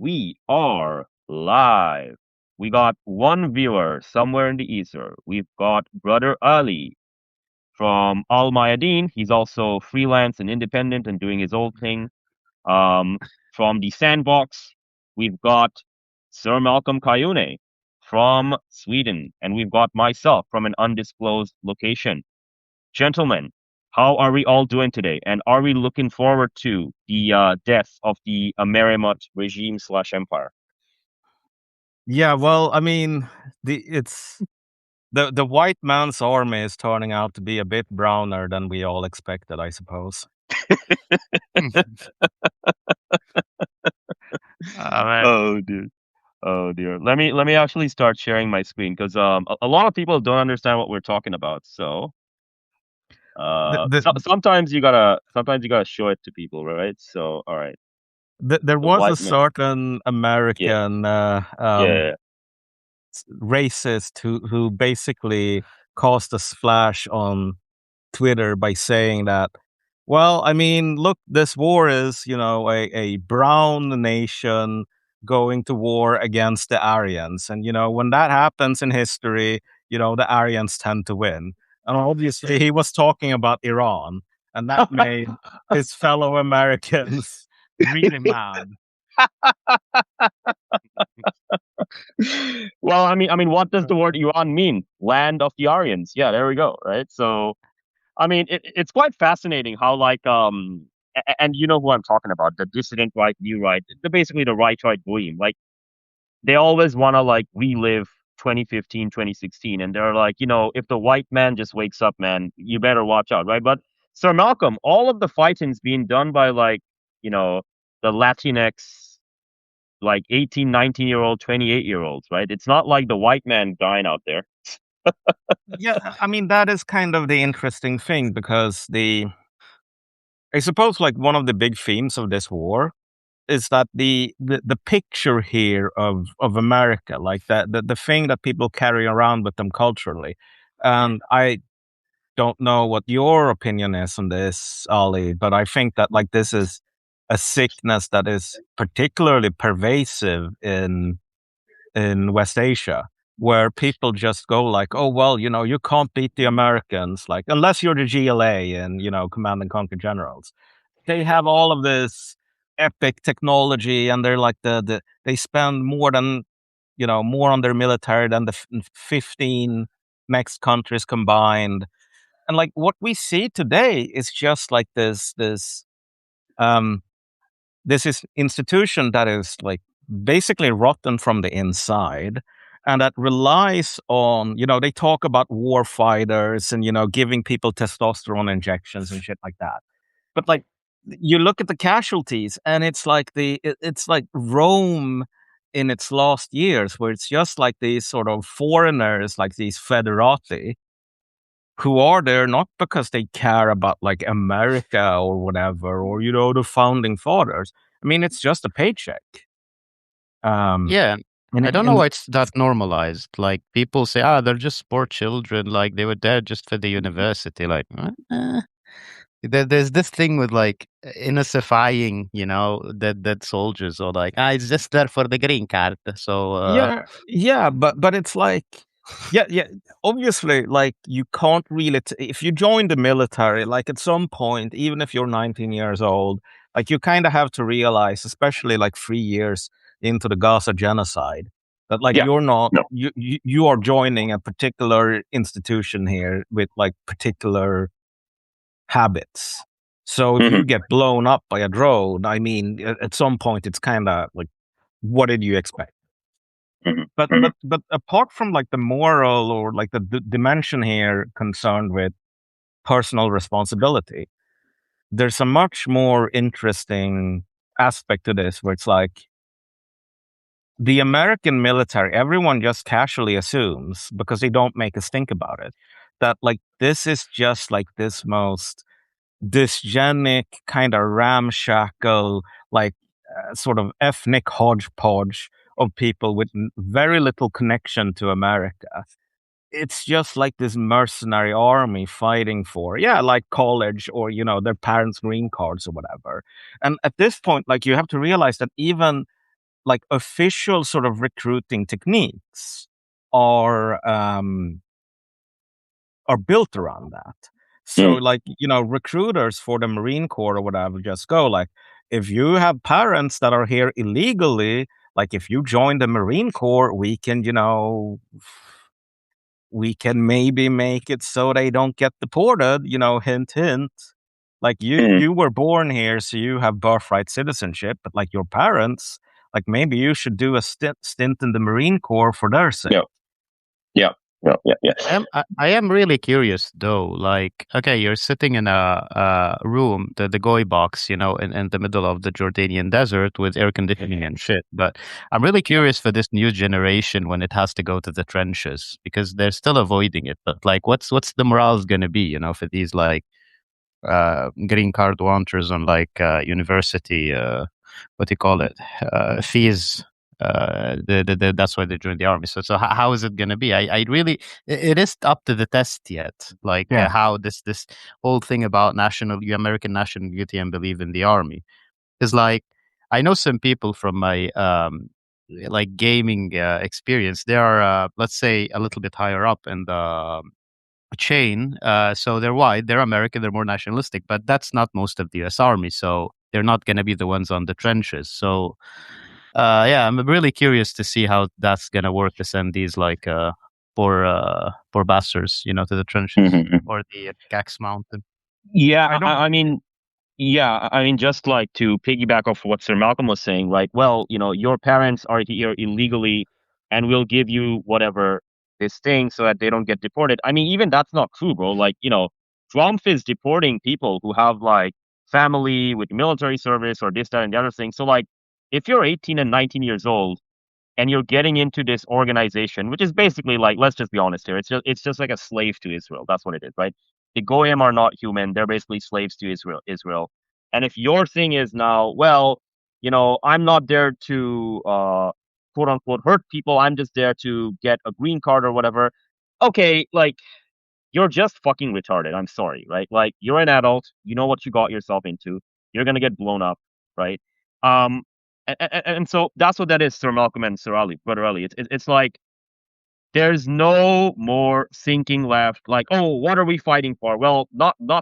we are live. We got one viewer somewhere in the ether. We've got Brother Ali from Al Mayadeen. He's also freelance and independent and doing his own thing. Um, from the Sandbox, we've got Sir Malcolm Kyeyune from Sweden, and we've got myself from an undisclosed location. Gentlemen, how are we all doing today? And are we looking forward to the death of the Merimut regime slash empire? Yeah, well, I mean, it's the white man's army is turning out to be a bit browner than we all expected, I suppose. Man. Oh dear. Oh dear. Let me actually start sharing my screen because a lot of people don't understand what we're talking about. So The, the, sometimes you gotta show it to people, right? So all right. there The was a white man. certain Yeah. American Yeah. racist who basically caused a splash on Twitter by saying that, well, I mean, look, this war is, a brown nation going to war against the Aryans. And, when that happens in history, the Aryans tend to win. And obviously, he was talking about Iran, and that made his fellow Americans really mad. Well, I mean, what does the word Iran mean? Land of the Aryans. Yeah, there we go. Right. So, I mean, it's quite fascinating how and you know who I'm talking about, the dissident right, new right, basically the right dream. Like they always want to like relive 2015, 2016, and they're like, if the white man just wakes up, man, you better watch out, right? But Sir Malcolm, all of the fighting's being done by like, you know, the Latinx, like 18, 19-year-old, 28-year-olds, right? It's not like the white man dying out there. Yeah, I mean, that is kind of the interesting thing because I suppose like one of the big themes of this war is that the picture here of America, like the thing that people carry around with them culturally. And I don't know what your opinion is on this, Ali, but I think that like this is a sickness that is particularly pervasive in West Asia, where people just go like, oh well, you can't beat the Americans, like unless you're the GLA and Command and Conquer Generals. They have all of this epic technology, and they're like they spend more on their military than the 15 next countries combined. And like what we see today is just like um this is institution that is like basically rotten from the inside, and that relies on, they talk about war fighters and giving people testosterone injections and shit like that. But like you look at the casualties, and it's like it's like Rome in its last years, where it's just like these sort of foreigners, like these federati, who are there not because they care about like America or whatever, or the founding fathers. I mean, it's just a paycheck. Yeah. And, I don't know and why it's that normalized. Like people say, they're just poor children. Like they were there just for the university. Like, there's this thing with like innocifying, that soldiers or like, it's just there for the green card. So, yeah, but it's like, yeah. Obviously, like you can't really, if you join the military, like at some point, even if you're 19 years old, like you kind of have to realize, especially like 3 years into the Gaza genocide, that like Yeah. you're not, No. you are joining a particular institution here with like particular habits. So if Hmm. you get blown up by a drone, I mean, at some point, it's kind of like, what did you expect? Hmm. But Hmm. but but apart from like the moral or like the dimension here concerned with personal responsibility, there's a much more interesting aspect to this, where it's like the American military, everyone just casually assumes, because they don't make us think about it, that like this is just like this most dysgenic kind of ramshackle, like sort of ethnic hodgepodge of people with very little connection to America. It's just like this mercenary army fighting for, yeah, like college or, their parents' green cards or whatever. And at this point, like you have to realize that even like official sort of recruiting techniques are built around that. So like, recruiters for the Marine Corps or whatever just go like, if you have parents that are here illegally, like if you join the Marine Corps, we can, we can maybe make it so they don't get deported, hint, hint. Like you were born here, so you have birthright citizenship, but like your parents, like maybe you should do a stint in the Marine Corps for their sake. Yeah. I am really curious though. Like, okay, you're sitting in a room, the Goy box, in the middle of the Jordanian desert with air conditioning and shit. But I'm really curious for this new generation when it has to go to the trenches because they're still avoiding it. But like, what's the morale going to be, for these like green card wanters on like university, what do you call it, fees. That's why they joined the army. So how is it going to be? I really, it is up to the test yet. Like how this whole thing about American national duty and believe in the army is like. I know some people from my like gaming experience. They are let's say a little bit higher up in the chain. So they're white, they're American, they're more nationalistic, but that's not most of the US Army. So they're not going to be the ones on the trenches. So yeah, I'm really curious to see how that's going to work to send these like poor bastards, to the trenches or the Gax Mountain. Yeah, I mean, just like to piggyback off what Sir Malcolm was saying, like, well, your parents are here illegally and we'll give you whatever this thing so that they don't get deported. I mean, even that's not true, bro. Like, Trump is deporting people who have like family with military service or this, that, and the other thing. So, like, if you're 18 and 19 years old and you're getting into this organization, which is basically like, let's just be honest here, it's just like a slave to Israel. That's what it is, right? The Goyim are not human; they're basically slaves to Israel. And if your thing is now, well, I'm not there to quote unquote hurt people. I'm just there to get a green card or whatever. Okay, like you're just fucking retarded. I'm sorry, right? Like you're an adult, you know what you got yourself into. You're gonna get blown up, right? Um, and so that's what that is, Sir Malcolm and Sir Ali, Brother Ali. It's like there's no more thinking left. Like, oh, what are we fighting for? Well,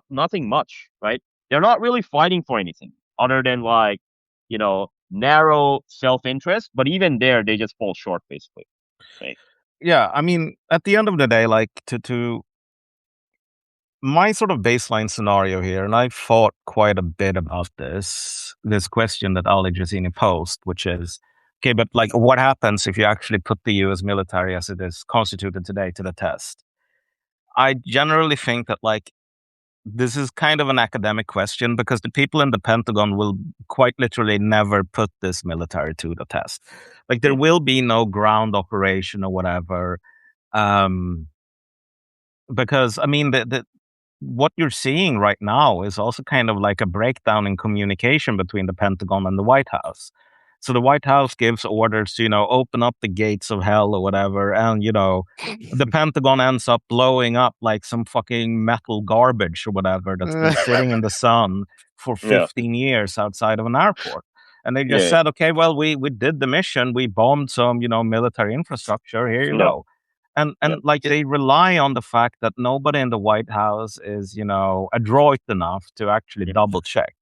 nothing much, right? They're not really fighting for anything other than like, narrow self-interest. But even there, they just fall short, basically, right? Yeah, I mean, at the end of the day, like to my sort of baseline scenario here, and I've thought quite a bit about this question that Ali Jezzini posed, which is, okay, but like what happens if you actually put the US military as it is constituted today to the test? I generally think that like this is kind of an academic question because the people in the Pentagon will quite literally never put this military to the test. Like there will be no ground operation or whatever. Because I mean the what you're seeing right now is also kind of like a breakdown in communication between the Pentagon and the White House. So the White House gives orders to, open up the gates of hell or whatever. And, the Pentagon ends up blowing up like some fucking metal garbage or whatever that's been sitting in the sun for 15 years outside of an airport. And they just said, okay, well, we did the mission. We bombed some, military infrastructure. Here you go. And like they rely on the fact that nobody in the White House is, adroit enough to actually double check.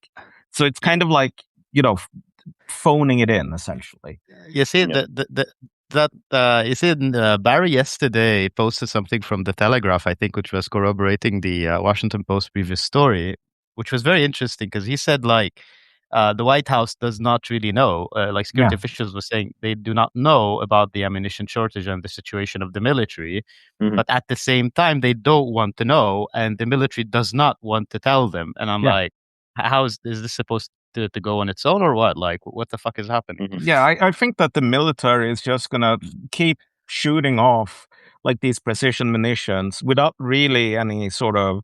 So it's kind of like, phoning it in essentially. You see you see Barry yesterday posted something from the Telegraph, I think, which was corroborating the Washington Post previous story, which was very interesting because he said like the White House does not really know. Like security officials were saying, they do not know about the ammunition shortage and the situation of the military. But at the same time, they don't want to know, and the military does not want to tell them. And I'm like, how is this supposed to go on its own or what? Like, what the fuck is happening? Yeah, I think that the military is just gonna keep shooting off like these precision munitions without really any sort of.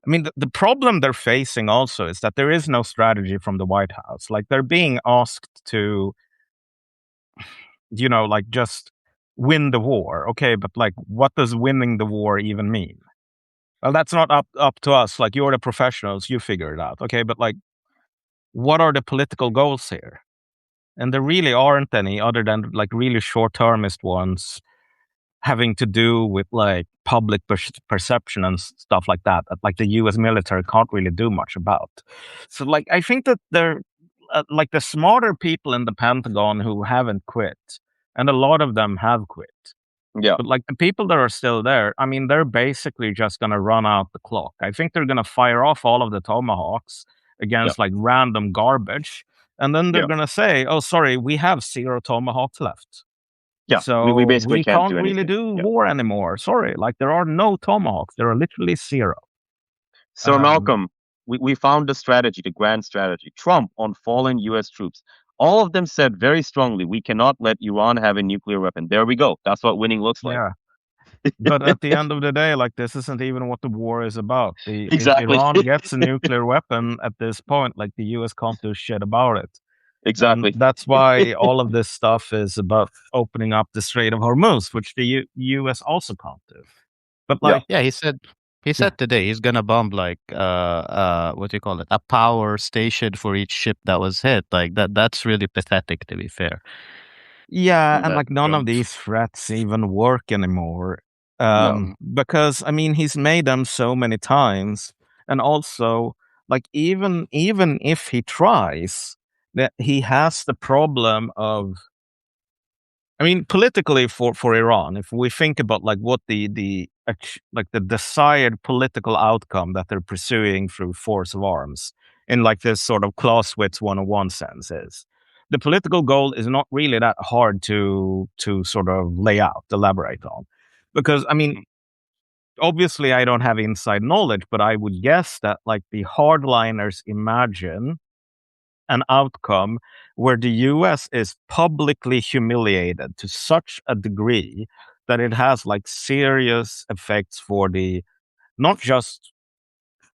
I mean, the problem they're facing also is that there is no strategy from the White House. Like they're being asked to, like just win the war. Okay, but like, what does winning the war even mean? Well, that's not up to us. Like you're the professionals, you figure it out. Okay, but like, what are the political goals here? and there really aren't any other than like really short-termist ones having to do with like public perception and stuff like that like the US military can't really do much about. So like I think that they're like the smarter people in the Pentagon who haven't quit, and a lot of them have quit. Yeah, But like the people that are still there, I mean, they're basically just going to run out the clock. I think they're going to fire off all of the tomahawks yeah, against like random garbage. And then they're yeah, going to say, oh, sorry, we have 0 tomahawks left. yeah. We So basically we can't can't do really anything. do Yeah. war anymore. Sorry, like there are no tomahawks. There are literally 0. So Um, Malcolm, we found the strategy, the grand strategy. Trump on fallen U.S. troops. All of them said very strongly, we cannot let Iran have a nuclear weapon. There we go. That's what winning looks like. yeah. But at the end of the day, like this isn't even what the war is about. If Exactly. Iran gets a nuclear weapon at this point, like the US can't do shit about it. And Exactly. that's why all of this stuff is about opening up the Strait of Hormuz, which the US also can't do. But Yeah. like, Yeah, he yeah, said today he's gonna bomb like what do you call it? A power station for each ship that was hit. Like that's really pathetic, to be fair. yeah, and That's like none true. of these threats even work anymore. No. Mm. Because I mean, he's made them so many times, and also like even if he tries, that he has the problem of I mean, politically for Iran, if we think about like what like the desired political outcome that they're pursuing through force of arms in like this sort of Clausewitz 101 sense is, the political goal is not really that hard to sort of lay out, elaborate on. Because I mean, Mm. obviously I don't have inside knowledge, but I would guess that like the hardliners imagine an outcome where the US is publicly humiliated to such a degree that it has like serious effects for the not just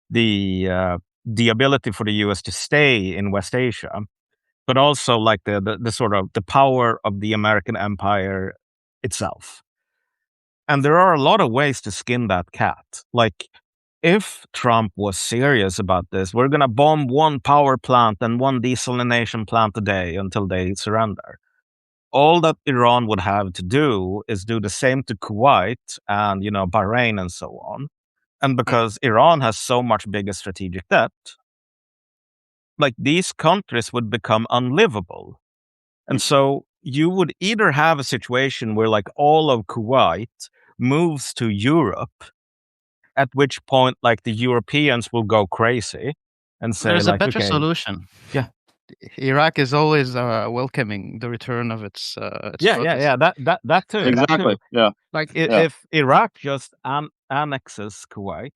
the ability for the US to stay in West Asia, but also like the sort of the power of the American empire itself. And there are a lot of ways to skin that cat. Like, if Trump was serious about this, we're going to bomb 1 power plant and 1 desalination plant a day until they surrender. All that Iran would have to do is do the same to Kuwait and, Bahrain and so on. And Mm. because Iran has so much bigger strategic debt, like these countries would become unlivable. And Mhm. so you would either have a situation where like all of Kuwait moves to Europe, at which point like the Europeans will go crazy and say There's a like, better okay, solution. yeah, Iraq is always welcoming the return of its brothers. that Exactly. too. Yeah. Like Yeah. if Iraq just annexes Kuwait,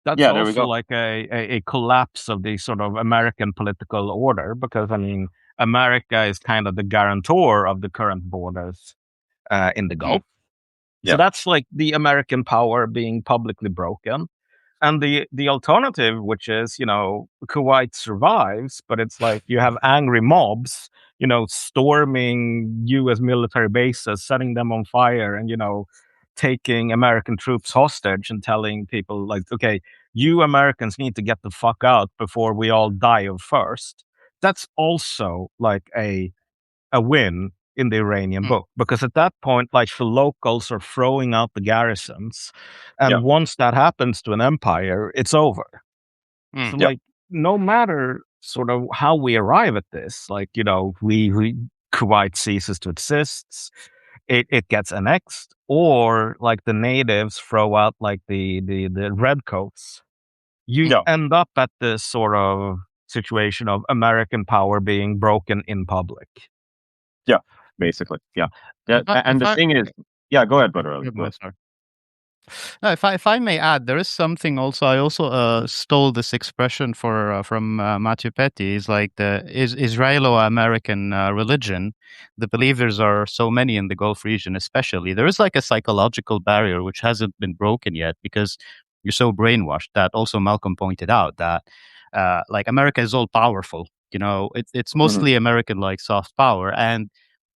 that's Yeah. There we also go. like a collapse of the sort of American political order, because I mean, America is kind of the guarantor of the current borders in the Mm. Gulf. So Yeah. that's like the American power being publicly broken. And the alternative, which is, Kuwait survives, but it's like you have angry mobs, storming US military bases, setting them on fire, and, taking American troops hostage and telling people like, okay, you Americans need to get the fuck out before we all die of thirst. That's also like a win in the Iranian Mm. book, because at that point, like the locals are throwing out the garrisons, Yeah. and once that happens to an empire, it's over. Mm. So, Yeah. like, no matter sort of how we arrive at this, like we Kuwait ceases to exist, it gets annexed, or like the natives throw out like the redcoats, you Yeah. end up at this sort of situation of American power being broken in public. Yeah. Basically. Yeah. Yeah. And If the I thing is, yeah. Go ahead, brother. Ali. yeah, Go go ahead. ahead, sorry. No, if I may add, there is something also. I also stole this expression from Matthew Petty. Is like the Israelo-American religion. The believers are so many in the Gulf region, especially. There is like a psychological barrier which hasn't been broken yet because you're so brainwashed. That also Malcolm pointed out that like America is all powerful. It's Mhm. mostly American like soft power, and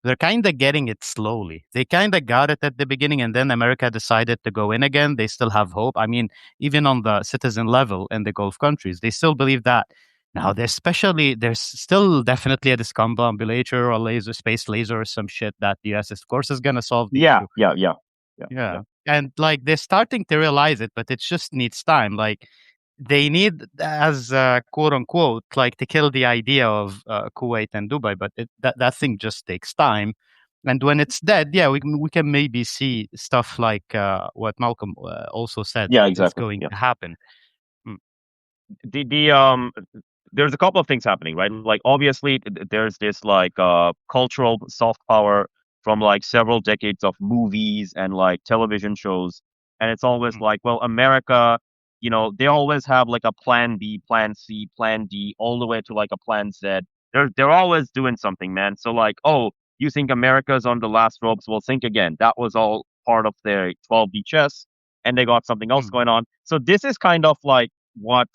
they're kind of getting it slowly. They kind of got it at the beginning, and then America decided to go in again. They still have hope. I mean, even on the citizen level in the Gulf countries, they still believe that Now, there's still definitely a discombobulator or space laser or some shit that the US, of course, is going to solve the Yeah, issue. yeah, yeah, yeah, yeah. Yeah. And like they're starting to realize it, but it just needs time. Like they need, as quote unquote, like to kill the idea of Kuwait and Dubai, but that thing just takes time. And when it's dead, yeah, we can maybe see stuff like what Malcolm also said Yeah, is exactly. going Yeah. to happen. Mm, The there's a couple of things happening, right? Like obviously there's this like cultural soft power from like several decades of movies and like television shows. And it's always mm, like, well, America, they always have like a plan B, plan C, plan D, all the way to like a plan Z. They're always doing something, man. So like, oh, you think America's on the last ropes? Well, think again. That was all part of their 12D chess, and they got something else mm, going on. So this is kind of like what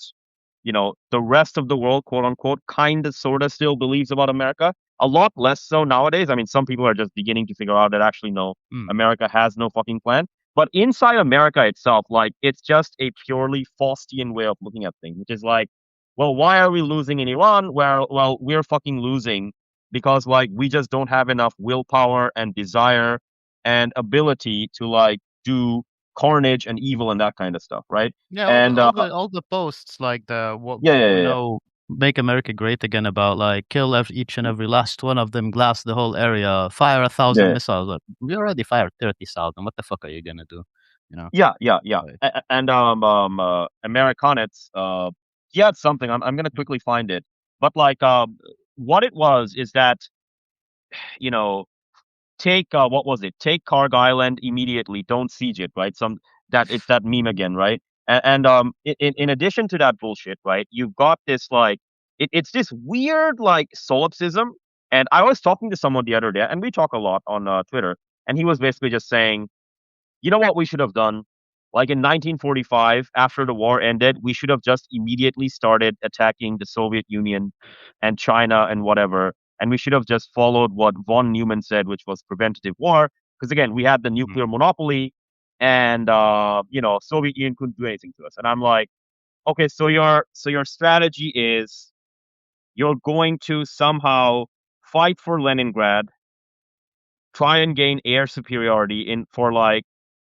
the rest of the world, quote unquote, kind of sort of still believes about America. A lot less so nowadays. I mean, some people are just beginning to figure out that actually, no, mm. America has no fucking plan. But inside America itself, like, it's just a purely Faustian way of looking at things, which is like, well, why are we losing in Iran? Well, we're fucking losing because, like, we just don't have enough willpower and desire and ability to, like, do carnage and evil and that kind of stuff, right? Yeah, And all the posts like the what yeah, yeah, you yeah, yeah. know make America great again about like kill each and every last one of them, glass the whole area, fire 1,000 Yeah, missiles. Like, we already fired 30,000. What the fuck are you gonna do? You know? yeah, yeah, yeah. Like, And Americanets, he had something. I'm gonna quickly find it. But like, what it was is that you know, take what was it? Take Karg Island immediately. Don't siege it, right? That it's that meme again, right? And in addition to that bullshit, right? You've got this like it's this weird like solipsism. And I was talking to someone the other day, and we talk a lot on Twitter, and he was basically just saying, you know what we should have done? Like in 1945, after the war ended, we should have just immediately started attacking the Soviet Union and China and whatever. And we should have just followed what von Neumann said, which was preventative war. Because again, we had the mm, nuclear monopoly, and Soviet Union couldn't do anything to us. And I'm like, okay, so your strategy is you're going to somehow fight for Leningrad, try and gain air superiority in for like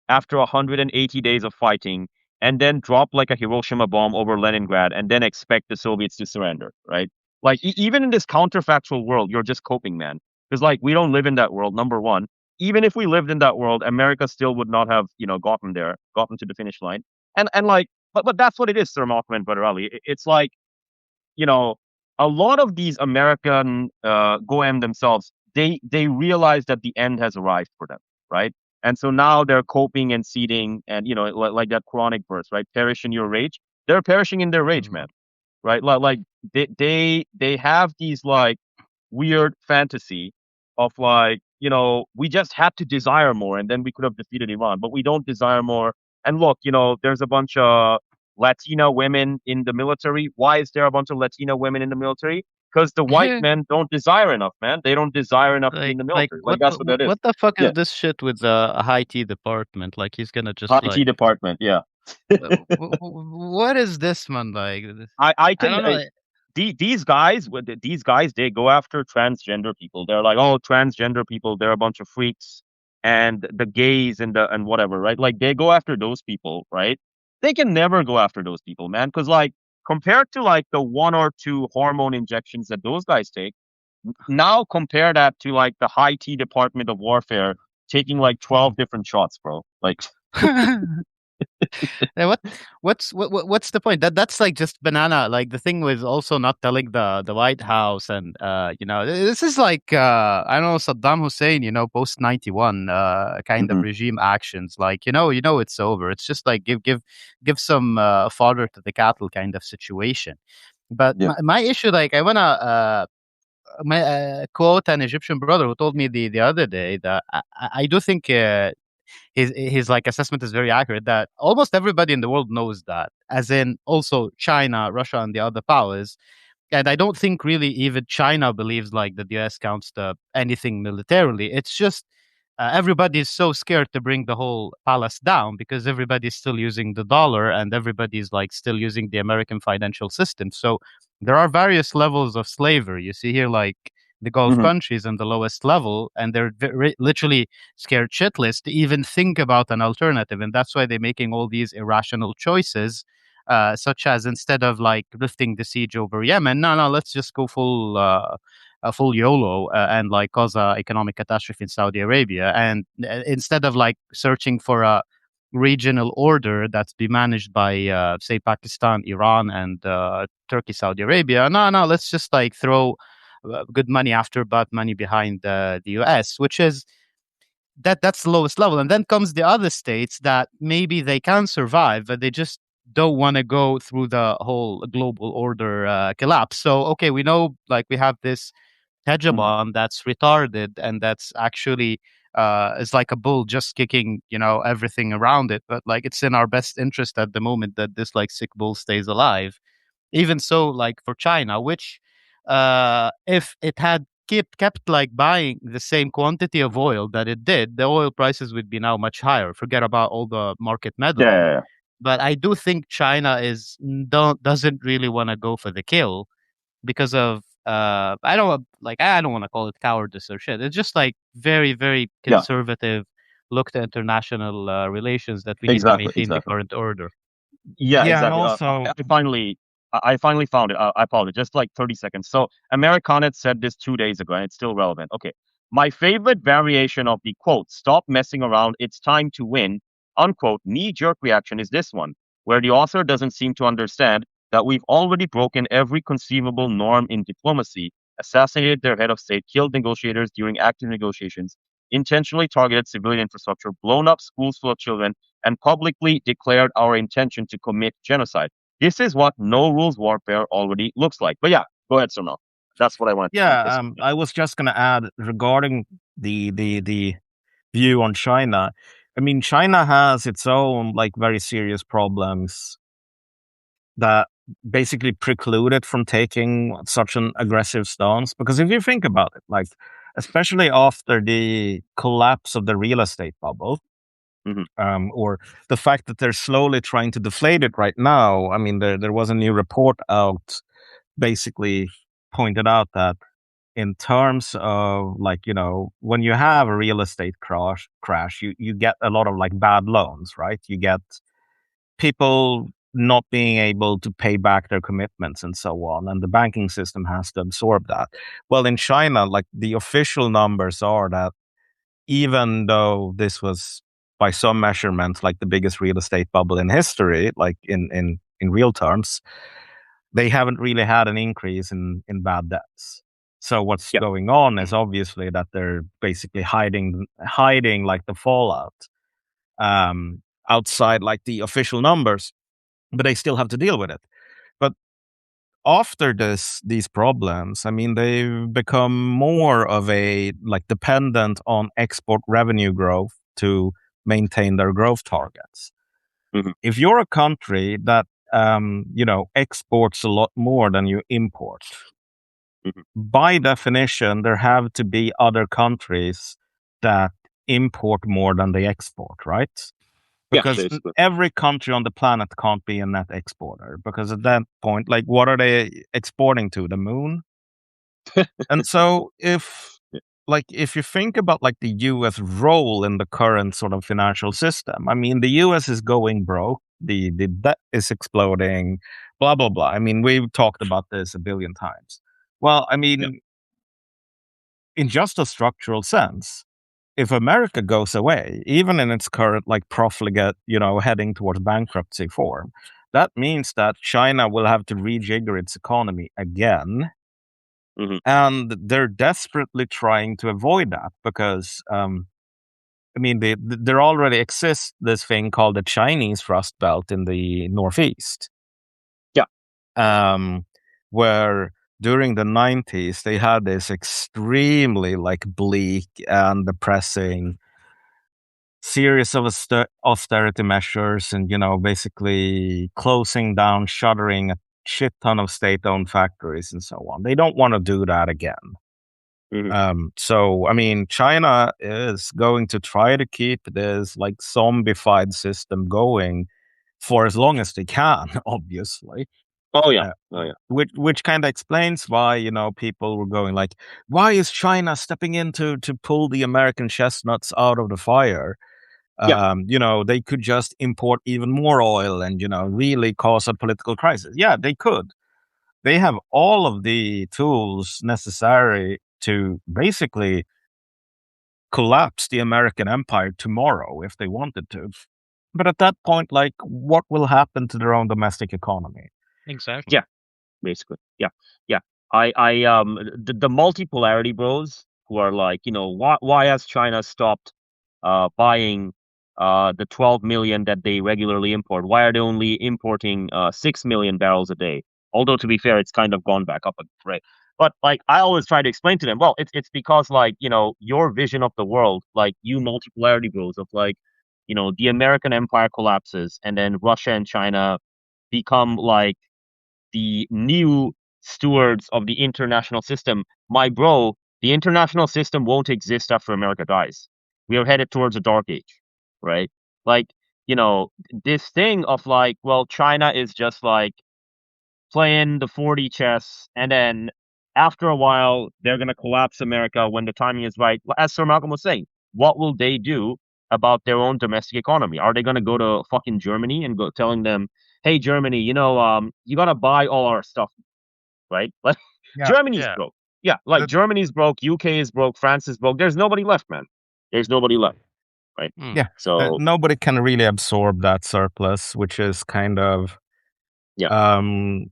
after 180 days of fighting, and then drop like a Hiroshima bomb over Leningrad and then expect the Soviets to surrender, right? Like even in this counterfactual world, you're just coping, man. Because like we don't live in that world. Number one, even if we lived in that world, America still would not have gotten to the finish line. And like, but that's what it is, Sir Malcolm and Brother Ali. It's like you know, a lot of these American Goem themselves, they realize that the end has arrived for them, right? And so now they're coping and seeding, and like that Quranic verse, right? Perish in your rage. They're perishing in their rage, mm. man, right? Like they have these like weird fantasy of like we just had to desire more and then we could have defeated Iran, but we don't desire more. And look, there's a bunch of Latina women in the military. Why is there a bunch of Latina women in the military? Because the white men don't desire enough, man. They don't desire enough to be in the Like military. Like that's what that is. what the fuck Yeah, is this shit with the high tea department? Like he's gonna just IT like department. Yeah, what is this man like? I I can. don't know. These guys, these guys, they go after transgender people. They're like, oh, transgender people, they're a bunch of freaks, and the gays and whatever, right? Like they go after those people, right? They can never go after those people, man, because like compared to like the one or two hormone injections that those guys take, now compare that to like the high T Department of Warfare taking like 12 different shots, bro. Like, Yeah, what's the point? That's like just banana. Like the thing was also not telling the White House, and this is like I don't know, Saddam Hussein, post 91 kind of mhm, regime actions. Like it's over. It's just like give some fodder to the cattle kind of situation. But yeah, my issue, like I wanna quote an Egyptian brother who told me the other day that I do think his like assessment is very accurate, that almost everybody in the world knows that, as in also China, Russia, and the other powers. And I don't think really even China believes like that the US counts to anything militarily. It's just everybody's so scared to bring the whole palace down because everybody's still using the dollar and everybody's like still using the American financial system. So there are various levels of slavery. You see here, like the Gulf Hmm. countries on the lowest level, and they're literally scared shitless to even think about an alternative. And that's why they're making all these irrational choices, such as instead of like lifting the siege over Yemen, no, let's just go full. A full YOLO and like cause a economic catastrophe in Saudi Arabia. And instead of like searching for a regional order that's be managed by say Pakistan, Iran, and Turkey, Saudi Arabia, no, let's just like throw good money after bad money behind the US, which is that's the lowest level. And then comes the other states that maybe they can survive, but they just don't want to go through the whole global order collapse. So okay, we know like we have this Hmm. hegemon that's retarded and that's actually is like a bull just kicking everything around it, but like it's in our best interest at the moment that this like sick bull stays alive. Even so, like for China, which if it had kept like buying the same quantity of oil that it did, the oil prices would be now much higher. Forget about all the market Yeah, meddling. yeah, yeah. But I do think China doesn't really want to go for the kill because of I don't want to call it cowardice or shit. It's just like very, very Yeah, conservative look to international relations that we need to exactly, maintain the exactly. current order. Yeah, Yeah, and exactly. also, I finally found it. I apologize. Just like 30 seconds. So Americanet said this 2 days ago, and it's still relevant. Okay. My favorite variation of the quote, stop messing around, it's time to win, unquote, knee-jerk reaction is this one, where the author doesn't seem to understand that we've already broken every conceivable norm in diplomacy, assassinated their head of state, killed negotiators during active negotiations, intentionally targeted civilian infrastructure, blown up schools full of children, and publicly declared our intention to commit genocide. This is what no rules warfare already looks like. But yeah, go ahead, Sonal. That's what I wanted to say. yeah, Basically. I was just going to add regarding the view on China. I mean, China has its own like very serious problems that basically preclude it from taking such an aggressive stance. Because if you think about it, like especially after the collapse of the real estate bubble, Hmm. or the fact that they're slowly trying to deflate it right now. I mean, there was a new report out basically pointed out that in terms of like when you have a real estate crash, you get a lot of like bad loans, right? You get people not being able to pay back their commitments and so on, and the banking system has to absorb that. Well, in China, like the official numbers are that even though this was by some measurements like the biggest real estate bubble in history, like in real terms, they haven't really had an increase in bad debts. So what's Yeah. going on is obviously that they're basically hiding like the fallout outside like the official numbers, but they still have to deal with it. But after these problems, I mean, they've become more of a like dependent on export revenue growth to maintain their growth targets. Hmm. If you're a country that exports a lot more than you import, Hmm. by definition, there have to be other countries that import more than they export, right? Yeah, Because basically. every country on the planet can't be a net exporter. Because at that point, like, what are they exporting to? The moon? And so, Yeah. if you think about like the U.S. role in the current sort of financial system, I mean, the U.S. is going broke. The debt is exploding. Blah blah blah. I mean, we've talked about this a billion times. Well, I Yeah. mean, in just a structural sense, if America goes away, even in its current like profligate, heading towards bankruptcy form, that means that China will have to rejigger its economy again. Hmm. And they're desperately trying to avoid that because, I mean, there already exists this thing called the Chinese Rust Belt in the Northeast, Yeah. um, where during the 90s they had this extremely like bleak and depressing series of austerity measures, and basically closing down, shuttering a shit ton of state-owned factories and so on. They don't want to do that again. Mhm. So, I mean, China is going to try to keep this like zombified system going for as long as they can, obviously. Oh yeah. Uh, Oh yeah. which kind of explains why people were going like, why is China stepping in to pull the American chestnuts out of the fire? Yeah. They could just import even more oil and really cause a political crisis. Yeah, they could. They have all of the tools necessary to basically collapse the American empire tomorrow if they wanted to. But at that point, like, what will happen to their own domestic economy? Exactly. Yeah. Basically. Yeah. Yeah. The multipolarity bros who are like, why has China stopped buying the 12 million that they regularly import? Why are they only importing 6 million barrels a day? Although to be fair, it's kind of gone back up, right? But like I always try to explain to them, well, it's because like, your vision of the world, like you multipolarity bros of like, the American empire collapses and then Russia and China become like the new stewards of the international system. My bro, the international system won't exist after America dies. We are headed towards a dark age, right? Like, this thing of like, well, China is just like playing the 40 chess, and then after a while, they're going to collapse America when the timing is right. As Sir Malcolm was saying, what will they do about their own domestic economy? Are they going to go to fucking Germany and go telling them, hey, Germany, you got to buy all our stuff, right? Like, Yeah. Germany's Yeah. broke. Yeah, like The, Germany's broke, UK is broke, France is broke. There's nobody left, man. There's nobody left, right? Mm. yeah. So, Nobody can really absorb that surplus, which is kind of yeah. um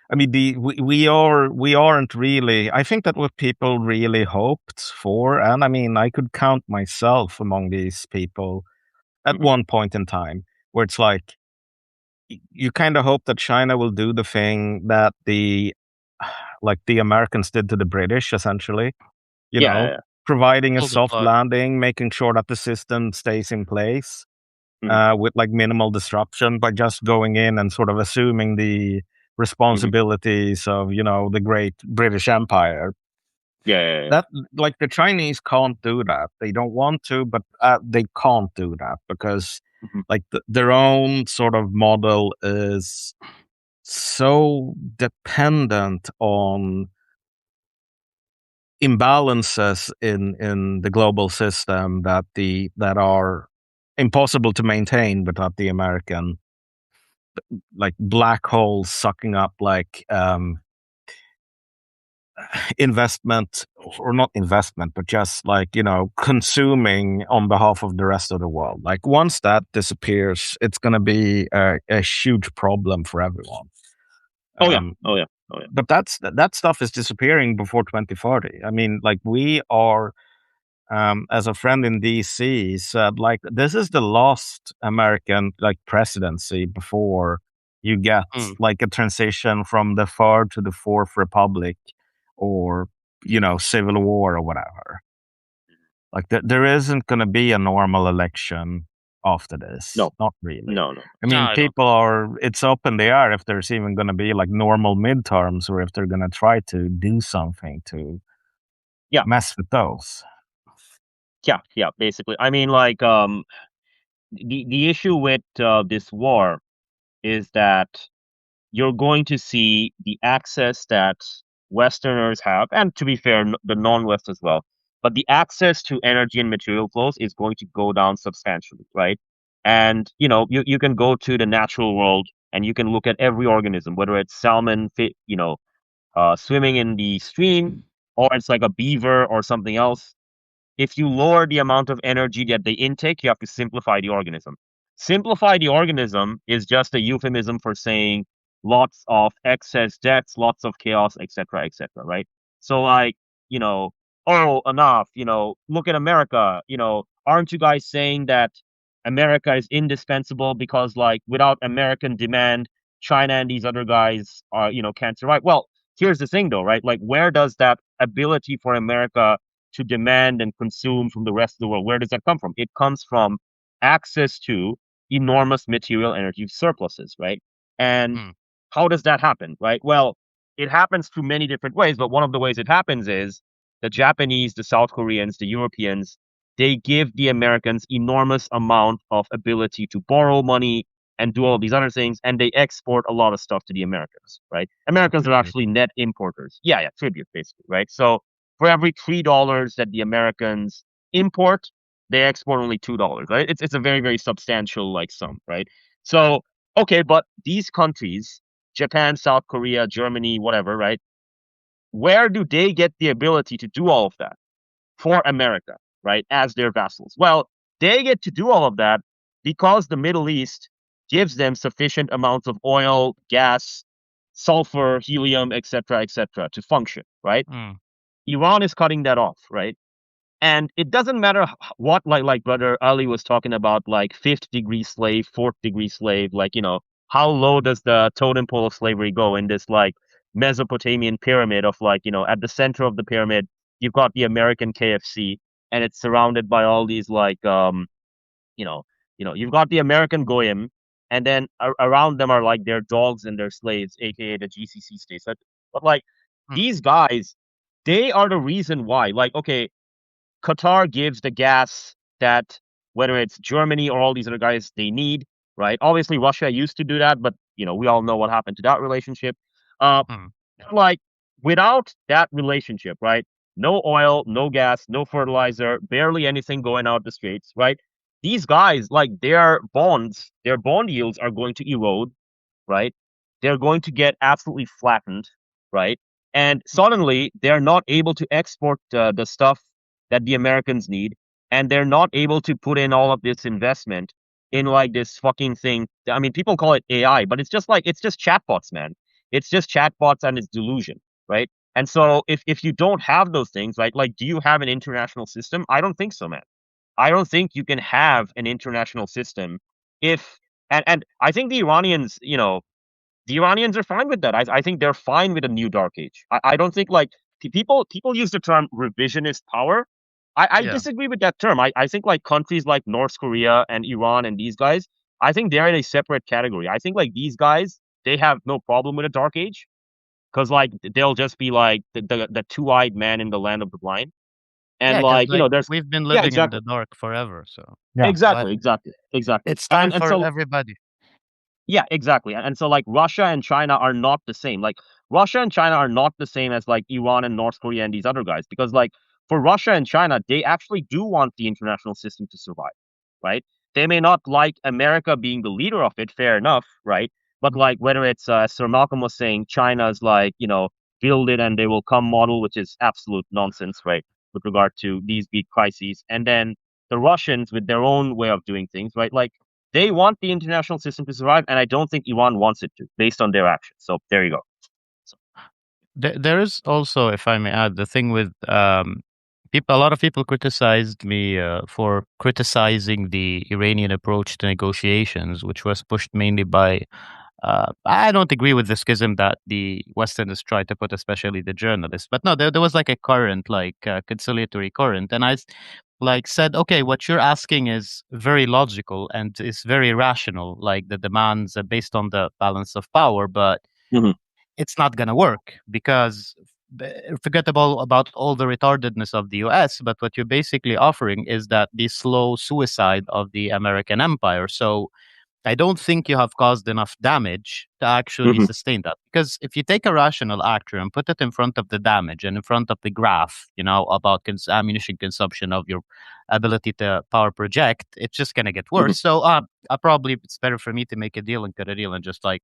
I mean, we aren't really. I think that what people really hoped for, and I mean, I could count myself among these people at Hmm. one point in time, where it's like you kind of hope that China will do the thing that the Americans did to the British, essentially. You Yeah, know, yeah, providing a Pull the soft plug. landing, making sure that the system stays in place yeah. Hmm. with like minimal disruption by just going in and sort of assuming the Hmm. responsibilities of the great British Empire. Yeah, yeah, yeah. That like the Chinese can't do that. They don't want to, but they can't do that because Hmm. like their own sort of model is so dependent on imbalances in the global system that are impossible to maintain without the American like black holes sucking up like investment, or not investment, but just like consuming on behalf of the rest of the world. Like once that disappears, it's going to be a huge problem for everyone. Oh yeah, um oh yeah, oh yeah. but that stuff is disappearing before 2040. I mean, like we are, as a friend in DC said, like this is the last American like presidency before you get Mm. like a transition from the third to the fourth republic, or civil war or whatever. Like there isn't going to be a normal election after this, No, not really. no, no. I No, mean, I don't people think so. are, it's up in the air if there's even going to be like normal midterms, or if they're going to try to do something to Yeah, mess with those. yeah, yeah. Basically, I mean, like, the issue with this war is that you're going to see the access that Westerners have, and to be fair, the non-West as well. But the access to energy and material flows is going to go down substantially, right? And you can go to the natural world and you can look at every organism, whether it's salmon, swimming in the stream, or it's like a beaver or something else. If you lower the amount of energy that they intake, you have to simplify the organism. Simplify the organism is just a euphemism for saying lots of excess deaths, lots of chaos, etc., right? So like, oh, enough, look at America, aren't you guys saying that America is indispensable because like without American demand, China and these other guys are, can't survive? Well, here's the thing though, right? Like where does that ability for America to demand and consume from the rest of the world, where does that come from? It comes from access to enormous material energy surpluses, right? And Mm. how does that happen, right? Well, it happens through many different ways, but one of the ways it happens is the Japanese, the South Koreans, the Europeans, they give the Americans enormous amount of ability to borrow money and do all these other things, and they export a lot of stuff to the Americans, right? Americans are Tribute. actually net importers. Yeah, tribute basically, right? So for every $3 that the Americans import, they export only $2, right? It's a very, very substantial like sum, right? So okay, but these countries, Japan, South Korea, Germany, whatever, right? Where do they get the ability to do all of that for America, right, as their vassals? Well, they get to do all of that because the Middle East gives them sufficient amounts of oil, gas, sulfur, helium, etc., to function, right? Mm. Iran is cutting that off, right? And it doesn't matter what, like brother Ali was talking about, like fifth degree slave, fourth degree slave, like, how low does the totem pole of slavery go in this like Mesopotamian pyramid of like, at the center of the pyramid, you've got the American KFC, and it's surrounded by all these like, you know, you've got the American Goyim, and then around them are like their dogs and their slaves, aka the GCC states. But like Mm. these guys, they are the reason why. Like, okay, Qatar gives the gas that whether it's Germany or all these other guys they need, right? Obviously, Russia used to do that, but we all know what happened to that relationship. Uh, Mm. like without that relationship, right? No oil, no gas, no fertilizer, barely anything going out the streets, right? These guys, like their bond yields are going to erode, right? They're going to get absolutely flattened, right? And suddenly they're not able to export the stuff that the Americans need, and they're not able to put in all of this investment in like this fucking thing. I mean, people call it AI, but it's just chatbots, man. It's just chatbots and it's delusion, right? And so if you don't have those things, right, like do you have an international system? I don't think so, man. I don't think you can have an international system if and I think the Iranians are fine with that. I think they're fine with a new dark age. I don't think like people use the term revisionist power. I Yeah. disagree with that term. I think like countries like North Korea and Iran and these guys, I think they're in a separate category. I think like these guys, they have no problem with a dark age because like they'll just be like the two-eyed man in the land of the blind. And Yeah, because like, like there's we've been yeah, living in exactly. the dark forever. So, Yeah. what? Exactly. It's time And for so everybody. yeah, exactly. And so like Russia and China are not the same. Like Russia and China are not the same as like Iran and North Korea and these other guys because like for Russia and China, they actually do want the international system to survive, right? They may not like America being the leader of it, fair enough, right? But like whether it's Sir Malcolm was saying China's like, build it and they will come model, which is absolute nonsense, right? With regard to these big crises. And then the Russians with their own way of doing things, right? Like they want the international system to survive, and I don't think Iran wants it to, based on their actions. So there you go. So, There is also, if I may add, the thing with people. A lot of people criticized me for criticizing the Iranian approach to negotiations, which was pushed mainly by. I don't agree with the schism that the Westerners try to put, especially the journalists. But no, there was like a current, like conciliatory current, and like said, okay, what you're asking is very logical and is very rational, like the demands are based on the balance of power, but mhm. it's not going to work because forget about all the retardedness of the US, but what you're basically offering is that the slow suicide of the American empire. So I don't think you have caused enough damage to actually Mhm. sustain that. Because if you take a rational actor and put it in front of the damage and in front of the graph, about ammunition consumption of your ability to power project, it's just going to get Mhm. worse. So I probably it's better for me to make a deal and cut a deal and just like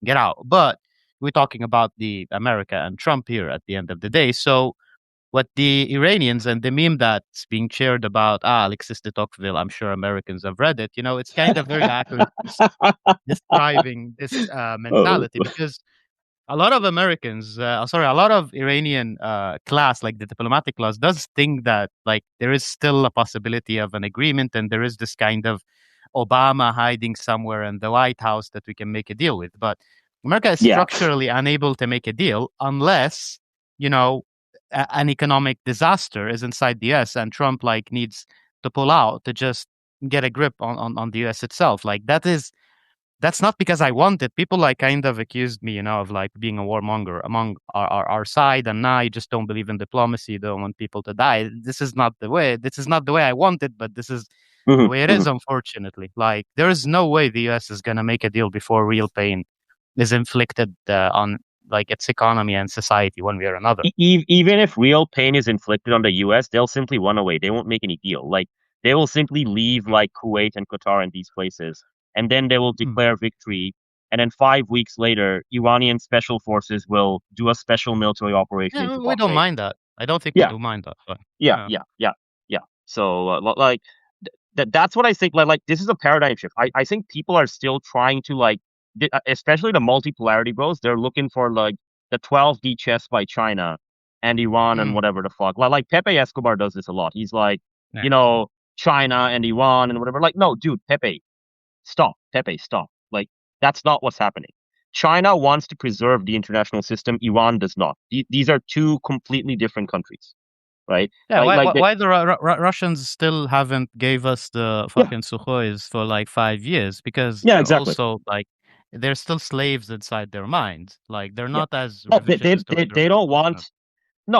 get out. But we're talking about the America and Trump here at the end of the day. So what the Iranians and the meme that's being shared about Alexis de Tocqueville, I'm sure Americans have read it. It's kind of very accurate describing this Oh. mentality because a lot of Americans, a lot of Iranian class, like the diplomatic class, does think that like there is still a possibility of an agreement, and there is this kind of Obama hiding somewhere in the White House that we can make a deal with. But America is Yeah. structurally unable to make a deal unless you know an economic disaster is inside the U.S. and Trump like needs to pull out to just get a grip on the U.S. itself. Like that is that's not because I want it. People like kind of accused me, of like being a warmonger among our side, and now you just don't believe in diplomacy, you don't want people to die. This is not the way. This is not the way I want it, but this is the Hmm. way it Hmm. is, unfortunately. Like, there is no way the US is gonna make a deal before real pain is inflicted on like its economy and society one way or another. Even if real pain is inflicted on the US, they'll simply run away. They won't make any deal. Like they will simply leave Mm. like Kuwait and Qatar and these places, and then they will Mm. declare victory. And then 5 weeks later, Iranian special forces will do a special military operation Yeah, into we don't Bahrain. mind that. I don't think we Yeah, do mind that. But, yeah, yeah. yeah, yeah, yeah. So like that's what I think. Like this is a paradigm shift. I think people are still trying to like, especially the multipolarity bros. They're looking for like the 12D chess by China and Iran and Mm. whatever the fuck. Like Pepe Escobar does this a lot. He's like, Yeah. you know, China and Iran and whatever. Like, no, dude, Pepe, stop. Pepe, stop. Like that's not what's happening. China wants to preserve the international system. Iran does not. These are two completely different countries, right? Yeah, Like, why like why they, why the Russians still haven't gave us the yeah, fucking Sukhois for like 5 years? Because yeah, exactly. also like they're still slaves inside their minds. Like they're Yeah. not as No, they they revisionist or they, they're they don't supposed want. to. No,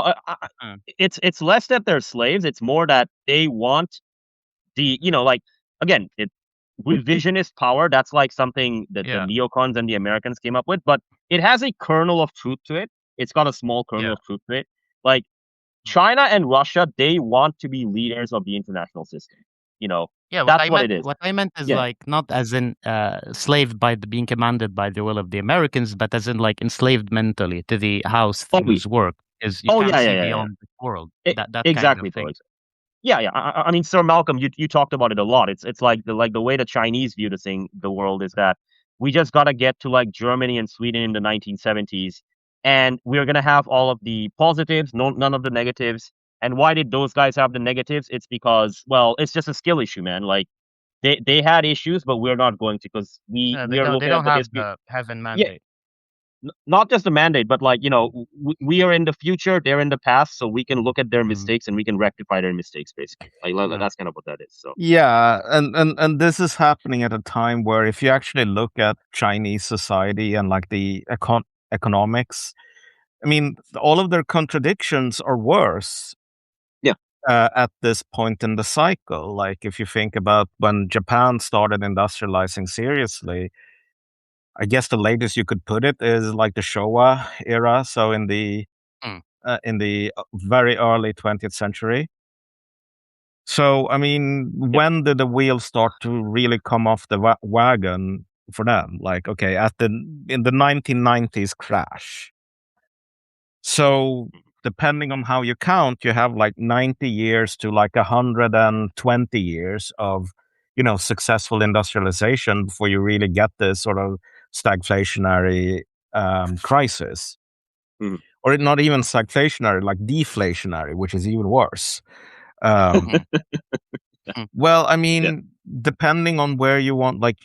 Uh, it's less that they're slaves. It's more that they want like again, revisionist power. That's like something that the yeah, neocons and the Americans came up with, but it has a kernel of truth to it. It's got a small kernel yeah, of truth to it. Like mm. China and Russia, they want to be leaders of the international system. You know, Yeah. What that's I what meant, it is. what I meant is Yeah. like not as in slaved by the being commanded by the will of the Americans, but as in like enslaved mentally to the house Oh, things work. Is you oh can't yeah, yeah, see yeah, beyond the world. yeah. That kind of Exactly, bro. thing. Yeah, yeah. I mean, Sir Malcolm, you talked about it a lot. It's like the way the Chinese view the world is that we just gotta get to like Germany and Sweden in the 1970s, and we're gonna have all of the positives, none of the negatives. And why did those guys have the negatives? It's because, well, it's just a skill issue, man. Like they had issues, but we're not going to because we Yeah, we are they looking at don't the have history. the heaven Yeah, mandate. not just the mandate, but like we are in the future, they're in the past, so we can look at their Mm. mistakes and we can rectify their mistakes, basically. Yeah. That's kind of what that is. So. Yeah, and this is happening at a time where if you actually look at Chinese society and like the economics, I mean, all of their contradictions are worse Yeah. at this point in the cycle. Like if you think about when Japan started industrializing seriously, I guess the latest you could put it is like the Showa era, so Mm. in the very early 20th century. So, I mean, Yeah. when did the wheels start to really come off the wagon for them? Like, okay, in the 1990s crash. So, depending on how you count, you have like 90 years to like 120 years of, successful industrialization before you really get this sort of stagflationary crisis. Mhm. Or not even stagflationary, like deflationary, which is even worse. Um, Mm. Mm. Well, I Yeah. mean, depending on where you want, like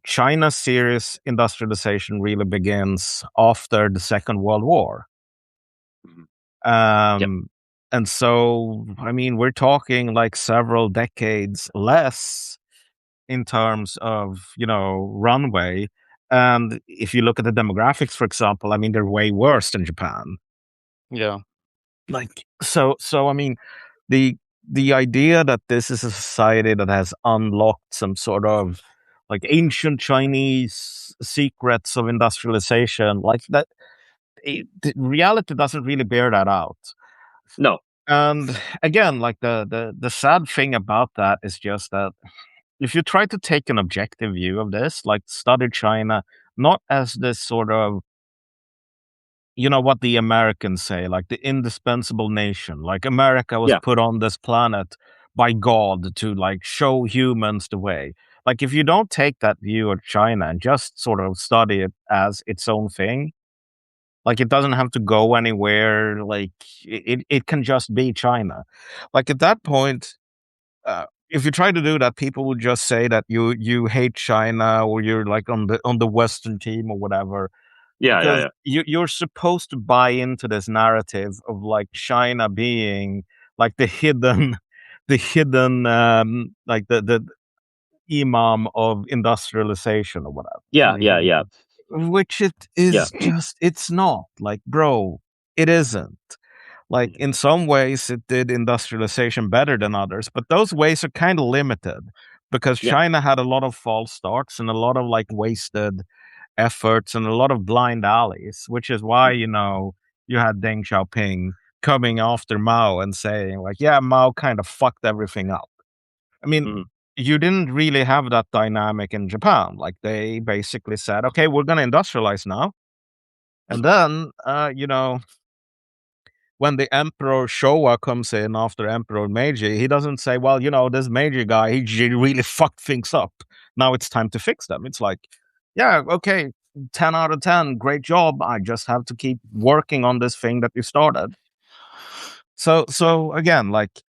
China's serious industrialization really begins after the Second World War. Mhm. Yep. Um, and so, I mean, we're talking like several decades less in terms of, runway. And if you look at the demographics, for example, I mean, they're way worse than Japan. Yeah. Like, so, I mean, the the idea that this is a society that has unlocked some sort of like ancient Chinese secrets of industrialization, like that, the reality doesn't really bear that out. No. And again, like the sad thing about that is just that if you try to take an objective view of this, like study China, not as this sort of what the Americans say, like the indispensable nation. Like America was Yeah. put on this planet by God to like show humans the way. Like if you don't take that view of China and just sort of study it as its own thing, like it doesn't have to go anywhere. Like it can just be China. Like at that point, if you try to do that, people would just say that you hate China or you're like on the Western team or whatever Yeah. Yeah. because Yeah. you're supposed to buy into this narrative of like China being like the hidden, like the imam of industrialization or whatever. Yeah, yeah. Which it is just, it's not. Like, bro, it isn't. Like, in some ways, it did industrialization better than others, but those ways are kind of limited because China had a lot of false starts and a lot of like wasted efforts and a lot of blind alleys, which is why, you had Deng Xiaoping coming after Mao and saying, like, yeah, Mao kind of fucked everything up. I mean, you didn't really have that dynamic in Japan. Like, they basically said, okay, we're going to industrialize now. And then, when the Emperor Showa comes in after Emperor Meiji, he doesn't say, well, this Meiji guy, he really fucked things up. Now it's time to fix them. It's like, yeah, okay, 10 out of 10, great job. I just have to keep working on this thing that you started. So again, like,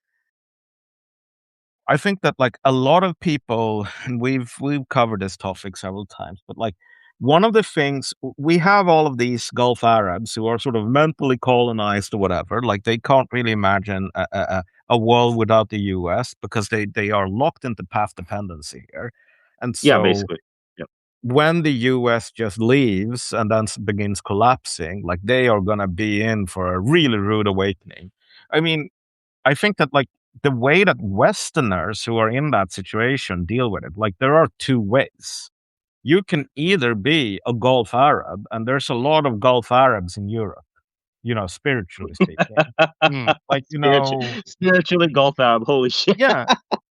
I think that like a lot of people, and we've covered this topic several times, but like one of the things, we have all of these Gulf Arabs who are sort of mentally colonized or whatever, like they can't really imagine a world without the US because they are locked into path dependency here. And Yeah, so basically. Yep. when the US just leaves and then begins collapsing, like they are going to be in for a really rude awakening. I mean, I think that like the way that Westerners who are in that situation deal with it, like there are two ways. You can either be a Gulf Arab, and there's a lot of Gulf Arabs in Europe, spiritually speaking. Like, Spiritually Gulf Arab. Holy shit. yeah.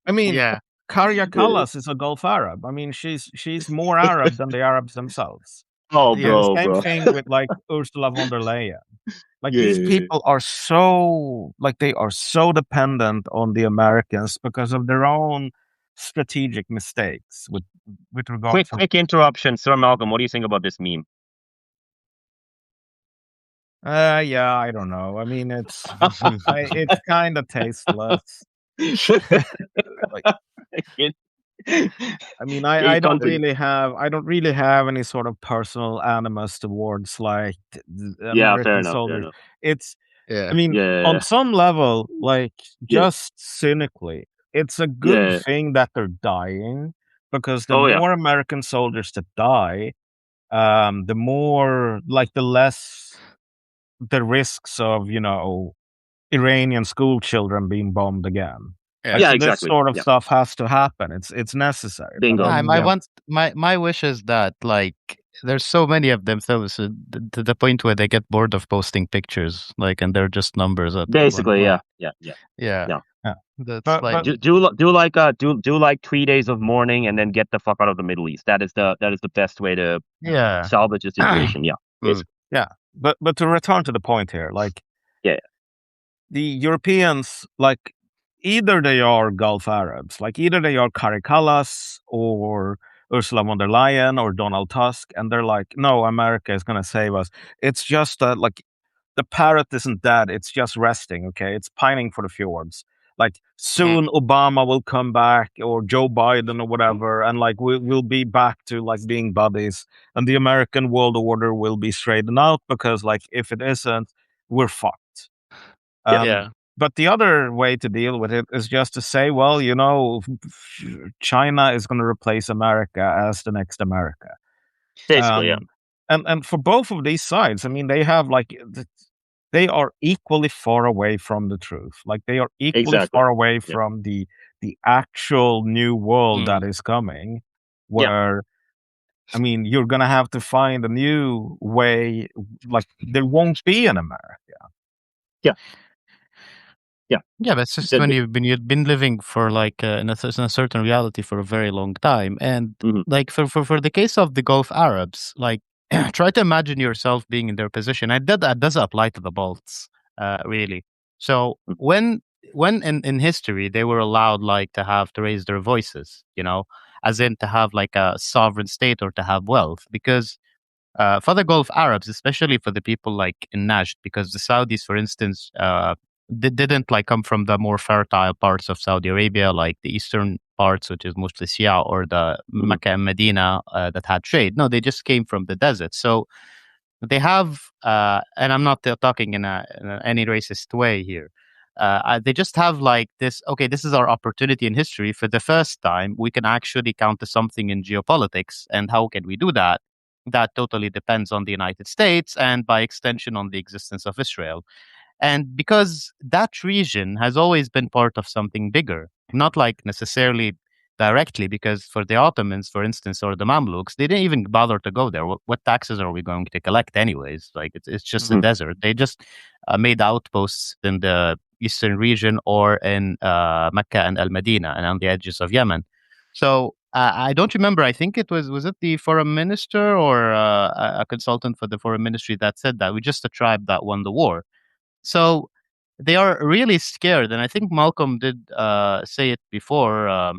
I mean, Yeah. Karya Kallas is a Gulf Arab. I mean, she's more Arab than the Arabs themselves. Oh, Yeah. The bro. same thing with like Ursula von der Leyen. Like these Yeah. people are so they are so dependent on the Americans because of their own strategic mistakes with regard to Quick interruption, Sir Malcolm. What do you think about this meme? yeah, I don't know. I mean, it's it's kind of tasteless. Like, I mean, I don't really have any sort of personal animus towards like the Yeah, fair American enough. soldiers. It's Yeah. I mean, Yeah. on some level, like Yeah. just cynically, it's a good thing that they're dying because the more American soldiers that die, the more like the less the risks of, Iranian school children being bombed again. Yeah. Like, Yeah, so this exactly. sort of Yeah. stuff has to happen. It's necessary. But Bingo. I want my wish is that like there's so many of them, so to the point where they get bored of posting pictures, like, and they're just numbers at Basically, one yeah. Yeah. Yeah. That's But- like but- Do like 3 days of mourning and then get the fuck out of the Middle East. That is the best way to yeah. salvage the situation. Yeah. Basically. yeah. But to return to the point here, like Yeah. the Europeans, like either they are Gulf Arabs, like either they are Kari Kallas or Ursula von der Leyen or Donald Tusk, and they're like, no, America is going to save us. It's just that like the parrot isn't dead; it's just resting. Okay, it's pining for the fjords. Like soon Obama will come back or Joe Biden or whatever, and like we'll be back to like being buddies, and the American world order will be straightened out because like if it isn't, we're fucked. Yeah. But the other way to deal with it is just to say, well, China is going to replace America as the next America. Basically, yeah. And for both of these sides, I mean, they have like they are equally far away from the truth. Like they are equally Exactly. far away Yeah. from the actual new world that is coming. Where I mean, you're gonna have to find a new way. Like there won't be an America. Yeah, but it's just when you've been living for like in a certain reality for a very long time, and like for the case of the Gulf Arabs, like try to imagine yourself being in their position. And that does apply to the Balts, really. So when in history they were allowed like to raise their voices, as in to have like a sovereign state or to have wealth, because for the Gulf Arabs, especially for the people like in Najd, because the Saudis, for instance, they didn't like come from the more fertile parts of Saudi Arabia, like the eastern parts, which is mostly Shia, or the Mecca and Medina that had trade. No, they just came from the desert. So they have, and I'm not talking in any racist way here, They just have like this. Okay, this is our opportunity in history. For the first time, we can actually counter something in geopolitics. And how can we do that? That totally depends on the United States and, by extension, on the existence of Israel. And because that region has always been part of something bigger, not like necessarily directly, because for the Ottomans, for instance, or the Mamluks, they didn't even bother to go there. What taxes are we going to collect anyways? Like it's just a Mm. desert. They just made outposts in the eastern region or in Mecca and Al Medina and on the edges of Yemen. So I don't remember. I think was it the foreign minister or a consultant for the foreign ministry that said that we just a tribe that won the war. So they are really scared, and I think Malcolm did say it before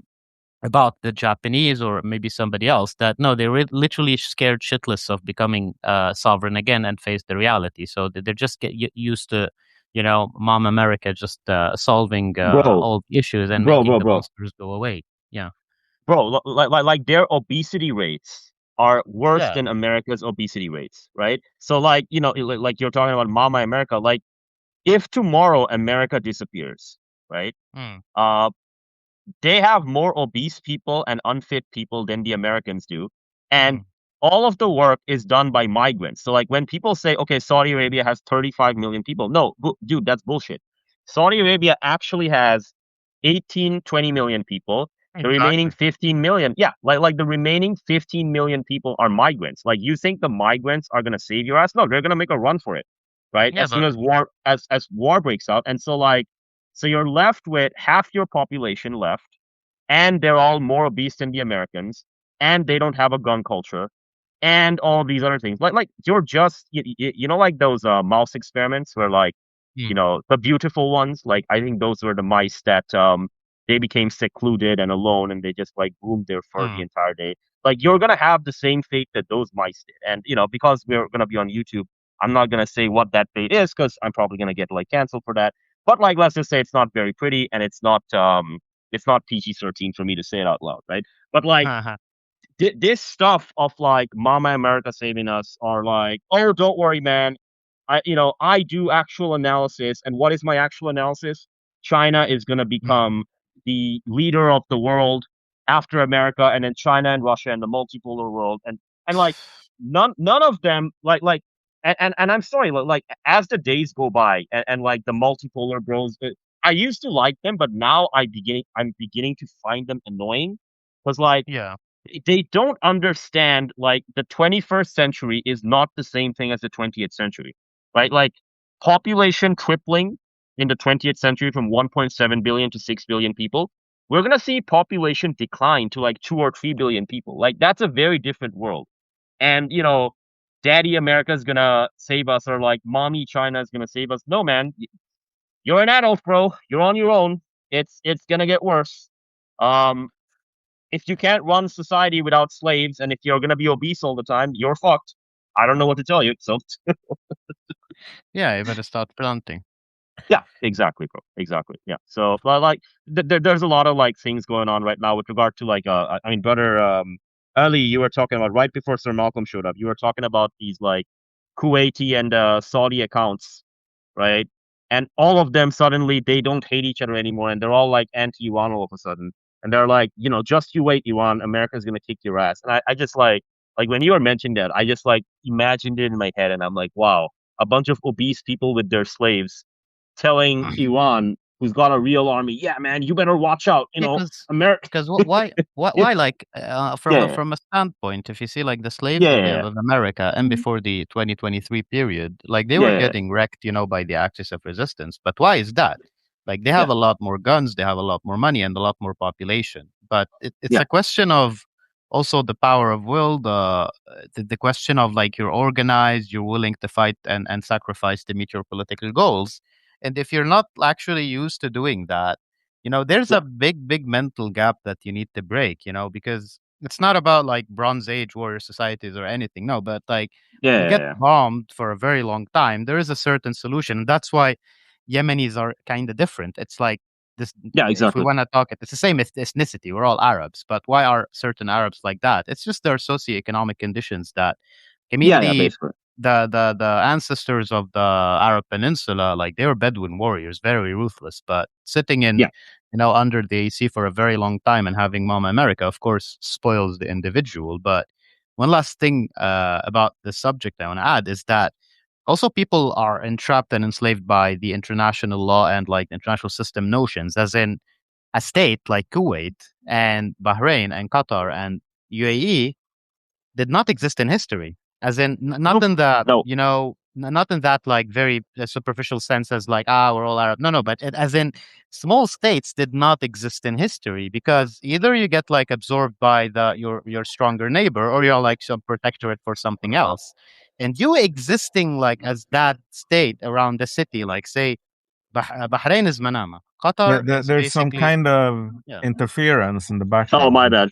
about the Japanese or maybe somebody else that no, they're literally scared shitless of becoming sovereign again and face the reality. So they're just used to, Mom America just solving Bro, all the issues and bro, making bro, the bro, monsters go away. Yeah, like their obesity rates are worse yeah, than America's obesity rates, right? So like, like you're talking about Mama America, like if tomorrow America disappears, right? mm, Uh, they have more obese people and unfit people than the Americans do. And mm, all of the work is done by migrants. So, like, when people say, okay, Saudi Arabia has 35 million people, no, dude, that's bullshit. Saudi Arabia actually has 18, 20 million people. The remaining exactly. 15 million, yeah, like the remaining 15 million people are migrants. Like, you think the migrants are going to save your ass? No, they're going to make a run for it, right? Yeah, As soon but as war breaks out. And so, like, so you're left with half your population left, and they're all more obese than the Americans, and they don't have a gun culture, and all these other things. Like you're just like those mouse experiments where like mm, the beautiful ones. Like I think those were the mice that they became secluded and alone, and they just like groomed their fur the mm, entire day. Like you're gonna have the same fate that those mice did, and because we're gonna be on YouTube, I'm not gonna say what that fate is because I'm probably gonna get like canceled for that. But like, let's just say it's not very pretty, and it's not PG-13 for me to say it out loud, right? But like this stuff of like Mama America saving us are like, oh, don't worry, man. I do actual analysis, and what is my actual analysis? China is gonna mm, become the leader of the world after America, and then China and Russia and the multipolar world, and like none of them and I'm sorry, like as the days go by and like the multipolar bros, I used to like them, but now I'm beginning to find them annoying because like yeah, they don't understand like the 21st century is not the same thing as the 20th century, right? Like population tripling in the 20th century from 1.7 billion to 6 billion people. We're going to see population decline to like 2 or 3 billion people. Like that's a very different world. And daddy America is going to save us, or like mommy China is going to save us. No, man, you're an adult, bro. You're on your own. It's going to get worse. Um if you can't run society without slaves, and if you're gonna be obese all the time, you're fucked. I don't know what to tell you. So yeah. You better start planting. yeah, exactly, bro. Exactly. Yeah. So like, there's a lot of like things going on right now with regard to like I mean, brother, early you were talking about right before Sir Malcolm showed up. You were talking about these like Kuwaiti and Saudi accounts, right? And all of them suddenly they don't hate each other anymore, and they're all like anti-Iran all of a sudden. And they're like, just you wait, Iran, America's gonna kick your ass. And I just like when you were mentioning that, I just like imagined it in my head, and I'm like, wow, a bunch of obese people with their slaves telling Iran, who's got a real army, yeah, man, you better watch out. Because America. because why like Yeah, from a standpoint, if you see like the slaves that they have yeah, in America and before the 2023 period, like they were yeah, getting wrecked, by the Axis of Resistance. But why is that? Like they have yeah, a lot more guns, they have a lot more money, and a lot more population. But it's yeah, a question of also the power of will, the question of like you're organized, you're willing to fight and sacrifice to meet your political goals. And if you're not actually used to doing that, there's yeah, a big mental gap that you need to break, because it's not about like Bronze Age warrior societies or anything. No, but like yeah, you yeah, get yeah, bombed for a very long time, there is a certain solution. And that's why Yemenis are kind of different. It's like this, yeah, if we exactly. want to talk it, it's the same ethnicity. We're all Arabs, but why are certain Arabs like that? It's just their socioeconomic conditions that Yeah, yeah, immediately basically. the ancestors of the Arab Peninsula, like they were Bedouin warriors, very ruthless, but sitting in, Yeah. under the AC for a very long time and having Mama America, of course, spoils the individual. But one last thing about the subject I want to add is that also people are entrapped and enslaved by the international law and like international system notions, as in a state like Kuwait and Bahrain and Qatar and UAE did not exist in history, as in not Nope. in the No. not in that like very superficial sense as like we're all Arab. No, but as in small states did not exist in history, because either you get like absorbed by the your stronger neighbor, or you're like some protectorate for something else. And you existing like as that state around the city, like say Bahrain is Manama, Qatar is There's some basically, kind of yeah. interference in the Oh, my background. bad.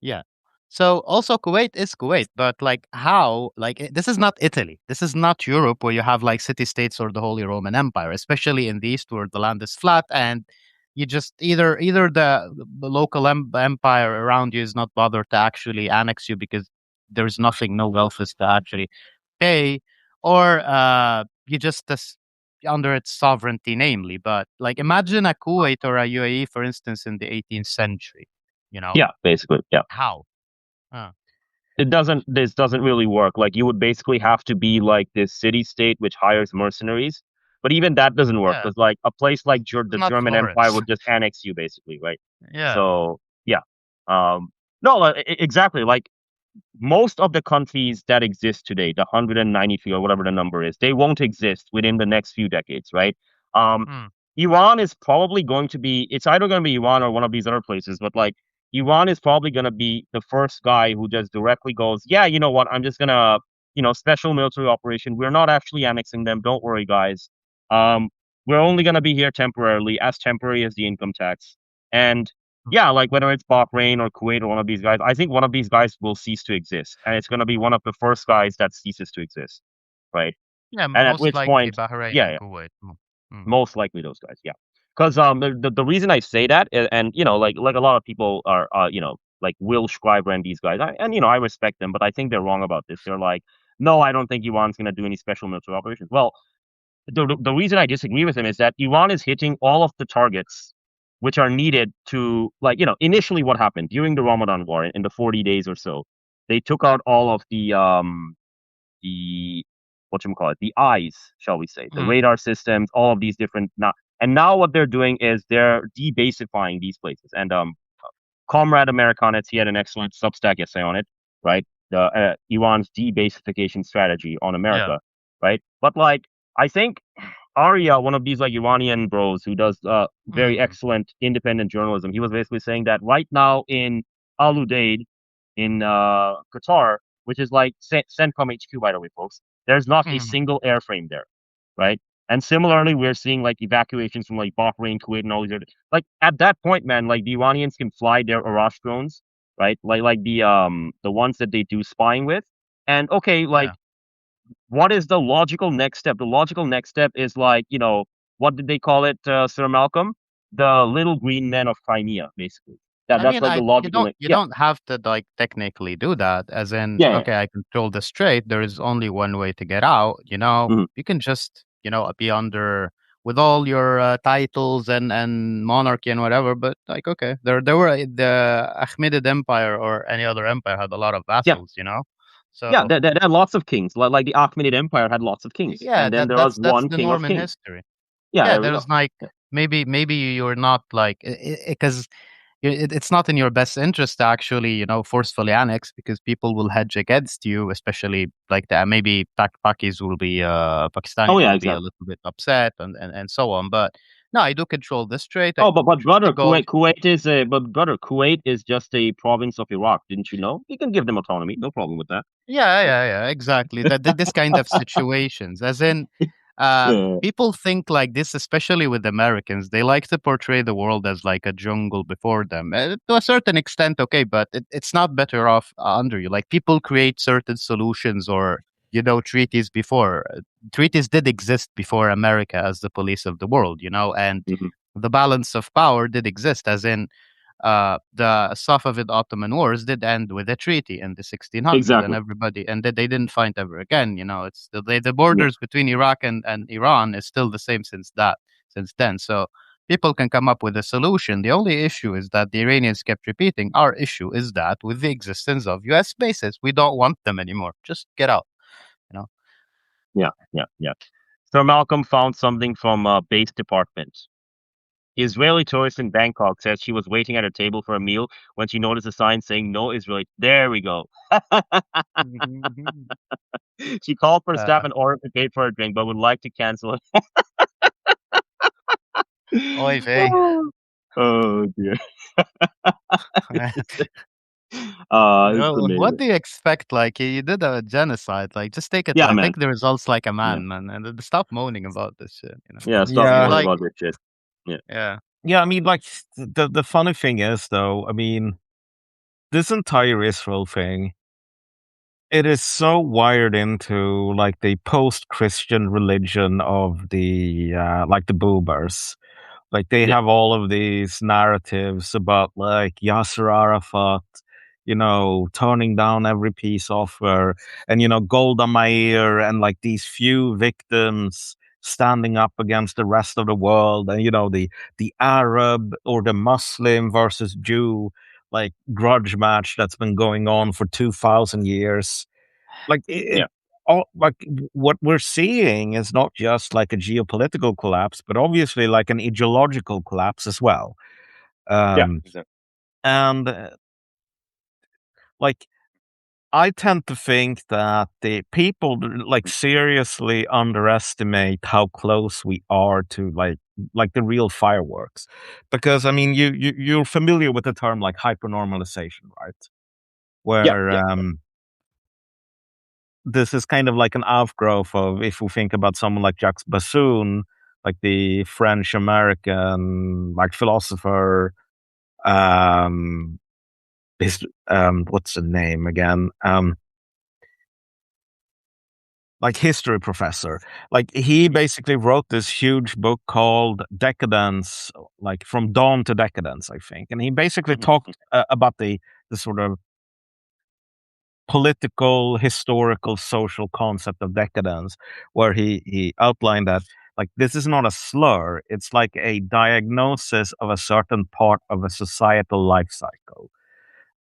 Yeah. So also Kuwait is Kuwait, but like how, like this is not Italy. This is not Europe where you have like city states or the Holy Roman Empire, especially in the East where the land is flat and you just either the local empire around you is not bothered to actually annex you because there's nothing, no welfare to actually pay, or you just under its sovereignty, namely. But like imagine a Kuwait or a UAE, for instance, in the 18th century. You know, Yeah, basically. Yeah. how? Uh, This doesn't really work. Like you would basically have to be like this city state which hires mercenaries. But even that doesn't work yeah, because like a place like it's The not German Empire Florence. would just annex you basically, right? Yeah. So yeah. No, exactly. Like most of the countries that exist today, the 193 or whatever the number is, they won't exist within the next few decades, right? Um, Mm, Iran is probably going to be, it's either going to be Iran or one of these other places, but like Iran is probably going to be the first guy who just directly goes, yeah, you know what, I'm just going to, special military operation. We're not actually annexing them. Don't worry, guys. Um, we're only going to be here temporarily, as temporary as the income tax. And mm. yeah, like whether it's Bahrain or Kuwait or one of these guys, I think one of these guys will cease to exist, and it's going to be one of the first guys that ceases to exist, right? Yeah, And at most which likely point, Bahrain yeah, and yeah, Kuwait. Mm. most likely those guys, yeah. Because the reason I say that, and like a lot of people are like Will Schreiber and these guys, and I respect them, but I think they're wrong about this. They're like, no, I don't think Iran's going to do any special military operations. Well, the reason I disagree with him is that Iran is hitting all of the targets which are needed to, like, initially what happened during the Ramadan war in the 40 days or so, they took out all of the whatchamacallit, the eyes, shall we say, the Mm. radar systems, all of these different now what they're doing is they're debasifying these places. And Comrade Americanitz, he had an excellent Substack essay on it, right? The Iran's debasification strategy on Yeah. America, right? But like, I think Arya, one of these like Iranian bros who does very Mm. excellent independent journalism, he was basically saying that right now in Al Udeid in Qatar, which is like CENTCOM HQ, by the way, folks, there's not a Mm. single airframe there, right? And similarly, we're seeing like evacuations from like Bahrain, Kuwait, and all these other. Like at that point, man, like the Iranians can fly their Arash drones, right? Like the ones that they do spying with. And okay, like Yeah. what is the logical next step? The logical next step is like, what did they call it, Sir Malcolm? The little green men of Crimea, basically. I That's mean, like the you logical don't next. you Yeah, don't have to like technically do that. As in, yeah, yeah. okay, I control the strait. There is only one way to get out. Mhm. You can just be under with all your titles and monarchy and whatever. But like, okay, there were the Ahmedid Empire or any other empire had a lot of Yeah, vassals. yeah. So There are lots of kings. Like the Achaemenid Empire had lots of kings, yeah, and then there was that's one the king of norm in kings. history. Yeah, Yeah, there we go. there's like Yeah, maybe you're not like because it's not in your best interest to actually forcefully annex, because people will hedge against you, especially like that. Maybe Pakis will be oh Pakistanis yeah, will be a exactly. little bit upset and so on. But no, I do control this trade. I Oh, but control the brother, gold. Kuwait is just a province of Iraq. Didn't you know? You can give them autonomy. No problem with that. Yeah, Right? exactly. This kind of situations, as in, Yeah. people think like this, especially with Americans. They like to portray the world as like a jungle before them, to a certain extent. Okay, but it's not better off under you. Like people create certain solutions or treaties before. Treaties did exist before America as the police of the world. And Mhm. the balance of power did exist, as in the Safavid Ottoman Wars did end with a treaty in the 1600s, and Exactly. everybody, and they didn't fight ever again. You know, it's the Yeah. borders between Iraq and Iran is still the same since then. So people can come up with a solution. The only issue is that the Iranians kept repeating, our issue is that with the existence of US bases, we don't want them anymore. Just get out, you know. Yeah. Yeah. Yeah. So Malcolm found something from base department. Israeli tourist in Bangkok says she was waiting at a table for a meal when she noticed a sign saying no Israeli. There we go. She called for staff Uh, and ordered to pay for a drink, but would like to cancel Oy it. vey. Oh dear. It's Well, what amazing. do you expect? Like, you did a genocide. Like, just take it. Yeah, Like, man. take the results like a Yeah. man, and stop moaning about this shit. Yeah. Stop It's Yeah. moaning like, about this shit. Yeah. yeah, Yeah, I mean, like the funny thing is, though, I mean, this entire Israel thing, it is so wired into like the post-Christian religion of the like the boomers. Like they Yeah. have all of these narratives about like Yasser Arafat, turning down every peace offer, and Golda Meir, and like these few victims standing up against the rest of the world, and the Arab or the Muslim versus Jew like grudge match that's been going on for 2,000 years. Like Yeah. all like what we're seeing is not just like a geopolitical collapse, but obviously like an ideological collapse as well. Yeah. Um, Exactly. and like I tend to think that the people like seriously underestimate how close we are to like the real fireworks, because I mean you're familiar with the term like hypernormalization, right? Yeah. Where Yeah. this is kind of like an outgrowth of, if we think about someone like Jacques Bassoon, like the French American like philosopher, um, his what's the name again? Like history professor. Like he basically wrote this huge book called Decadence, like from dawn to decadence, I think, and he basically Mhm. talked about the sort of political, historical, social concept of decadence, where he outlined that like this is not a slur; it's like a diagnosis of a certain part of a societal life cycle.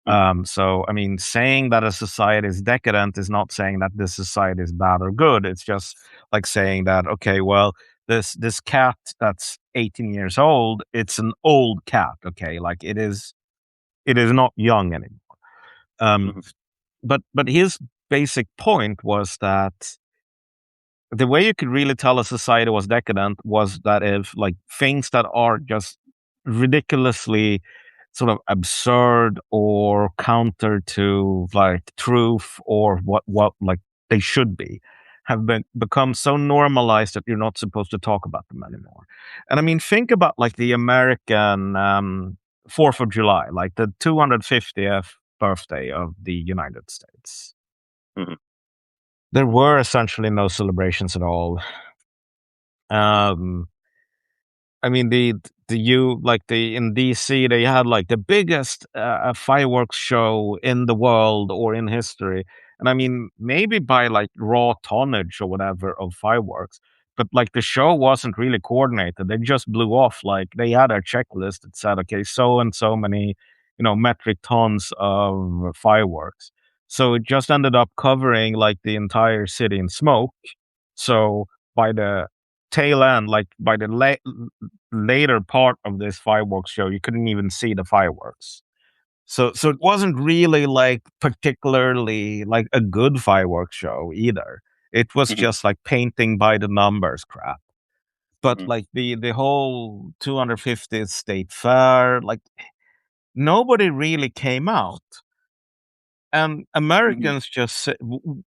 Mhm. So, I mean, saying that a society is decadent is not saying that this society is bad or good. It's just like saying that, okay, well, this cat that's 18 years old, it's an old cat. Okay, like it is not young anymore. Um, Mhm. but his basic point was that the way you could really tell a society was decadent was that if like things that are just ridiculously sort of absurd or counter to like truth or what like they should be have been become so normalized that you're not supposed to talk about them anymore. And I mean, think about like the American 4th of July, like the 250th birthday of the United States. Mhm. There were essentially no celebrations at all. Um, I mean, the in DC, they had like the biggest fireworks show in the world or in history. And I mean, maybe by like raw tonnage or whatever of fireworks, but like the show wasn't really coordinated. They just blew off. Like they had a checklist that said, okay, so and so many, metric tons of fireworks. So it just ended up covering like the entire city in smoke. So by the tail end, like by the later part of this fireworks show, you couldn't even see the fireworks. So it wasn't really like particularly like a good fireworks show either. It was Mhm. just like painting by the numbers crap. But Mhm. like the whole 250th state fair, like nobody really came out. And Mhm. Americans just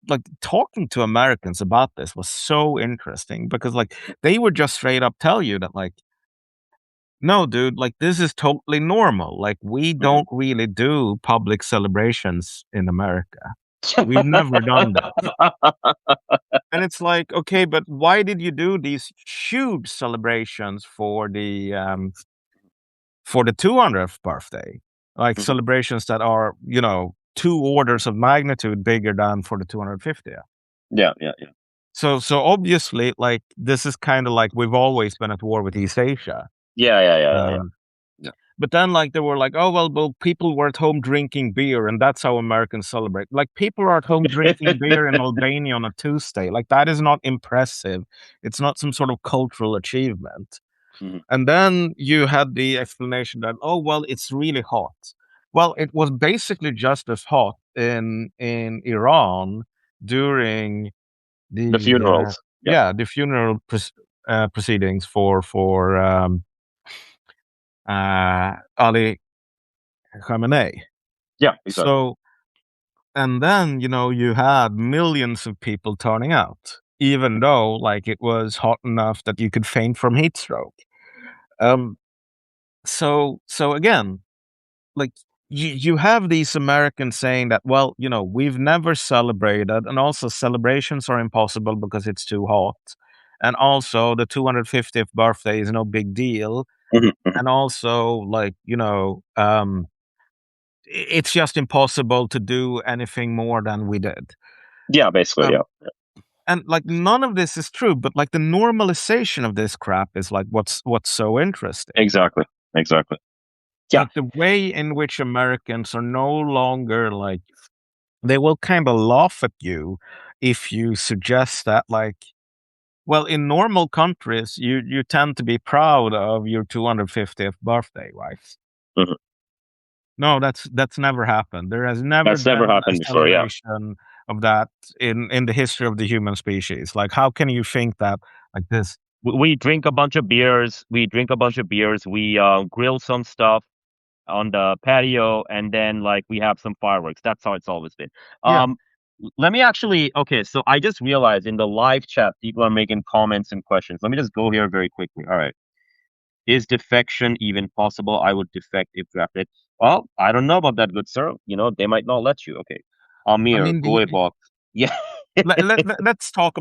like talking to Americans about this was so interesting because like they would just straight up tell you that like, no, dude, like this is totally normal. Like we Mhm. don't really do public celebrations in America. We've never done this. And it's like, okay, but why did you do these huge celebrations for the for the 200th birthday, like Mhm. celebrations that are, 2 orders of magnitude bigger than for the 250th. Yeah, yeah, yeah. So obviously, like, this is kind of like we've always been at war with East Asia. Yeah, yeah, yeah, yeah, yeah. Um, but then, like, they were like, oh, well, people were at home drinking beer, and that's how Americans celebrate. Like, people are at home drinking beer in Albania on a Tuesday. Like, that is not impressive. It's not some sort of cultural achievement. Mhm. And then you had the explanation that, oh, well, it's really hot. Well, it was basically just as hot in Iran during The the funerals. Yeah, the funeral proceedings for Ali Khamenei. yeah, exactly. So, and then, you had millions of people turning out, even though, like, it was hot enough that you could faint from heat stroke. Um, so again, like, you have these Americans saying that, well, we've never celebrated, and also celebrations are impossible because it's too hot. And also the 250th birthday is no big deal. Mhm, mhm. And also, like, it's just impossible to do anything more than we did. Yeah, basically, Um, yeah. and like none of this is true, but like the normalization of this crap is like what's so interesting. Exactly, exactly. Yeah. Like the way in which Americans are no longer like they will kind of laugh at you if you suggest that, like, well, in normal countries you tend to be proud of your 250th birthday, right? Mhm. No, that's never happened. There has never That's never been a happened before, yeah. celebration of that in the history of the human species. Like, how can you think that like this? We drink a bunch of beers, we grill some stuff on the patio, and then, like, we have some fireworks. That's how it's always been. Yeah, Let me actually okay, so I just realized in the live chat, people are making comments and questions. Let me just go here very quickly. All right. Is defection even possible? I would defect if drafted. Well, I don't know about that, good sir. They might not let you. Okay. I Amir, mean Goe box. Yeah. let's talk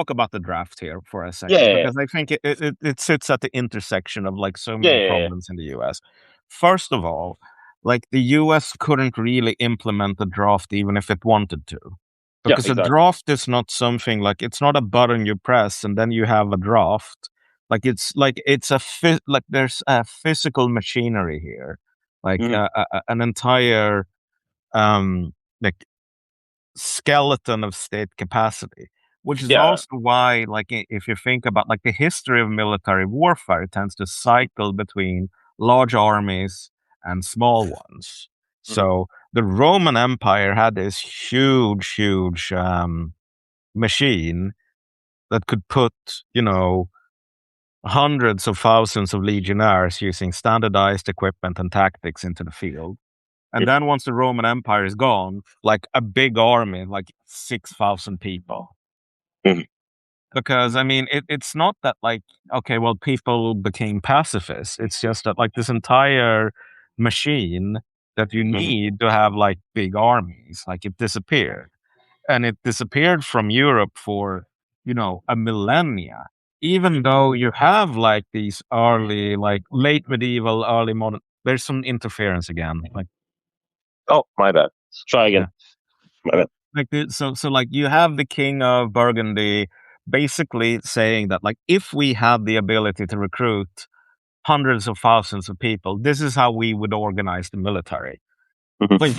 about the draft here for a Yeah, second yeah, because I think it sits at the intersection of like so yeah, many yeah, yeah. problems in the U.S. First of all, like the U.S. couldn't really implement the draft even if it wanted to, Yeah, because a exactly. draft is not something like it's not a button you press and then you have a draft. Like there's a physical machinery here, like Hmm. an entire um like skeleton of state capacity, which is Yeah. also why, like, if you think about like the history of military warfare, it tends to cycle between large armies and small ones. Hmm. So the Roman Empire had this huge machine that could put, hundreds of thousands of legionnaires using standardized equipment and tactics into the field. And then once the Roman Empire is gone, like a big army, like 6,000 people. Hmm. Because I mean, it's not that like, okay, well, people became pacifists. It's just that like this entire machine that you Hmm. need to have like big armies, like it disappeared. And it disappeared from Europe for, a millennia. Even though you have like these early, like late medieval, early modern, there's some interference again. Like, Oh, my bad. Try yeah. again. My bad. Like so like you have the king of Burgundy basically saying that like if we had the ability to recruit hundreds of thousands of people, this is how we would organize the military. Hmm. Like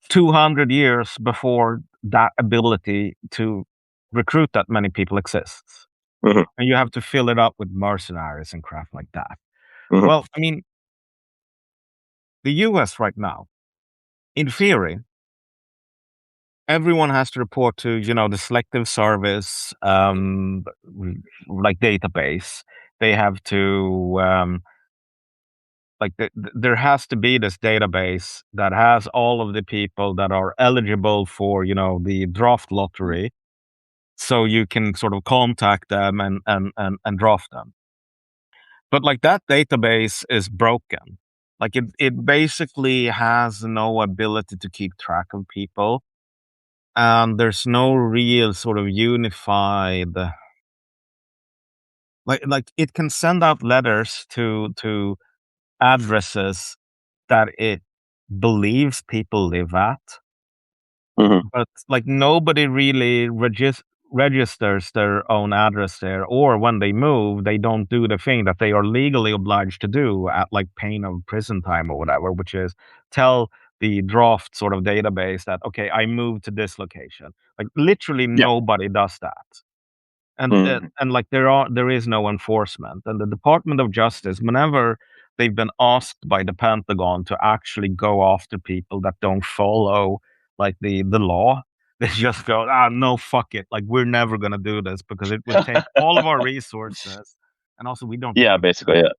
200 years before that ability to recruit that many people exists, Hmm. and you have to fill it up with mercenaries and crap like that. Hmm. Well, I mean, the US right now, in theory, everyone has to report to the selective service like database. They have to like there has to be this database that has all of the people that are eligible for the draft lottery, so you can sort of contact them and draft them. But like that database is broken. Like it basically has no ability to keep track of people, and there's no real sort of unified like it can send out letters to addresses that it believes people live at, Hmm. but like nobody really registers their own address there, or when they move, they don't do the thing that they are legally obliged to do at like pain of prison time or whatever, which is tell the draft sort of database that okay, I moved to this location. Like literally Yeah. nobody does that. Hmm. And like there is no enforcement, and the Department of Justice, whenever they've been asked by the Pentagon to actually go after people that don't follow like the law, they just go, no, fuck it, like we're never going to do this because it would take all of our resources, and also we don't Yeah, really basically, care. yeah.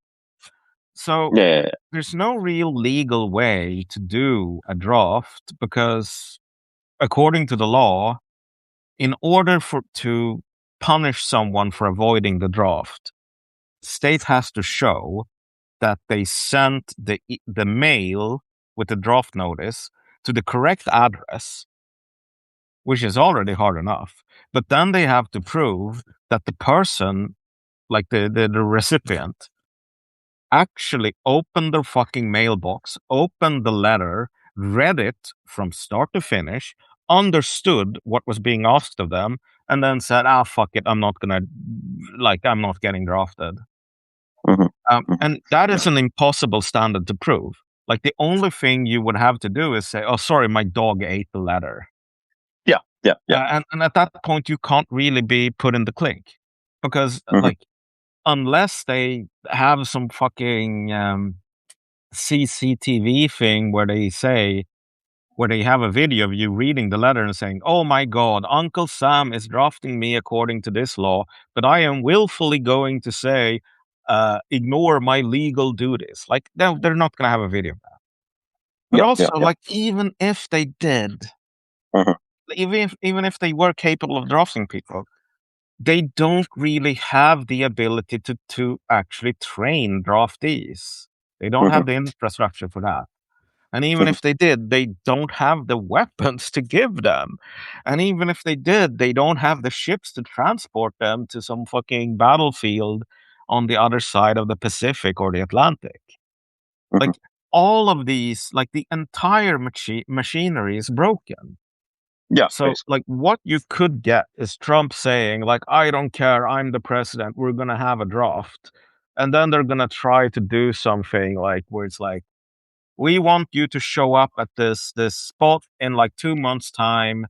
So Yeah, yeah, there's no real legal way to do a draft because according to the law, in order for to punish someone for avoiding the draft, state has to show that they sent the mail with the draft notice to the correct address, which is already hard enough. But then they have to prove that the person, like the recipient, actually opened their fucking mailbox, opened the letter, read it from start to finish, understood what was being asked of them, and then said, fuck it, I'm not getting drafted. yeah. Hmm. And that is an impossible standard to prove. Like the only thing you would have to do is say, oh, sorry, my dog ate the letter. Yeah, yeah, yeah. And at that point, you can't really be put in the clink because, Hmm. like, unless they have some fucking CCTV thing where they have a video of you reading the letter and saying, "Oh my God, Uncle Sam is drafting me according to this law, but I am willfully going to say, ignore my legal duties." Like, they're not going to have a video of that. But Yeah, yeah, also, yeah. like, even if they did, Hmm. even if they were capable of drafting people, they don't really have the ability to actually train draftees. They don't Hmm. have the infrastructure for that. And even Hmm. if they did, they don't have the weapons to give them. And even if they did, they don't have the ships to transport them to some fucking battlefield on the other side of the Pacific or the Atlantic. Hmm. Like all of these, like the entire machinery is broken. Yeah, So, basically. like, what you could get is Trump saying, like, I don't care, I'm the president, we're gonna have a draft. And then they're gonna try to do something like where it's like, we want you to show up at this spot in like 2 months' time,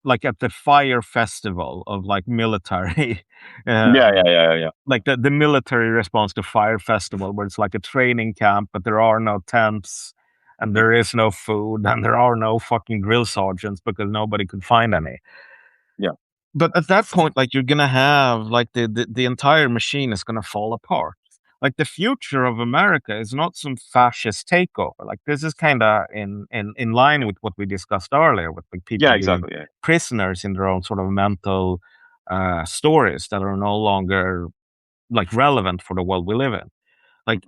like at the fire festival of like military, Yeah, yeah, um, yeah, yeah. like the military response to fire festival, where it's like a training camp, but there are no tents and there is no food and there are no fucking drill sergeants because nobody could find any. Yeah. But at that point, like you're gonna have like the entire machine is gonna fall apart. Like the future of America is not some fascist takeover. Like this is kind of in line with what we discussed earlier, with like people Yeah, being exactly. Yeah. prisoners in their own sort of mental stories that are no longer like relevant for the world we live in. Like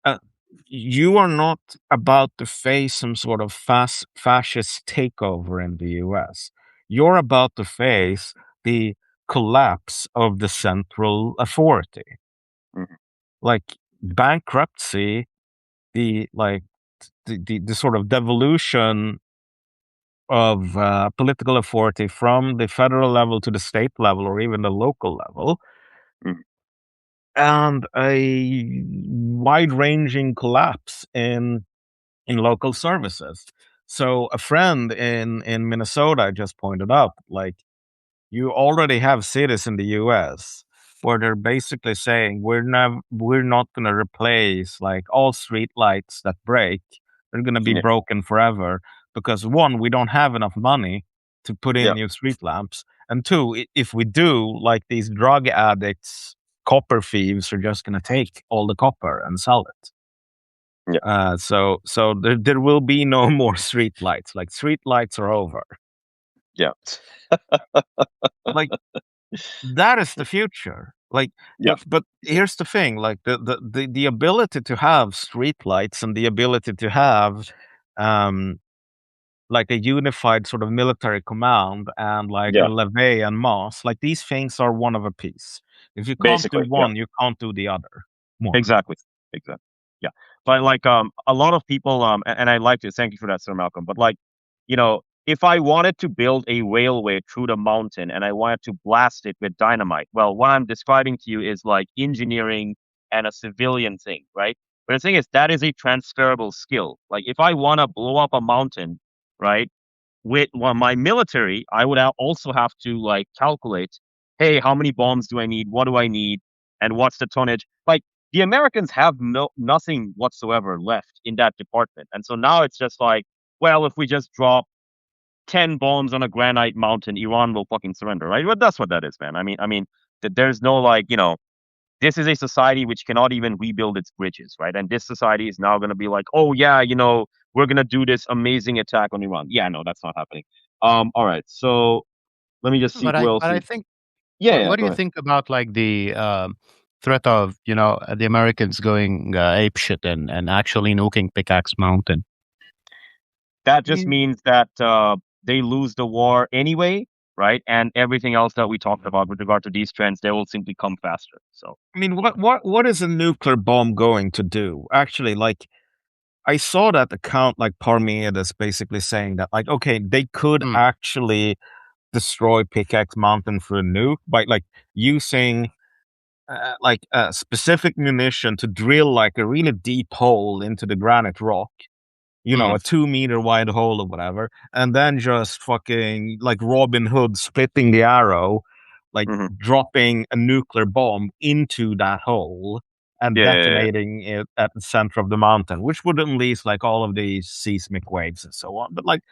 uh, you are not about to face some sort of fascist takeover in the US. You're about to face the collapse of the central authority. Hmm. Like bankruptcy, the like the sort of devolution of political authority from the federal level to the state level or even the local level, Hmm. and a wide-ranging collapse in local services. So a friend in Minnesota just pointed out, like, you already have cities in the US where they're basically saying we're not going to replace like all street lights that break. They're going to be Yeah. broken forever because one, we don't have enough money to put in Yeah. new street lamps, and two, if we do, like these drug addicts, copper thieves are just going to take all the copper and sell it. Yeah. So there will be no more street lights. Like street lights are over. Yeah. Like that is the future. Like, Yeah. but here's the thing: like the ability to have street lights and the ability to have um like a unified sort of military command and like a Yeah. levee and mass, like these things are one of a piece. If you can't do Basically. Yeah. one, you can't do the other. More. Exactly. Exactly. Yeah. But like a lot of people and I like to thank you for that, Sir Malcolm. But like, if I wanted to build a railway through the mountain and I wanted to blast it with dynamite, well, what I'm describing to you is like engineering and a civilian thing, right? But the thing is that is a transferable skill. Like if I want to blow up a mountain, right? With my military, I would also have to like calculate, hey, how many bombs do I need? What do I need? And what's the tonnage? Like the Americans have nothing whatsoever left in that department. And so now it's just like, well, if we just drop 10 bombs on a granite mountain, Iran will fucking surrender, right? But that's what that is, man. I mean, that there's no like, this is a society which cannot even rebuild its bridges, right? And this society is now going to be like, oh yeah, we're going to do this amazing attack on Iran. Yeah, no, that's not happening. All right. So let me just see But who I else but I is. think Yeah, yeah, what do go you ahead. think about like the threat of the Americans going ape shit and actually nuking Pickaxe Mountain? That I just mean, means that they lose the war anyway, right? And everything else that we talked about with regard to these trends, they will simply come faster. So, what is a nuclear bomb going to do? Actually, like I saw that account like Parmier that's basically saying that like okay, they could Mm, actually destroy Pickaxe Mountain through a nuke by like using like specific munition to drill like a really deep hole into the granite rock, mm, a 2 meter wide hole or whatever, and then just fucking like Robin Hood splitting the arrow, like mhm. dropping a nuclear bomb into that hole and Yeah, yeah, yeah. detonating it at the center of the mountain, which would unleash like all of these seismic waves and so on. But like,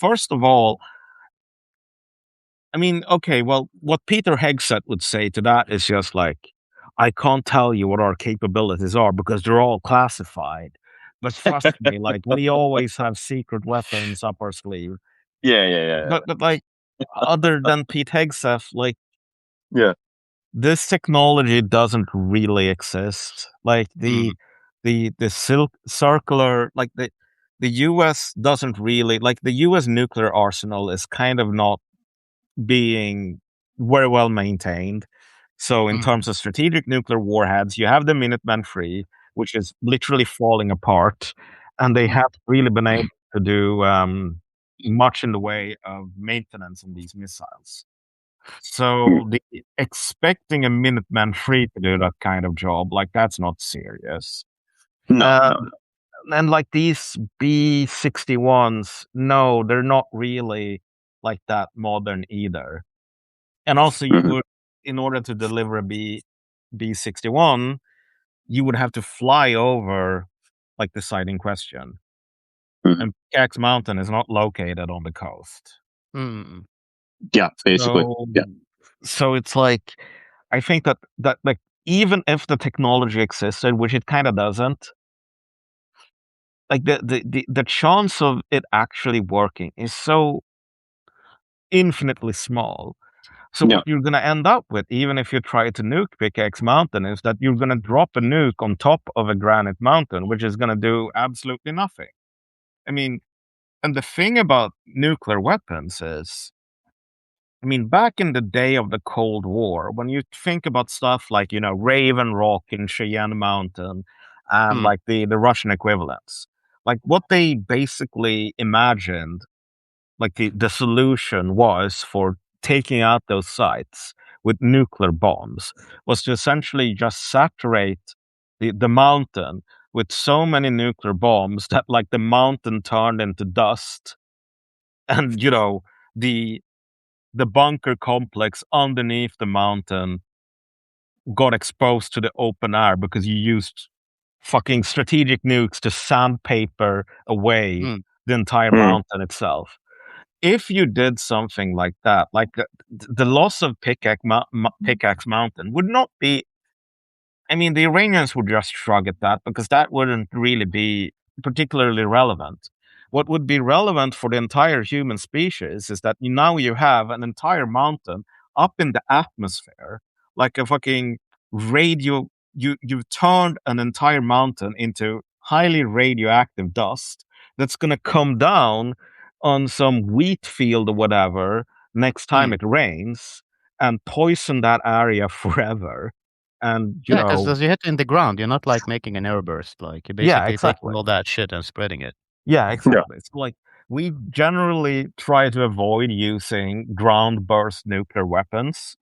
first of all, I mean, okay, well, what Peter Hegseth would say to that is just like, I can't tell you what our capabilities are because they're all classified. But trust me, like we always have secret weapons up our sleeve. Yeah, yeah, yeah, But like other than Pete Hegseth, like yeah. this technology doesn't really exist. Like mm, the circular like the US doesn't really like the US nuclear arsenal is kind of not being very well maintained. So, in mm, terms of strategic nuclear warheads, you have the Minuteman III, which is literally falling apart, and they haven't really been able to do much in the way of maintenance on these missiles. Mm. So, expecting a Minuteman III to do that kind of job, like that's not serious. No, Uh, no, no. and like these B-61s, no, they're not really like that modern either. And also, you Mhm, would, in order to deliver a B-61, you would have to fly over like the site in question. mhm. And Pickaxe Mountain is not located on the coast. mm. Yeah, basically. So, Yeah. so it's like, I think that like even if the technology existed, which it kind of doesn't, like the chance of it actually working is so infinitely small. So Yeah. what you're gonna end up with, even if you try to nuke Pickaxe Mountain, is that you're gonna drop a nuke on top of a granite mountain, which is gonna do absolutely nothing. I mean, and the thing about nuclear weapons is, I mean, back in the day of the Cold War, when you think about stuff like, Raven Rock in Cheyenne Mountain and Mm, like the Russian equivalents, like what they basically imagined like the solution was for taking out those sites with nuclear bombs was to essentially just saturate the mountain with so many nuclear bombs that like the mountain turned into dust and the the bunker complex underneath the mountain got exposed to the open air because you used fucking strategic nukes to sandpaper away mm, the entire Mm, mountain itself. If you did something like that, like the loss of Pickaxe Mountain would not be. I mean, the Iranians would just shrug at that because that wouldn't really be particularly relevant. What would be relevant for the entire human species is that now you have an entire mountain up in the atmosphere, like a fucking radio. You've turned an entire mountain into highly radioactive dust that's gonna come down on some wheat field or whatever next time mm. it rains and poison that area forever. And Yeah, because you hit in the ground, you're not like making an airburst. Like you're yeah, basically taking exactly. all that shit and spreading it. Yeah, exactly. It's like we generally try to avoid using ground burst nuclear weapons,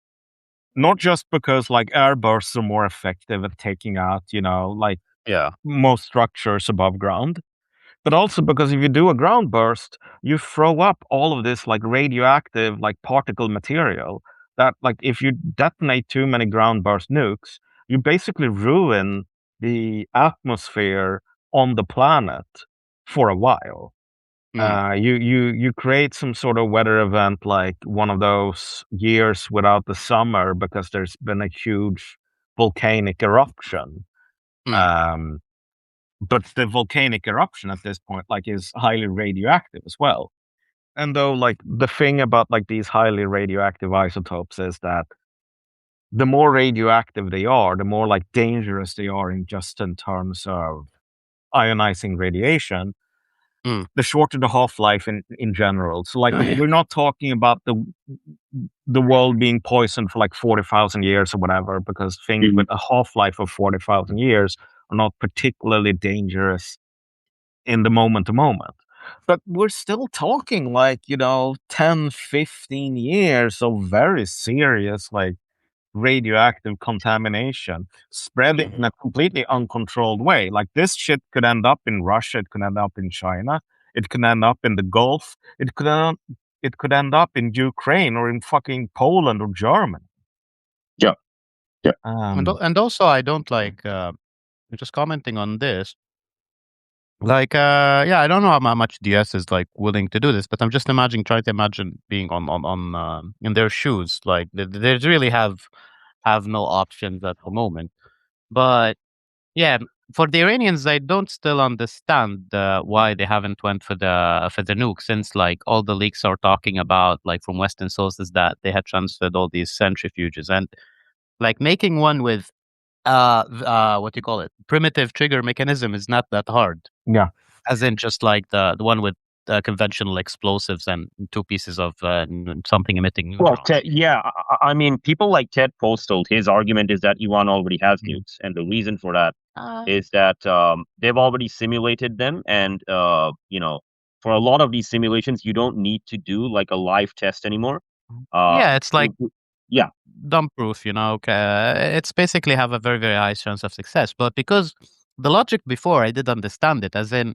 not just because like air bursts are more effective at taking out, like Yeah. most structures above ground, but also because if you do a ground burst, you throw up all of this like radioactive like particle material that like if you detonate too many ground burst nukes, you basically ruin the atmosphere on the planet for a while. Mm. You create some sort of weather event like one of those years without the summer because there's been a huge volcanic eruption. Mm. Um, but the volcanic eruption at this point like is highly radioactive as well. And though like the thing about like these highly radioactive isotopes is that the more radioactive they are, the more like dangerous they are in just in terms of ionizing radiation, Mm. the shorter the half-life in general. So like we're not talking about the world being poisoned for like 40,000 years or whatever, because things with a half-life of 40,000 years are not particularly dangerous in the moment to moment. But we're still talking like, 10, 15 years of very serious like radioactive contamination spreading in a completely uncontrolled way. Like this shit could end up in Russia, it could end up in China, it could end up in the Gulf, it could end up in Ukraine or in fucking Poland or Germany. Yeah. Yeah. And also, I don't like just commenting on this. Like, yeah, I don't know how much DS is like willing to do this, but I'm just trying to imagine being on in their shoes. Like, they really have no options at the moment. But yeah, for the Iranians, I don't still understand why they haven't went for the nuke, since like all the leaks are talking about like from Western sources that they had transferred all these centrifuges, and like making one with what do you call it, primitive trigger mechanism is not that hard. Yeah. As in just like the one with conventional explosives and two pieces of something emitting neutrons. Well, yeah, I mean, people like Ted Postel, his argument is that Iran already has nukes, and the reason for that is that they've already simulated them, and for a lot of these simulations, you don't need to do like a live test anymore. Yeah, it's like yeah, dumb proof, it's basically have a very, very high chance of success. But because the logic before, I did understand it, as in,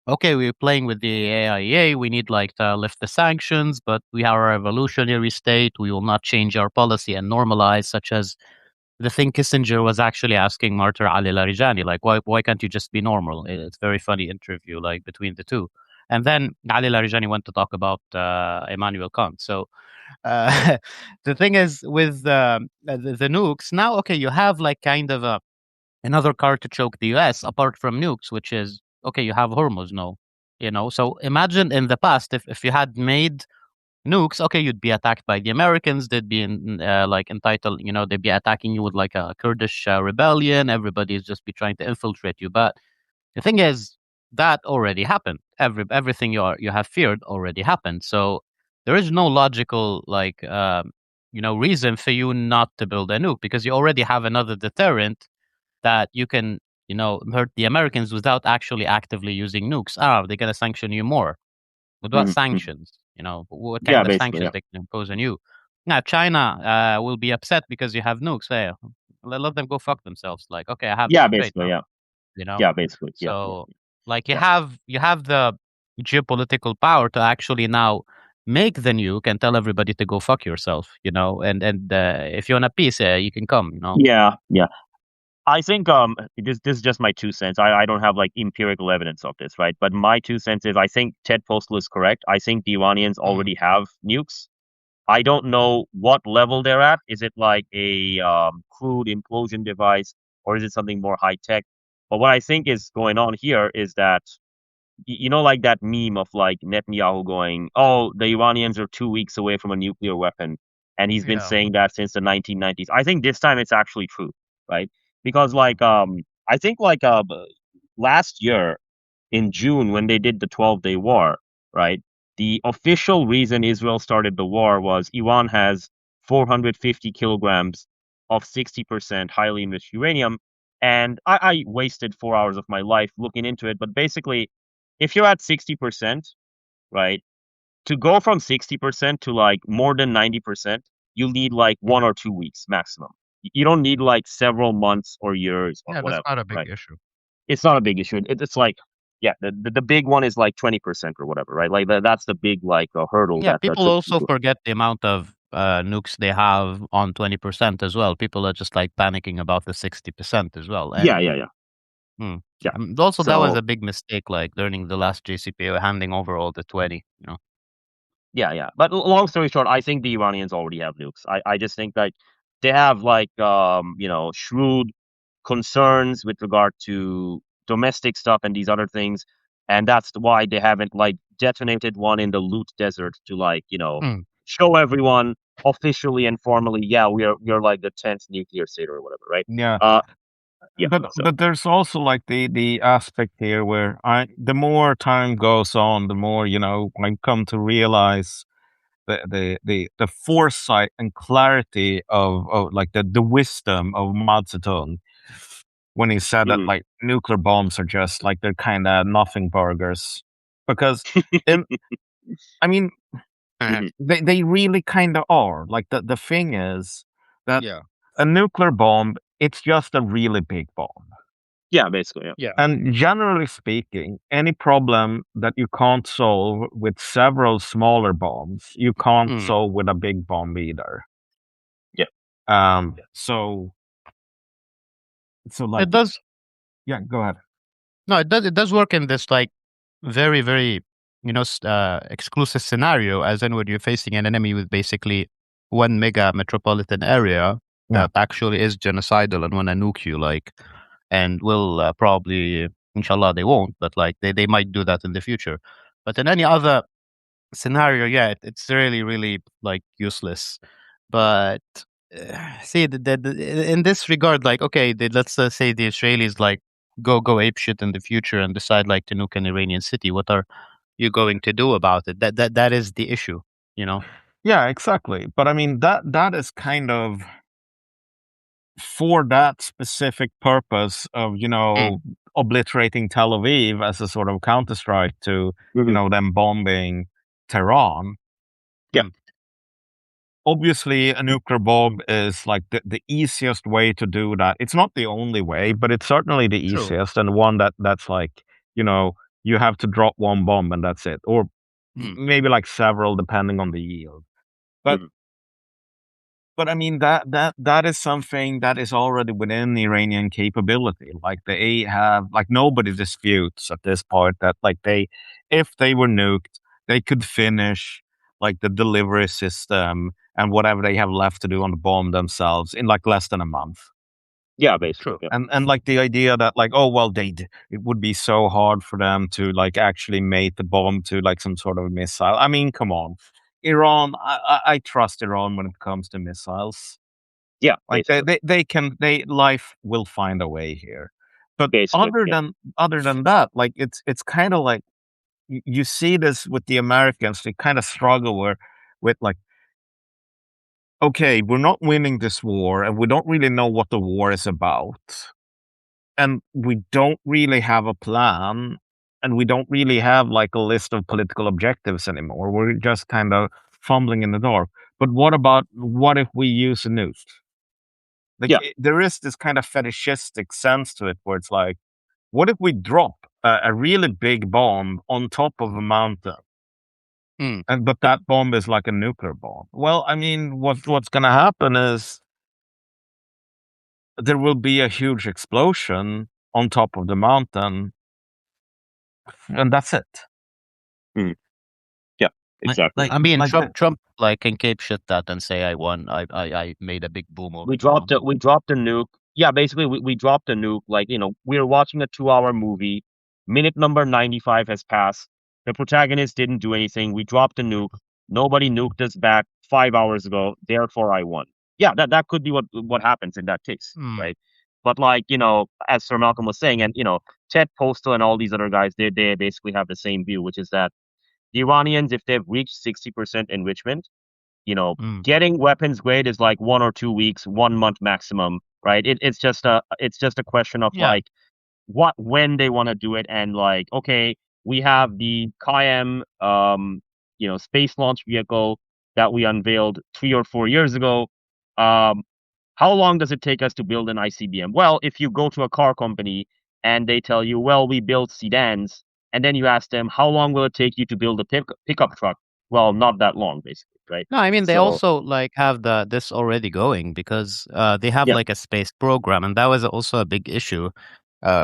okay, we're playing with the AIEA, we need like to lift the sanctions, but we are a revolutionary state, we will not change our policy and normalize, such as the thing Kissinger was actually asking Martyr Ali Larijani, like, why can't you just be normal? It's very funny interview, like, between the two. And then Ali Larijani went to talk about Immanuel Kant. So the thing is with the nukes, now, okay, you have like kind of another card to choke the US apart from nukes, which is, okay, you have Hormuz now, So imagine in the past, if you had made nukes, okay, you'd be attacked by the Americans. They'd be like entitled, they'd be attacking you with like a Kurdish rebellion. Everybody's just be trying to infiltrate you. But the thing is, that already happened. Everything you have feared already happened. So there is no logical like reason for you not to build a nuke, because you already have another deterrent that you can hurt the Americans without actually actively using nukes. They're gonna sanction you more. With what sanctions? What yeah, kind of basically, sanctions yeah. they can impose on you? Now, China will be upset because you have nukes there. Let them go fuck themselves. Like, okay, I have the Yeah, straight basically, now. yeah. You know. Yeah, basically, yeah, yeah, So, like, you yeah. have the geopolitical power to actually now make the nuke and tell everybody to go fuck yourself. And if you want a peace, you can come. Yeah, yeah. I think this is just my 2 cents. I don't have like empirical evidence of this, right? But my 2 cents is I think Ted Postel is correct. I think the Iranians already have nukes. I don't know what level they're at. Is it like a crude implosion device, or is it something more high tech? But what I think is going on here is that like that meme of like Netanyahu going, "Oh, the Iranians are 2 weeks away from a nuclear weapon," and he's been Yeah. saying that since the 1990s. I think this time it's actually true, right? Because like I think like last year in June when they did the 12-day war, right? The official reason Israel started the war was Iran has 450 kilograms of 60% highly enriched uranium. And I wasted 4 hours of my life looking into it. But basically, if you're at 60%, right, to go from 60% to like more than 90%, you'll need like 1 or 2 weeks maximum. You don't need like several months or years or Yeah, that's whatever, not a big right? issue. It's not a big issue. It's like, yeah, the big one is like 20% or whatever, right? Like that's the big like hurdle Yeah, that people took also people. forget the amount of nukes they have on 20% as well. People are just like panicking about the 60% as well. Yeah, yeah, yeah, Hmm. yeah. Also, that was So a big mistake, like during the last JCPO, handing over all the 20. yeah, yeah. But long story short, I think the Iranians already have nukes. I just think that they have like shrewd concerns with regard to domestic stuff and these other things, and that's why they haven't like detonated one in the Lut Desert to like Mm. show everyone officially and formally, yeah, we're like the 10th nuclear state or whatever, right? Yeah. Uh, yeah. But So. there's also like the aspect here where the more time goes on, the more I come to realize the foresight and clarity of like the wisdom of Mao Zedong when he said that Mhm, like nuclear bombs are just like they're kind of nothing burgers because in I mean mhm. they really kind of are. Like the thing is that Yeah. a nuclear bomb, it's just a really big bomb. Yeah, basically, yeah. Yeah. And generally speaking, any problem that you can't solve with several smaller bombs, you can't Mm. solve with a big bomb either. Yeah. So like, It does. yeah, go ahead. No, it does. It does work in this like very, very, exclusive scenario, as in when you're facing an enemy with basically one mega metropolitan area Yeah. that actually is genocidal and want to nuke you, like, and will probably, inshallah, they won't, but like they might do that in the future. But in any other scenario, yeah, it's really, really like useless. But see, in this regard, like, okay, let's say the Israelis like go ape shit in the future and decide like to nuke an Iranian city. What are you going to do about it? That is the issue, you know. Yeah, exactly. But I mean that is kind of for that specific purpose of, Mm. obliterating Tel Aviv as a sort of counterstrike to, Mhm. them bombing Tehran. Yeah. Mm. Obviously, a nuclear bomb is like the easiest way to do that. It's not the only way, but it's certainly the True. easiest and one that's like, you know, you have to drop one bomb and that's it. Or Mm. maybe like several depending on the yield. But Mhm. I mean that is something that is already within the Iranian capability. Like they have like nobody disputes at this point that like if they were nuked, they could finish like the delivery system and whatever they have left to do on the bomb themselves in like less than a month. Yeah, basically, True. yeah. And like the idea that like, oh well, it would be so hard for them to like actually mate the bomb to like some sort of missile. I mean, come on, Iran. I trust Iran when it comes to missiles. Yeah, Like basically. they life will find a way here. But Basically, yeah. other than that, like it's kind of like you see this with the Americans. They kind of struggle with like, okay, we're not winning this war, and we don't really know what the war is about, and we don't really have a plan, and we don't really have like a list of political objectives anymore. We're just kind of fumbling in the dark. But what if we use a nuke? Like Yeah. there is this kind of fetishistic sense to it where it's like, what if we drop a really big bomb on top of a mountain? Mm. And but that bomb is like a nuclear bomb. Well, I mean, what's going to happen is there will be a huge explosion on top of the mountain, and that's it. Mhm. Yeah, exactly. Like I mean, like the, Trump like can cape shit that and say I won. I made a big boom over the mountain. We dropped a nuke. Yeah, basically we dropped a nuke. Like, we were watching a 2 hour movie. Minute number 95 has passed. The protagonist didn't do anything. We dropped a nuke. Nobody nuked us back 5 hours ago. Therefore I won. Yeah, that could be what happens in that case, Mm. right? But like, as Sir Malcolm was saying, and Ted Postal and all these other guys, they basically have the same view, which is that the Iranians, if they've reached 60% enrichment, getting weapons grade is like 1 or 2 weeks, 1 month maximum, right? It's just a question of Yeah. when they want to do it, and like, okay, we have the Kyeyune space launch vehicle that we unveiled 3 or 4 years ago. Um, how long does it take us to build an ICBM? Well, if you go to a car company and they tell you, well, we build sedans, and then you ask them, how long will it take you to build a pickup truck? Well, not that long, basically, right? No, I mean they So also like have this already going because they have yeah, like a space program, and that was also a big issue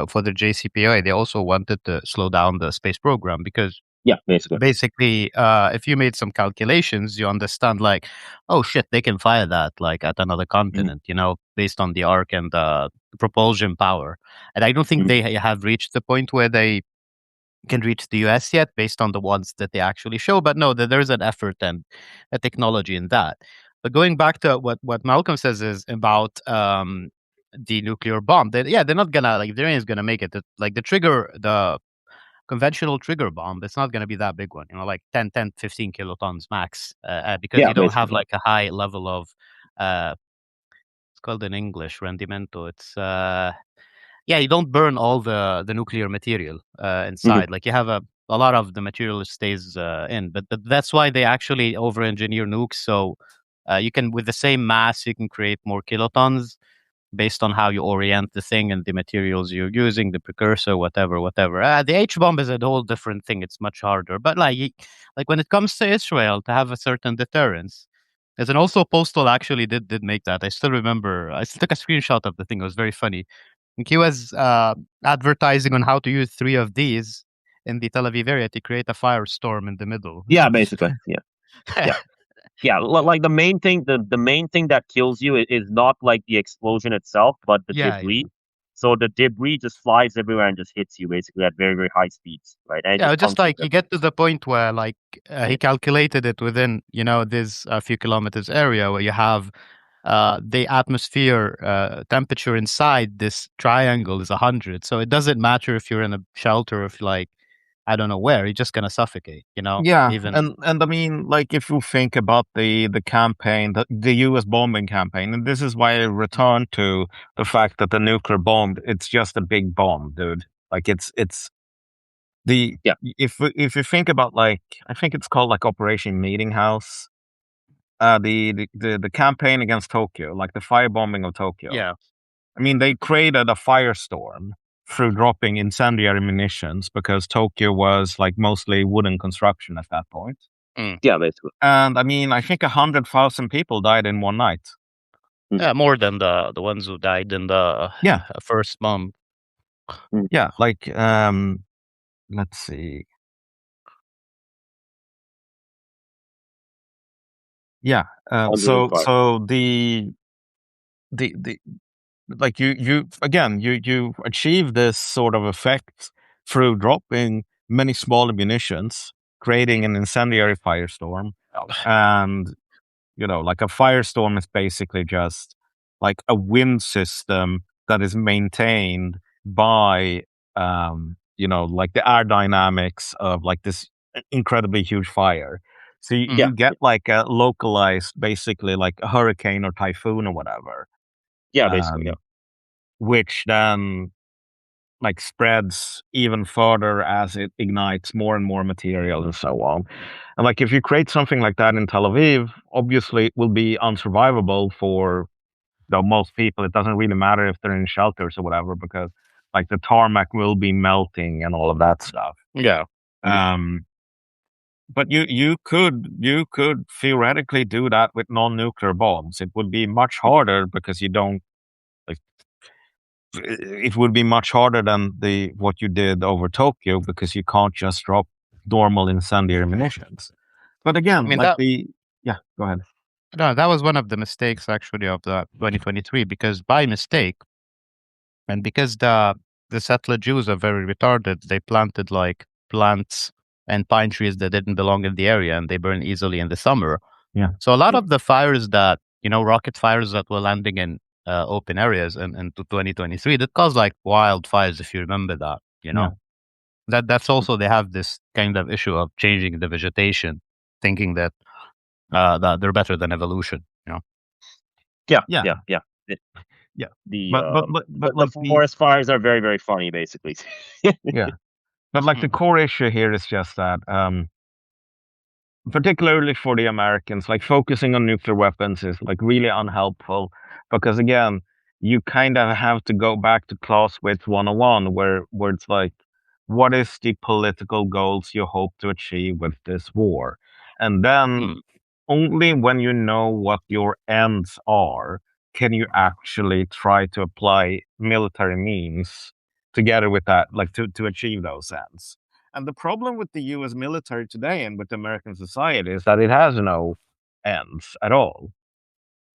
for the JCPOA. They also wanted to slow down the space program because yeah, basically. basically, if you made some calculations, you understand like, oh shit, they can fire that like at another Mhm, continent, based on the arc and the propulsion power. And I don't think mhm. they have reached the point where they can reach the US yet based on the ones that they actually show. But no, there's an effort and a technology in that. But going back to what Malcolm says is about the nuclear bomb. Yeah, they're not gonna like if the Iranians gonna make it. Like the conventional trigger bomb, it's not gonna be that big one. Like 15 kilotons max, because Yeah, you don't have basically. like a high level of uh, it's called in English rendimento. It's yeah, you don't burn all the nuclear material Mhm. inside. Like you have a lot of the material stays in, but that's why they actually over engineer nukes. So you can with the same mass you can create more kilotons based on how you orient the thing and the materials you're using, the precursor, whatever. The H bomb is a whole different thing. It's much harder. But like when it comes to Israel, to have a certain deterrence. As an also Postal actually did make that. I still remember. I still took a screenshot of the thing. It was very funny. And he was advertising on how to use three of these in the Tel Aviv area to create a firestorm in the middle. Yeah, basically. Yeah, yeah. Yeah, like the main thing that kills you is not like the explosion itself, but the Yeah, yeah. debris. So the debris just flies everywhere and just hits you basically at very, very high speeds, right? And it Yeah, just just punctures like you everything. get to the point where like he calculated it within, this a few kilometers area where you have the atmosphere temperature inside this triangle is 100. So it doesn't matter if you're in a shelter, if like, I don't know where, you're just going to suffocate, Yeah, even. and I mean, like if you think about the campaign, the U.S. bombing campaign, and this is why I return to the fact that the nuclear bomb, it's just a big bomb, dude. Like it's the Yeah, if you think about like I think it's called like Operation Meeting House, the campaign against Tokyo, like the firebombing of Tokyo. Yeah. I mean, they created a firestorm through dropping incendiary munitions because Tokyo was like mostly wooden construction at that point. Mm. yeah, basically. And I mean, I think 100,000 people died in one night. Mm, Yeah, more than the ones who died in the Yeah, first bomb. mm. yeah. Like, let's see. Yeah. So 105. so the like you again you achieve this sort of effect through dropping many smaller munitions, creating an incendiary firestorm, and like a firestorm is basically just like a wind system that is maintained by, like the air dynamics of like this incredibly huge fire. So you, Mm. Yeah, you get like a localized, basically like a hurricane or typhoon or whatever, yeah, basically. Yeah, um, which then like spreads even further as it ignites more and more material and so on. And like if you create something like that in Tel Aviv, obviously it will be unsurvivable for most people. It doesn't really matter if they're in shelters or whatever because like the tarmac will be melting and all of that stuff. Yeah. Mhm. Um, but you could theoretically do that with non-nuclear bombs. It would be much harder because you don't like it would be much harder than the what you did over Tokyo because you can't just drop normal incendiary munitions. But I again, mean like that yeah, go ahead. no, that was one of the mistakes actually of the 2023 because by mistake and because the settler Jews are very retarded, they planted like plants and pine trees that didn't belong in the area and they burn easily in the summer. Yeah, So a lot Mm. of the fires that, rocket fires that were landing in open areas in 2023, that caused like wildfires, if you remember that, yeah, That's also, they have this kind of issue of changing the vegetation, thinking that that they're better than evolution. Yeah, Yeah, yeah, yeah. The yeah. the But the like forest fires are very, very funny, basically. yeah, but like the core issue here is just that particularly for the Americans, like focusing on nuclear weapons is like really unhelpful because again, you kind of have to go back to Clausewitz 101 where it's like, what is the political goals you hope to achieve with this war? And then Mm, only when you know what your ends are can you actually try to apply military means together with that, like to achieve those ends. And the problem with the US military today and with American society is that it has no ends at all.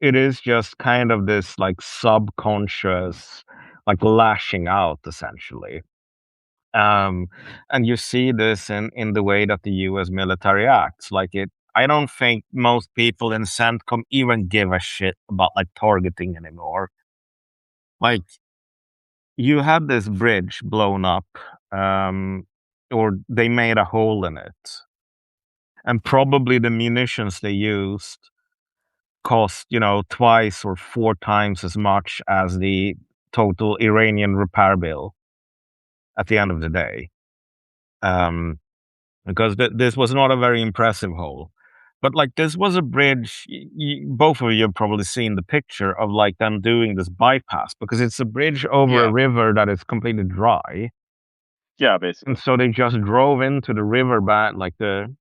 It is just kind of this like subconscious, like lashing out essentially. Um, and you see this in the way that the US military acts. I don't think most people in CENTCOM even give a shit about like targeting anymore. Like you had this bridge blown up, um, or they made a hole in it, and probably the munitions they used cost, twice or four times as much as the total Iranian repair bill at the end of the day. Um, because this was not a very impressive hole. But like this was a bridge. Both of you have probably seen the picture of like them doing this bypass because it's a bridge over a yeah, river that is completely dry. yeah, And basically. so they just drove into the riverbed, like the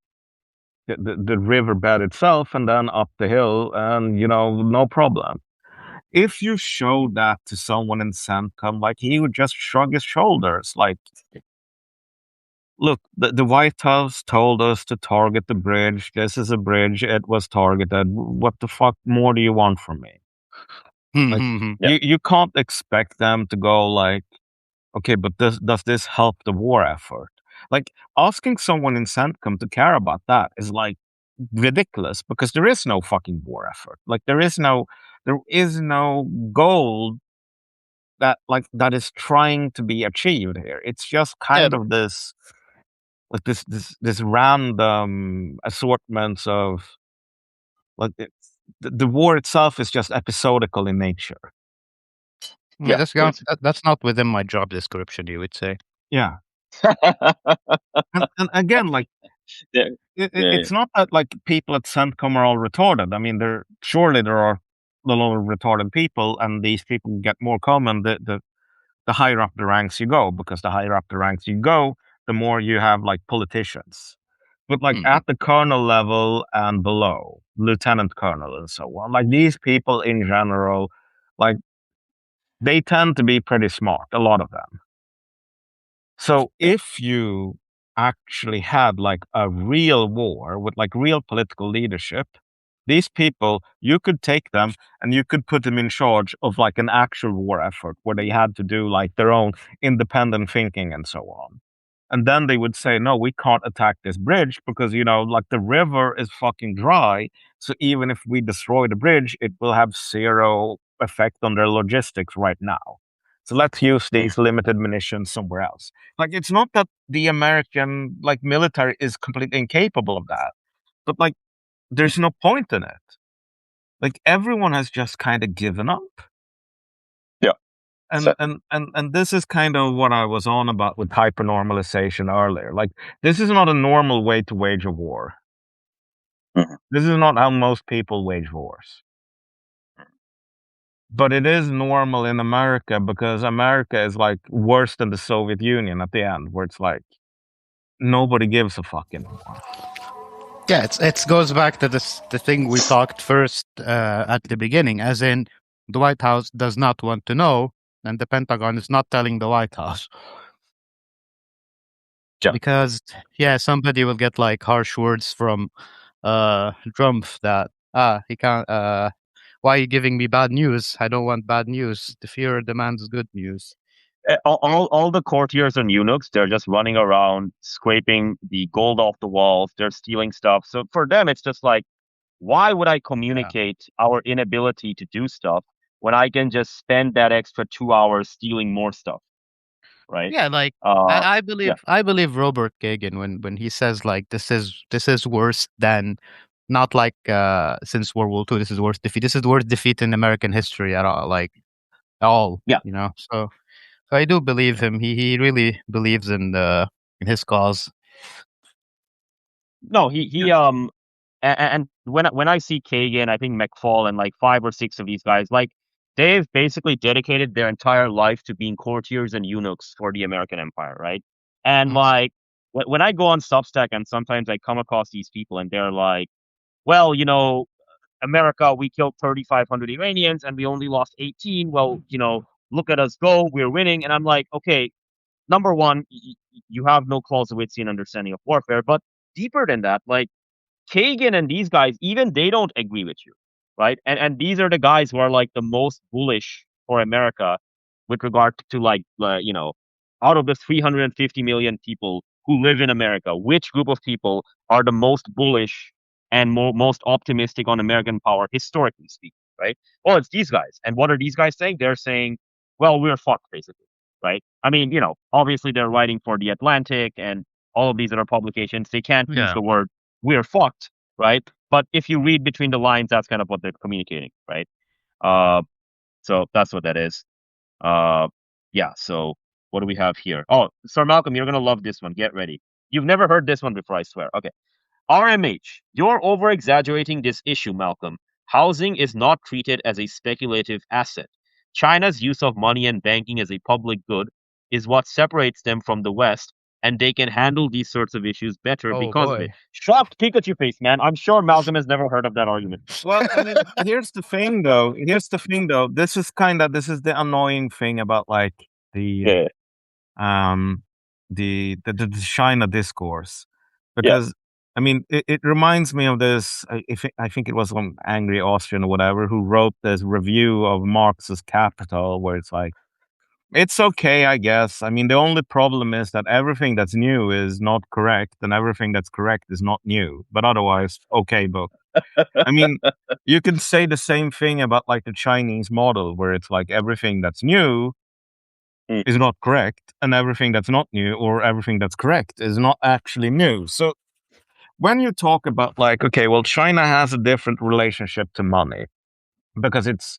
riverbed itself, and then up the hill, and no problem. If you show that to someone in CENTCOM, like he would just shrug his shoulders, like, "Look, the White House told us to target the bridge. This is a bridge. It was targeted. What the fuck more do you want from me?" Like, Yeah, you can't expect them to go like, okay, but does this help the war effort? Like asking someone in CENTCOM to care about that is like ridiculous because there is no fucking war effort. Like there is no goal that is trying to be achieved here. It's just Yeah, kind of this like this random assortments of like the war itself is just episodical in nature. yeah, yeah, basically. that's not within my job description, you would say. Yeah. And again, like Yeah, yeah, it's not that like people at CENTCOM are all retarded. I mean, surely there are a lot of retarded people, and these people get more common the higher up the ranks you go, because the higher up the ranks you go, the more you have like politicians. But like Mhm. at the colonel level and below, lieutenant colonel and so on, like these people in general, like they tend to be pretty smart, a lot of them. So yeah. if you actually had like a real war with like real political leadership, these people, you could take them and you could put them in charge of like an actual war effort where they had to do like their own independent thinking and so on. And then they would say, no, we can't attack this bridge because, like the river is fucking dry. So even if we destroy the bridge, it will have zero effect on their logistics right now. So let's use Mm, these limited munitions somewhere else. Like it's not that the American like military is completely incapable of that, but like there's no point in it. Like everyone has just kind of given up. yeah, And exactly. and this is kind of what I was on about with hypernormalization earlier. Like this is not a normal way to wage a war. Mhm. This is not how most people wage wars. But it is normal in America because America is like worse than the Soviet Union at the end, where it's like nobody gives a fuck anymore. Yeah, it goes back to the thing we talked first at the beginning, as in the White House does not want to know, and the Pentagon is not telling the White House Yeah. because yeah, somebody will get like harsh words from Trump that he can't why are you giving me bad news? I don't want bad news. The Führer demands good news. All the courtiers and eunuchs, they're just running around scraping the gold off the walls. They're stealing stuff. So for them, it's just like, why would I Yeah. communicate our inability to do stuff when I can just spend that extra 2 hours stealing more stuff, right? Yeah, like Uh, yeah, I believe Robert Kagan when he says like this is worse than not like since World War II, this is the worst defeat. This is the worst defeat in American history at all. Like at all, Yeah. you know. So I do believe him. He really believes in his cause. No, and when I see Kagan, I think McFall and like 5 or 6 of these guys, like they've basically dedicated their entire life to being courtiers and eunuchs for the American Empire, right? And Mhm. like when I go on Substack and sometimes I come across these people and they're like, well, America, we killed 3,500 Iranians and we only lost 18. Well, look at us go, we're winning. And I'm like, okay, number one, you have no Clausewitzian understanding of warfare, but deeper than that, like Kagan and these guys, even they don't agree with you, right? And these are the guys who are like the most bullish for America with regard to like out of the 350 million people who live in America, which group of people are the most bullish and most optimistic on American power historically speaking, right? Well, it's these guys. And what are these guys saying? They're saying, well, we're fucked basically, right? I mean, obviously they're writing for the Atlantic and all of these other publications. They can't use Yeah. the word we're fucked, right? But if you read between the lines, that's kind of what they're communicating, right? Uh, so that's what that is. Uh, yeah. So what do we have here? Oh, Sir Malcolm, you're gonna love this one. Get ready. You've never heard this one before, I swear. Okay. RMH, you're over exaggerating this issue, Malcolm. Housing is not treated as a speculative asset. China's use of money and banking as a public good is what separates them from the West, and they can handle these sorts of issues better Oh because of it. boy. Shocked Pikachu face, man. I'm sure Malcolm has never heard of that argument. Well, I mean, here's the thing, though. This is the annoying thing about like the Yeah, um the China discourse, yeah. because I mean it reminds me of this. I think it was some angry Austrian or whatever who wrote this review of Marx's Capital, where it's like, it's okay, I guess. I mean, the only problem is that everything that's new is not correct, and everything that's correct is not new. But otherwise, okay book. I mean, you can say the same thing about like the Chinese model, where it's like everything that's new Mm, is not correct, and everything that's not new or everything that's correct is not actually new. So when you talk about like, okay, well, China has a different relationship to money because it's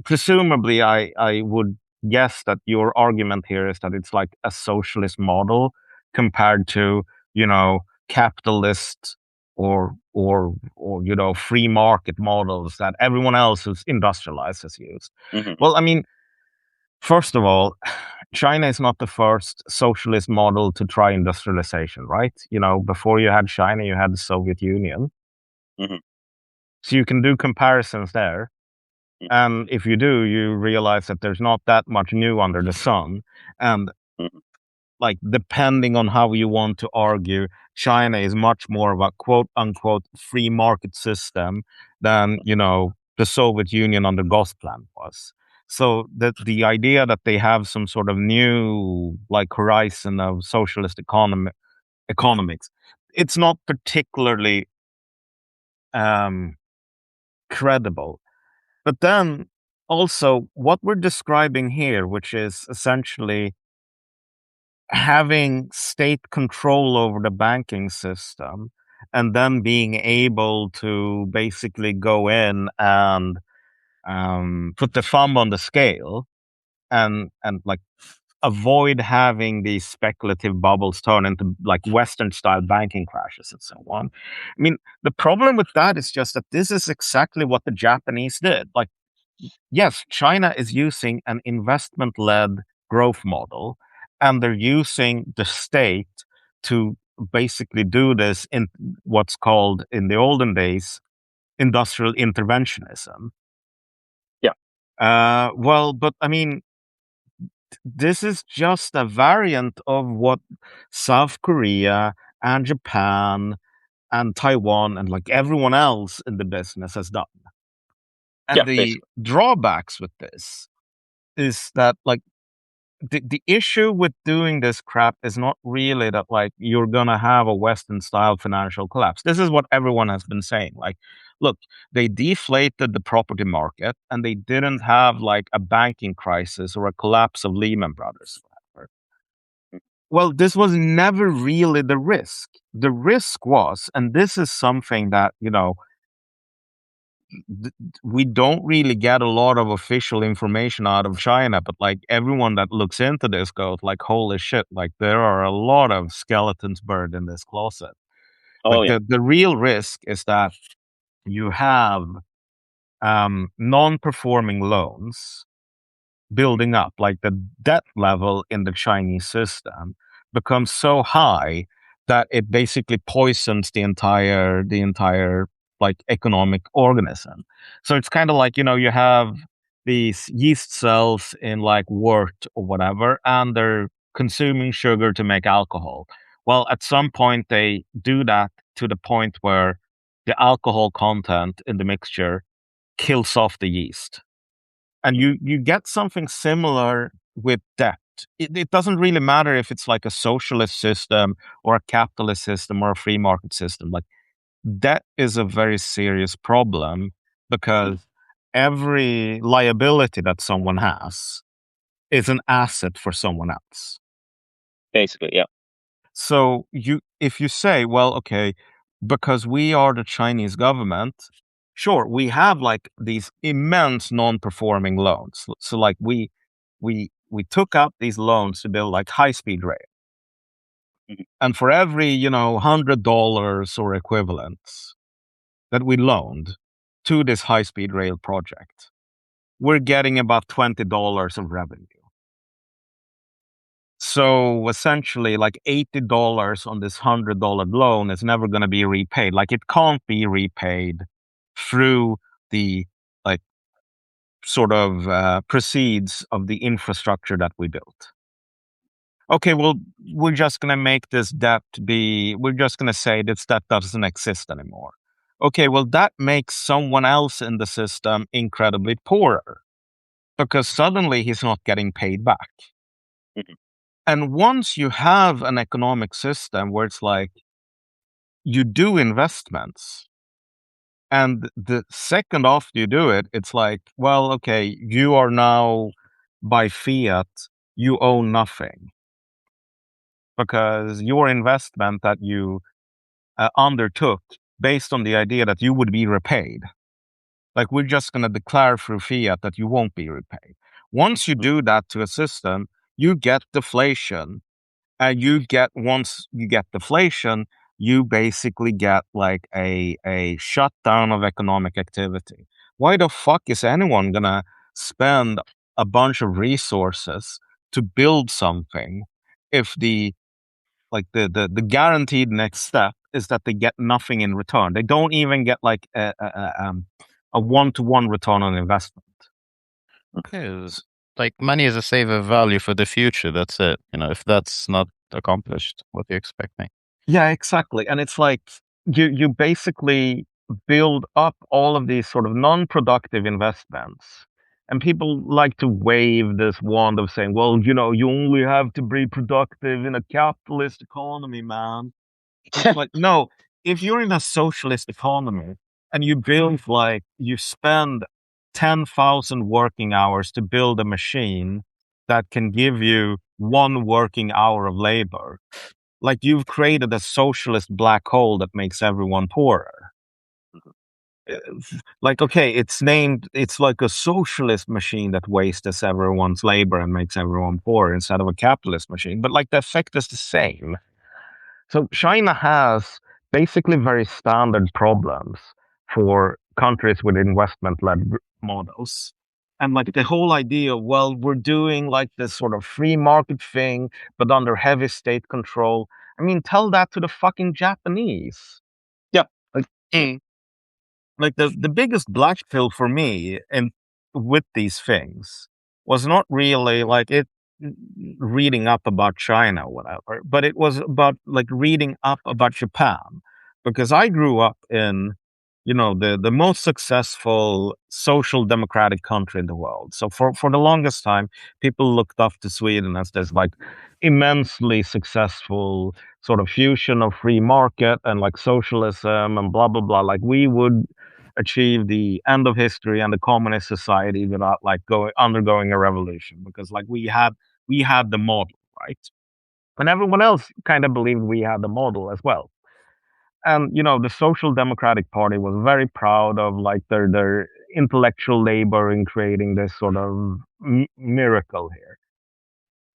presumably, I would guess that your argument here is that it's like a socialist model compared to, you know, capitalist or free market models that everyone else who's industrialized has used. mhm, Well, I mean, first of all, China is not the first socialist model to try industrialization, right? You know, before you had China, you had the Soviet Union. mhm, So you can do comparisons there. mhm, And if you do, you realize that there's not that much new under the sun. And mhm, like, depending on how you want to argue, China is much more of a quote unquote free market system than, you know, the Soviet Union under Gosplan was. So the idea that they have some sort of new like horizon of socialist economics, it's not particularly um, credible. But then also what we're describing here, which is essentially having state control over the banking system and then being able to basically go in and put the thumb on the scale and like avoid having these speculative bubbles turn into like Western style banking crashes and so on. I mean, the problem with that is just that this is exactly what the Japanese did. Like, yes, China is using an investment led growth model, and they're using the state to basically do this in what's called in the olden days industrial interventionism. yeah, Well, but I mean, this is just a variant of what South Korea and Japan and Taiwan and like everyone else in the business has done. yeah. And the Basically, drawbacks with this is that like the issue with doing this crap is not really that like you're gonna have a Western style financial collapse. This is what everyone has been saying. Like, look, they deflated the property market and they didn't have like a banking crisis or a collapse of Lehman Brothers. Whatever. Well, this was never really the risk. The risk was, and this is something that, we don't really get a lot of official information out of China, but like everyone that looks into this goes like, holy shit, like there are a lot of skeletons buried in this closet. Oh Like yeah, the real risk is that you have non-performing loans building up, like the debt level in the Chinese system becomes so high that it basically poisons the entire like economic organism. So it's kind of like, you have these yeast cells in like wort or whatever, and they're consuming sugar to make alcohol. Well, at some point they do that to the point where the alcohol content in the mixture kills off the yeast, and you get something similar with debt. It doesn't really matter if it's like a socialist system or a capitalist system or a free market system. Like debt is a very serious problem because every liability that someone has is an asset for someone else. basically, yeah. So if you say, well, okay, because we are the Chinese government, sure, we have like these immense non-performing loans. So like we took up these loans to build like high-speed rail. Mhm. And for every, $100 or equivalents that we loaned to this high-speed rail project, we're getting about $20 of revenue. So essentially, like $80 on this $100 loan is never going to be repaid. Like it can't be repaid through the like sort of proceeds of the infrastructure that we built. Okay, well, we're just going to make this debt be. We're just going to say this debt doesn't exist anymore. Okay, well, that makes someone else in the system incredibly poorer because suddenly he's not getting paid back. Mhm. And once you have an economic system where it's like you do investments, and the second after you do it, it's like, well, okay, you are now by fiat, you own nothing because your investment that you undertook based on the idea that you would be repaid. Like we're just going to declare through fiat that you won't be repaid. Once you do that to a system, you get deflation. Once you get deflation, you basically get like a shutdown of economic activity. Why the fuck is anyone gonna spend a bunch of resources to build something if the guaranteed next step is that they get nothing in return? They don't even get like a one-to-one return on investment. Okay, like money is a saver value for the future. That's it. If that's not accomplished, what do you expect me? Yeah, exactly. And it's like you basically build up all of these sort of non-productive investments. And people like to wave this wand of saying, well, you only have to be productive in a capitalist economy, man. It's like, no, if you're in a socialist economy and you spend 10,000 working hours to build a machine that can give you one working hour of labor, like you've created a socialist black hole that makes everyone poorer. Uh, Like, okay, it's like a socialist machine that wastes everyone's labor and makes everyone poor instead of a capitalist machine. But like the effect is the same. So China has basically very standard problems for countries with investment-led models. And like the whole idea of, well, we're doing like this sort of free market thing, but under heavy state control. I mean, tell that to the fucking Japanese. Yeah. Like, like the biggest black pill for me and with these things was not really like it reading up about China or whatever, but it was about like reading up about Japan because I grew up in the most successful social democratic country in the world. So for the longest time, people looked up to Sweden as this like immensely successful sort of fusion of free market and like socialism and blah blah blah. Like we would achieve the end of history and the communist society without like undergoing a revolution because like we had the model, right? And everyone else kind of believed we had the model as well. And the Social Democratic Party was very proud of like their intellectual labor in creating this sort of miracle here.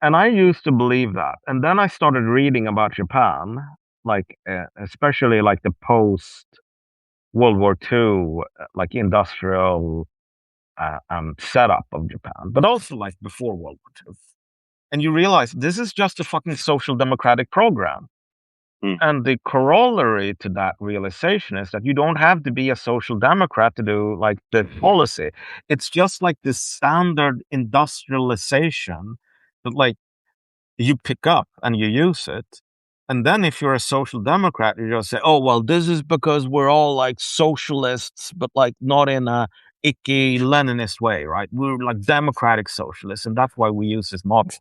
And I used to believe that. And then I started reading about Japan, like especially like the post World War II, like industrial setup of Japan, but also like before World War II. And you realize this is just a fucking social democratic program. Mm. And the corollary to that realization is that you don't have to be a social democrat to do like the policy. It's just like this standard industrialization that like you pick up and you use it. And then if you're a social democrat, you just say, oh, well, this is because we're all like socialists, but like not in a icky Leninist way, right? We're like democratic socialists, and that's why we use this model.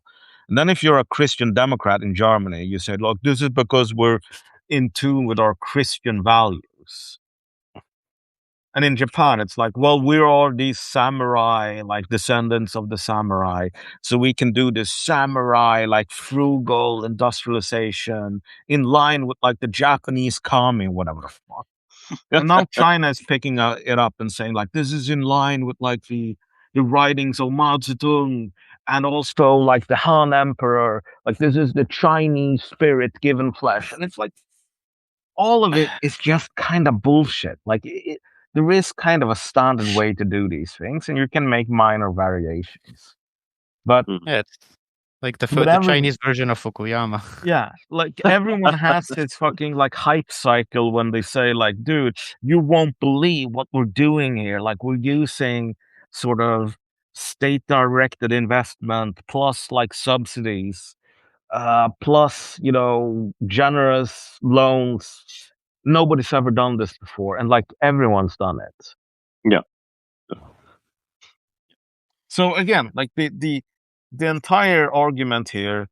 And then if you're a Christian Democrat in Germany, you say, look, this is because we're in tune with our Christian values. And in Japan, it's like, well, we're all these samurai, like descendants of the samurai. So we can do this samurai, like frugal industrialization in line with like the Japanese kami, whatever the fuck. And now China is picking it up and saying like, this is in line with like the writings of Mao Zedong and also like the Han Emperor. Like this is the Chinese spirit given flesh. And it's like, all of it is just kind of bullshit. Like there is kind of a standard way to do these things, and you can make minor variations. But Yeah, it's like the But Chinese version of Fukuyama. yeah, like everyone has this fucking like hype cycle when they say like, dude, you won't believe what we're doing here. Like we're using sort of state directed investment plus like subsidies, plus generous loans. Nobody's ever done this before, and like everyone's done it. Yeah. So again, like the entire argument here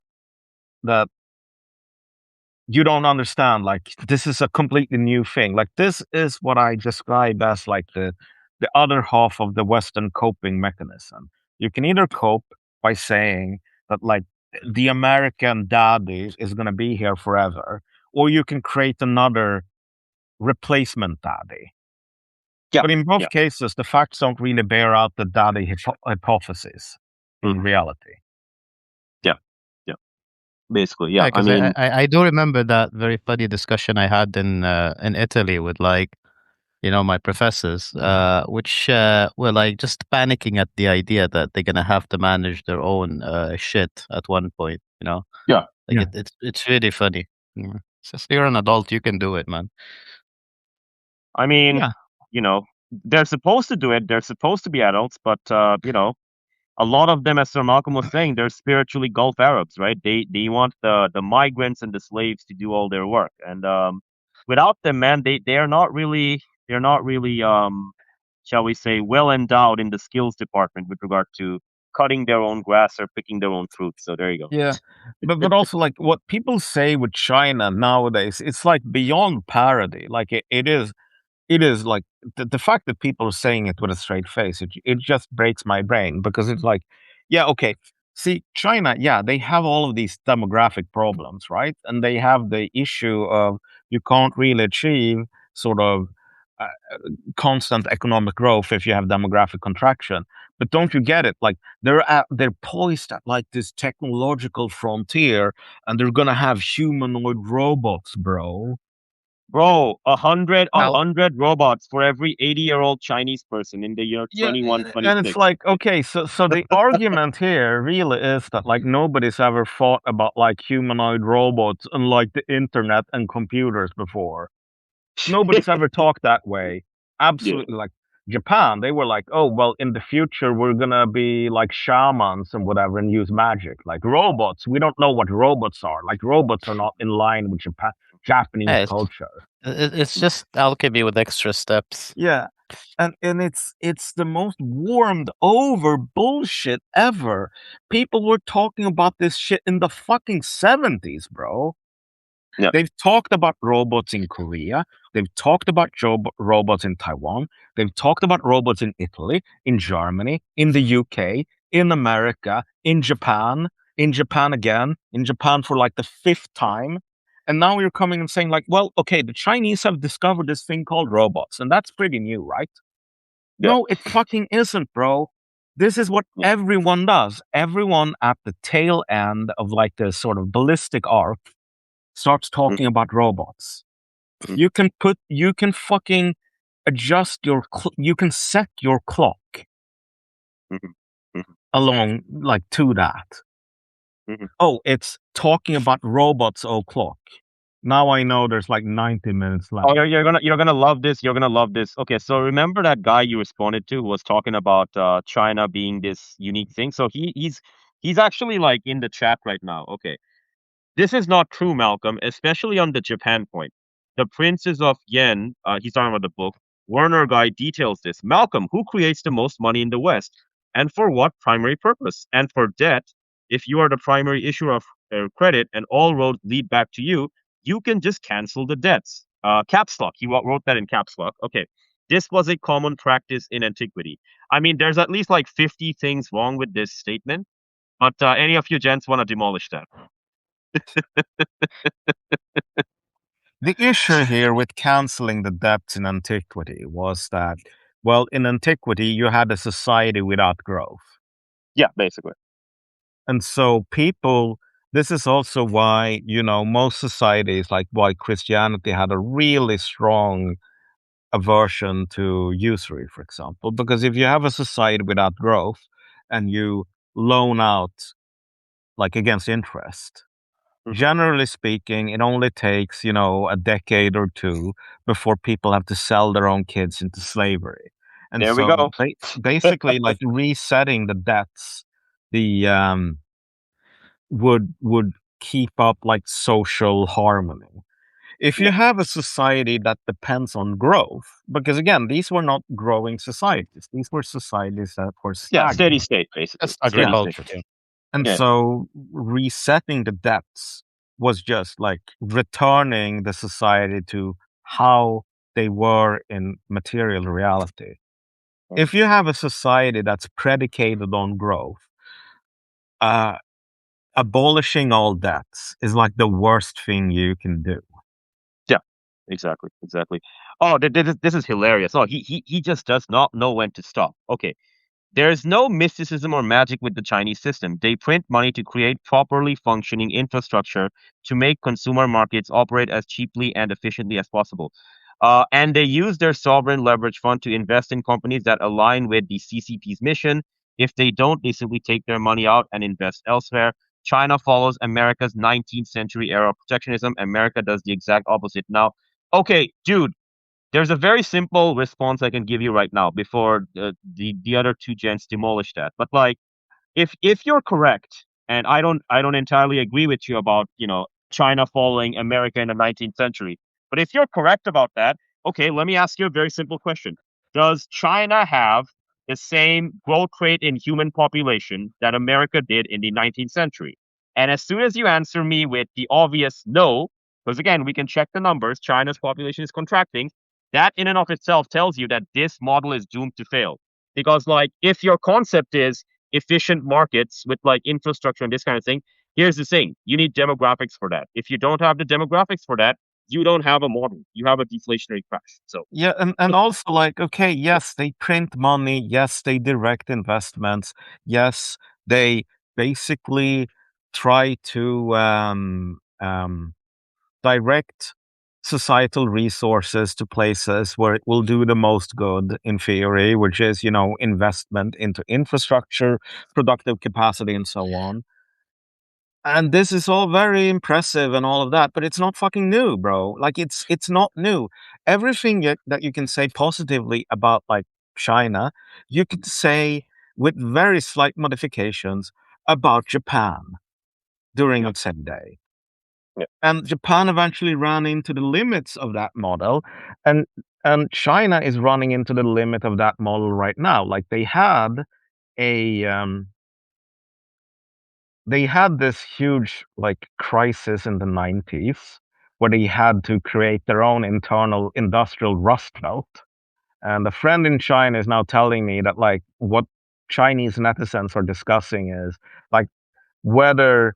that you don't understand, like this is a completely new thing. Like this is what I describe as like the other half of the Western coping mechanism. You can either cope by saying that like the American daddy is going to be here forever, or you can create another replacement daddy. Yeah. But in both cases, the facts don't really bear out the daddy hypothesis in reality. Yeah. Basically, yeah. I because mean, I do remember that very funny discussion I had in Italy with like my professors, which were like just panicking at the idea that they're gonna have to manage their own shit at one point. Yeah. Like it's really funny. It's just you're an adult, you can do it, man. I mean, they're supposed to do it. They're supposed to be adults, but a lot of them, as Sir Malcolm was saying, they're spiritually Gulf Arabs, right? They want the migrants and the slaves to do all their work, and without them, man, they're not really shall we say, well endowed in the skills department with regard to cutting their own grass or picking their own fruit. So there you go. Yeah, but also like what people say with China nowadays, it's like beyond parody. Like it is like the fact that people are saying it with a straight face, it just breaks my brain, because it's like, yeah, okay. See, China, yeah, they have all of these demographic problems, right? And they have the issue of you can't really achieve sort of uh, constant economic growth if you have demographic contraction. But don't you get it? Like they're poised at like this technological frontier, and they're gonna have humanoid robots, bro. Bro, 100 robots for every 80-year-old Chinese person in the year 2126. And it's like, okay, so the argument here really is that like nobody's ever thought about like humanoid robots and like the internet and computers before. Nobody's ever talked that way. Absolutely. Like Japan, they were like, oh, well, in the future, we're going to be like shamans and whatever and use magic. Like robots, we don't know what robots are. Like robots are not in line with Japanese culture. It's just alchemy with extra steps. Yeah. And it's the most warmed over bullshit ever. People were talking about this shit in the fucking 70s, bro. Yeah. They've talked about robots in Korea. They've talked about robots in Taiwan. They've talked about robots in Italy, in Germany, in the UK, in America, in Japan, in Japan again, in Japan for like the fifth time. And now you're coming and saying, like, well, okay, the Chinese have discovered this thing called robots, and that's pretty new, right? Yeah. No, it fucking isn't, bro. This is what everyone does. Everyone at the tail end of like this sort of ballistic arc starts talking about robots. You can fucking adjust you can set your clock along like to that. Oh, it's talking about robots o'clock. Now I know there's like 90 minutes left. Oh, you're gonna love this. You're gonna love this. Okay, so remember that guy you responded to who was talking about China being this unique thing. So he's actually like in the chat right now. Okay, this is not true, Malcolm, especially on the Japan point. The Princes of Yen, he's talking about the book. Werner guy details this. Malcolm, who creates the most money in the West, and for what primary purpose? And for debt, if you are the primary issuer of credit and all roads lead back to you, you can just cancel the debts. Caps lock. He wrote that in caps lock. Okay. This was a common practice in antiquity. I mean, there's at least like 50 things wrong with this statement, but any of you gents want to demolish that? The issue here with canceling the debts in antiquity was that, well, in antiquity, you had a society without growth. Yeah, basically. And so this is also why, most societies, like why Christianity had a really strong aversion to usury, for example, because if you have a society without growth and you loan out like against interest, generally speaking, it only takes, a decade or two before people have to sell their own kids into slavery. And There we so go. basically like resetting the debts, the would keep up like social harmony. If you Yeah. have a society that depends on growth, because again, these were not growing societies, these were societies that were Yeah, steady stagnant. state, basically. Just Steady state. agriculture. Yeah. And Yeah. so resetting the debts was just like returning the society to how they were in material reality. If you have a society that's predicated on growth, uh, abolishing all debts is like the worst thing you can do. Yeah, exactly, exactly. Oh, this is hilarious. Oh, he just does not know when to stop. Okay, there's no mysticism or magic with the Chinese system. They print money to create properly functioning infrastructure to make consumer markets operate as cheaply and efficiently as possible. And they use their sovereign leverage fund to invest in companies that align with the CCP's mission. If they don't, they simply take their money out and invest elsewhere. China follows America's 19th century era of protectionism. America does the exact opposite. Now, okay, dude, there's a very simple response I can give you right now before the other two gents demolish that. But like, if you're correct, and I don't entirely agree with you about China following America in the 19th century, but if you're correct about that, okay, let me ask you a very simple question: does China have the same growth rate in human population that America did in the 19th century? And as soon as you answer me with the obvious no, because again, we can check the numbers, China's population is contracting. That in and of itself tells you that this model is doomed to fail. Because like if your concept is efficient markets with like infrastructure and this kind of thing, here's the thing: you need demographics for that. If you don't have the demographics for that, you don't have a model. You have a deflationary crash. So Yeah, and also like, okay, yes, they print money, yes, they direct investments, yes, they basically try to direct societal resources to places where it will do the most good in theory, which is, investment into infrastructure, productive capacity, and so on. And this is all very impressive and all of that, but it's not fucking new, bro. Like it's not new. Everything that you can say positively about like China, you could say with very slight modifications about Japan during yeah, its same day. yeah, And Japan eventually ran into the limits of that model, and China is running into the limit of that model right now. Like a they had this huge like crisis in the 90s where they had to create their own internal industrial rust belt. And a friend in China is now telling me that like what Chinese netizens are discussing is like whether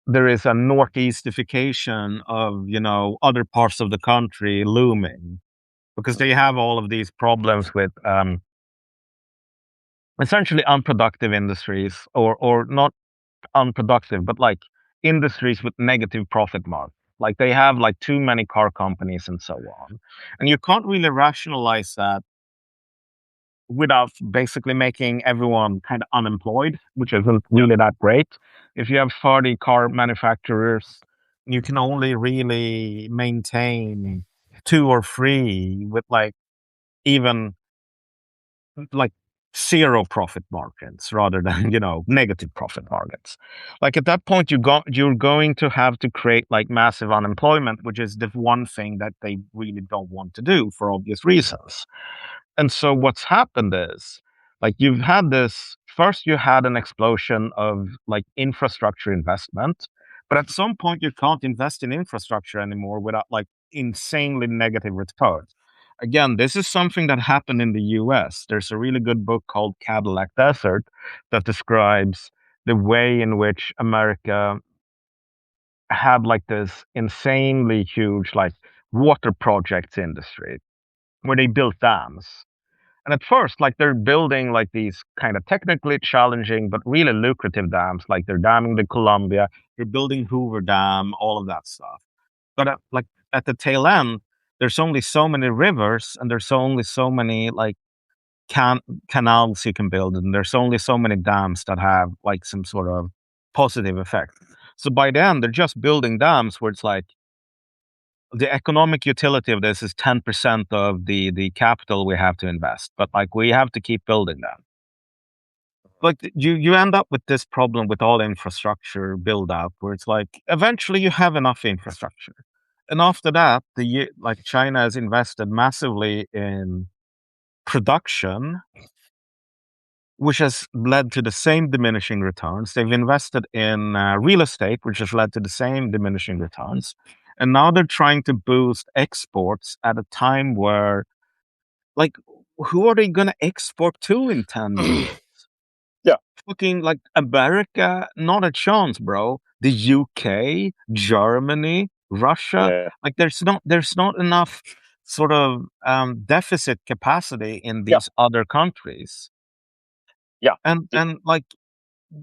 there is a northeastification of, other parts of the country looming, because they have all of these problems with essentially unproductive industries, or not unproductive, but like industries with negative profit margin. Like they have like too many car companies and so on. And you can't really rationalize that without basically making everyone kind of unemployed, which isn't really that great. If you have 30 car manufacturers, you can only really maintain 2 or 3 with like even like zero profit margins rather than negative profit margins. Like at that point you're going to have to create like massive unemployment, which is the one thing that they really don't want to do for obvious reasons. And so what's happened is, like, you've had this first, you had an explosion of like infrastructure investment, but at some point you can't invest in infrastructure anymore without like insanely negative returns. Again, this is something that happened in the US. There's a really good book called Cadillac Desert that describes the way in which America had like this insanely huge like water projects industry where they built dams. And at first, like they're building like these kind of technically challenging but really lucrative dams, like they're damming the Columbia, they're building Hoover Dam, all of that stuff. But like at the tail end, there's only so many rivers, and there's only so many like canals you can build, and there's only so many dams that have like some sort of positive effect. So by then, they're just building dams where it's like the economic utility of this is 10% of the capital we have to invest, but like we have to keep building that. Like you end up with this problem with all infrastructure build out, where it's like eventually you have enough infrastructure, and after that, like China has invested massively in production, which has led to the same diminishing returns. They've invested in real estate, which has led to the same diminishing returns. And now they're trying to boost exports at a time where, like, who are they going to export to in 10 years? Yeah. Fucking like America, not a chance, bro. The UK, Germany, Russia, Yeah. like there's not enough sort of deficit capacity in Yeah. these other countries. Yeah. And like,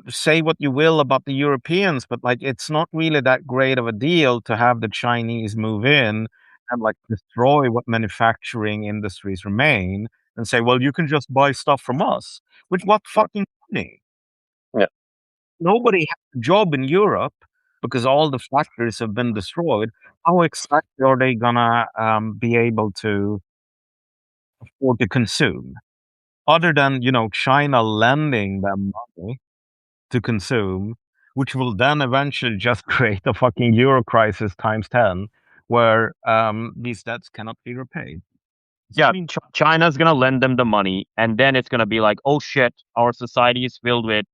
say what you will about the Europeans, but like it's not really that great of a deal to have the Chinese move in and like destroy what manufacturing industries remain and say, well, you can just buy stuff from us. With what fucking money? Yeah. Nobody has a job in Europe because all the factories have been destroyed. How exactly are they gonna be able to afford to consume? Other than, China lending them money to consume, which will then eventually just create a fucking euro crisis times 10, where these debts cannot be repaid. Yeah, I mean, China's gonna lend them the money, and then it's gonna be like, oh shit, our society is filled with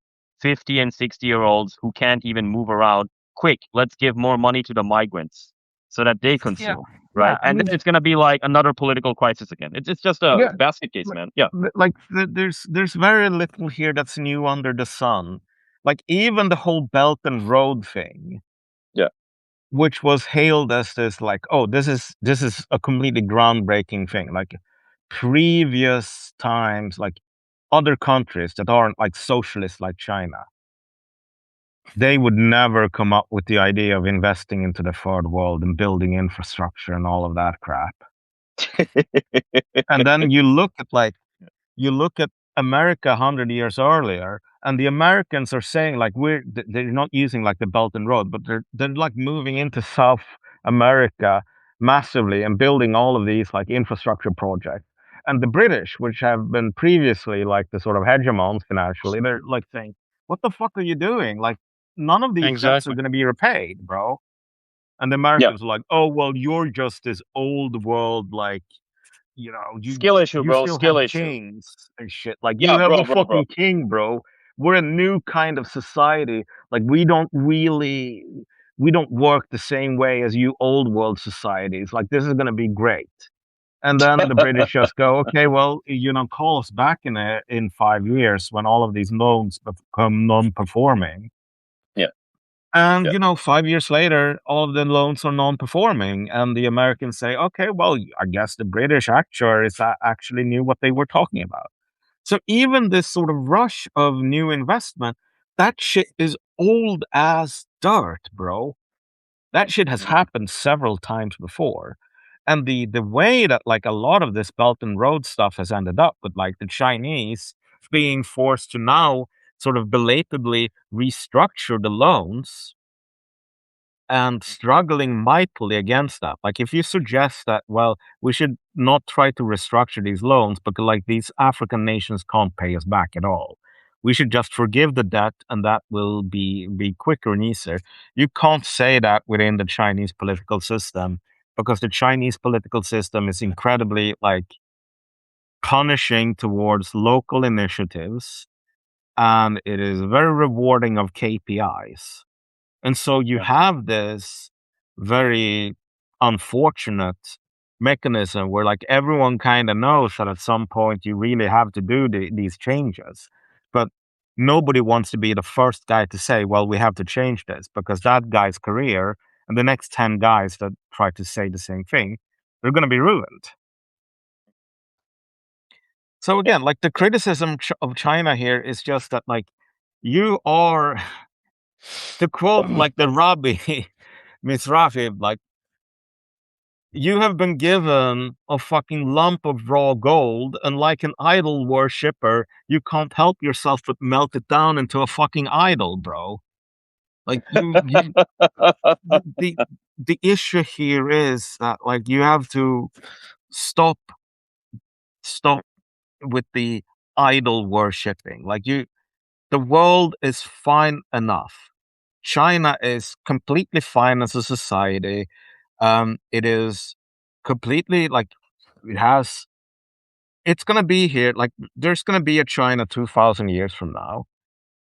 50 and 60-year-olds who can't even move around. Quick, let's give more money to the migrants so that they yeah, consume, yeah. right? I And mean, then it's gonna be like another political crisis again. It's just a yeah, basket case, man. Yeah, like there's very little here that's new under the sun. Like even the whole Belt and Road thing, yeah, which was hailed as this like, oh, this is a completely groundbreaking thing. Like previous times, like other countries that aren't like socialist like China, they would never come up with the idea of investing into the third world and building infrastructure and all of that crap. And then you look at America 100 years earlier, and the Americans are saying like they're not using like the Belt and Road, but they're like moving into South America massively and building all of these like infrastructure projects. And the British, which have been previously like the sort of hegemons financially, they're like saying, "What the fuck are you doing? Like, none of these debts are Exactly. going to be repaid, bro." And the yeah. Americans are like, "Oh well, you're just this old world like." You Skill issue, you bro. still have Skill issue. kings and shit. Like you Yeah, have a bro. fucking king, bro. We're a new kind of society. Like we don't work the same way as you old world societies. Like this is gonna be great. And then the British just go, okay, well, call us back in 5 years when all of these loans become non-performing. Yeah. And, Yeah. 5 years later, all of the loans are non-performing. And the Americans say, okay, well, I guess the British actuaries actually knew what they were talking about. So even this sort of rush of new investment, that shit is old as dirt, bro. That shit has happened several times before. And the way that like a lot of this Belt and Road stuff has ended up with like the Chinese being forced to now sort of belatedly restructure the loans and struggling mightily against that. Like if you suggest that, well, we should not try to restructure these loans because like these African nations can't pay us back at all. We should just forgive the debt and that will be quicker and easier. You can't say that within the Chinese political system because the Chinese political system is incredibly like punishing towards local initiatives and it is very rewarding of KPIs. And so you Yeah. have this very unfortunate mechanism where like everyone kind of knows that at some point you really have to do these changes. But nobody wants to be the first guy to say, well, we have to change this because that guy's career and the next 10 guys that try to say the same thing, they're going to be ruined. So Yeah. again, like the criticism of China here is just that like you are to quote like the Rabbi Miss Rafi, like you have been given a fucking lump of raw gold, and like an idol worshipper, you can't help yourself but melt it down into a fucking idol, bro. Like you the the issue here is that like you have to stop stop with the idol worshipping. Like the world is fine enough. China is completely fine as a society. It is completely like it has it's gonna be here. Like there's gonna be a China 2,000 years from now.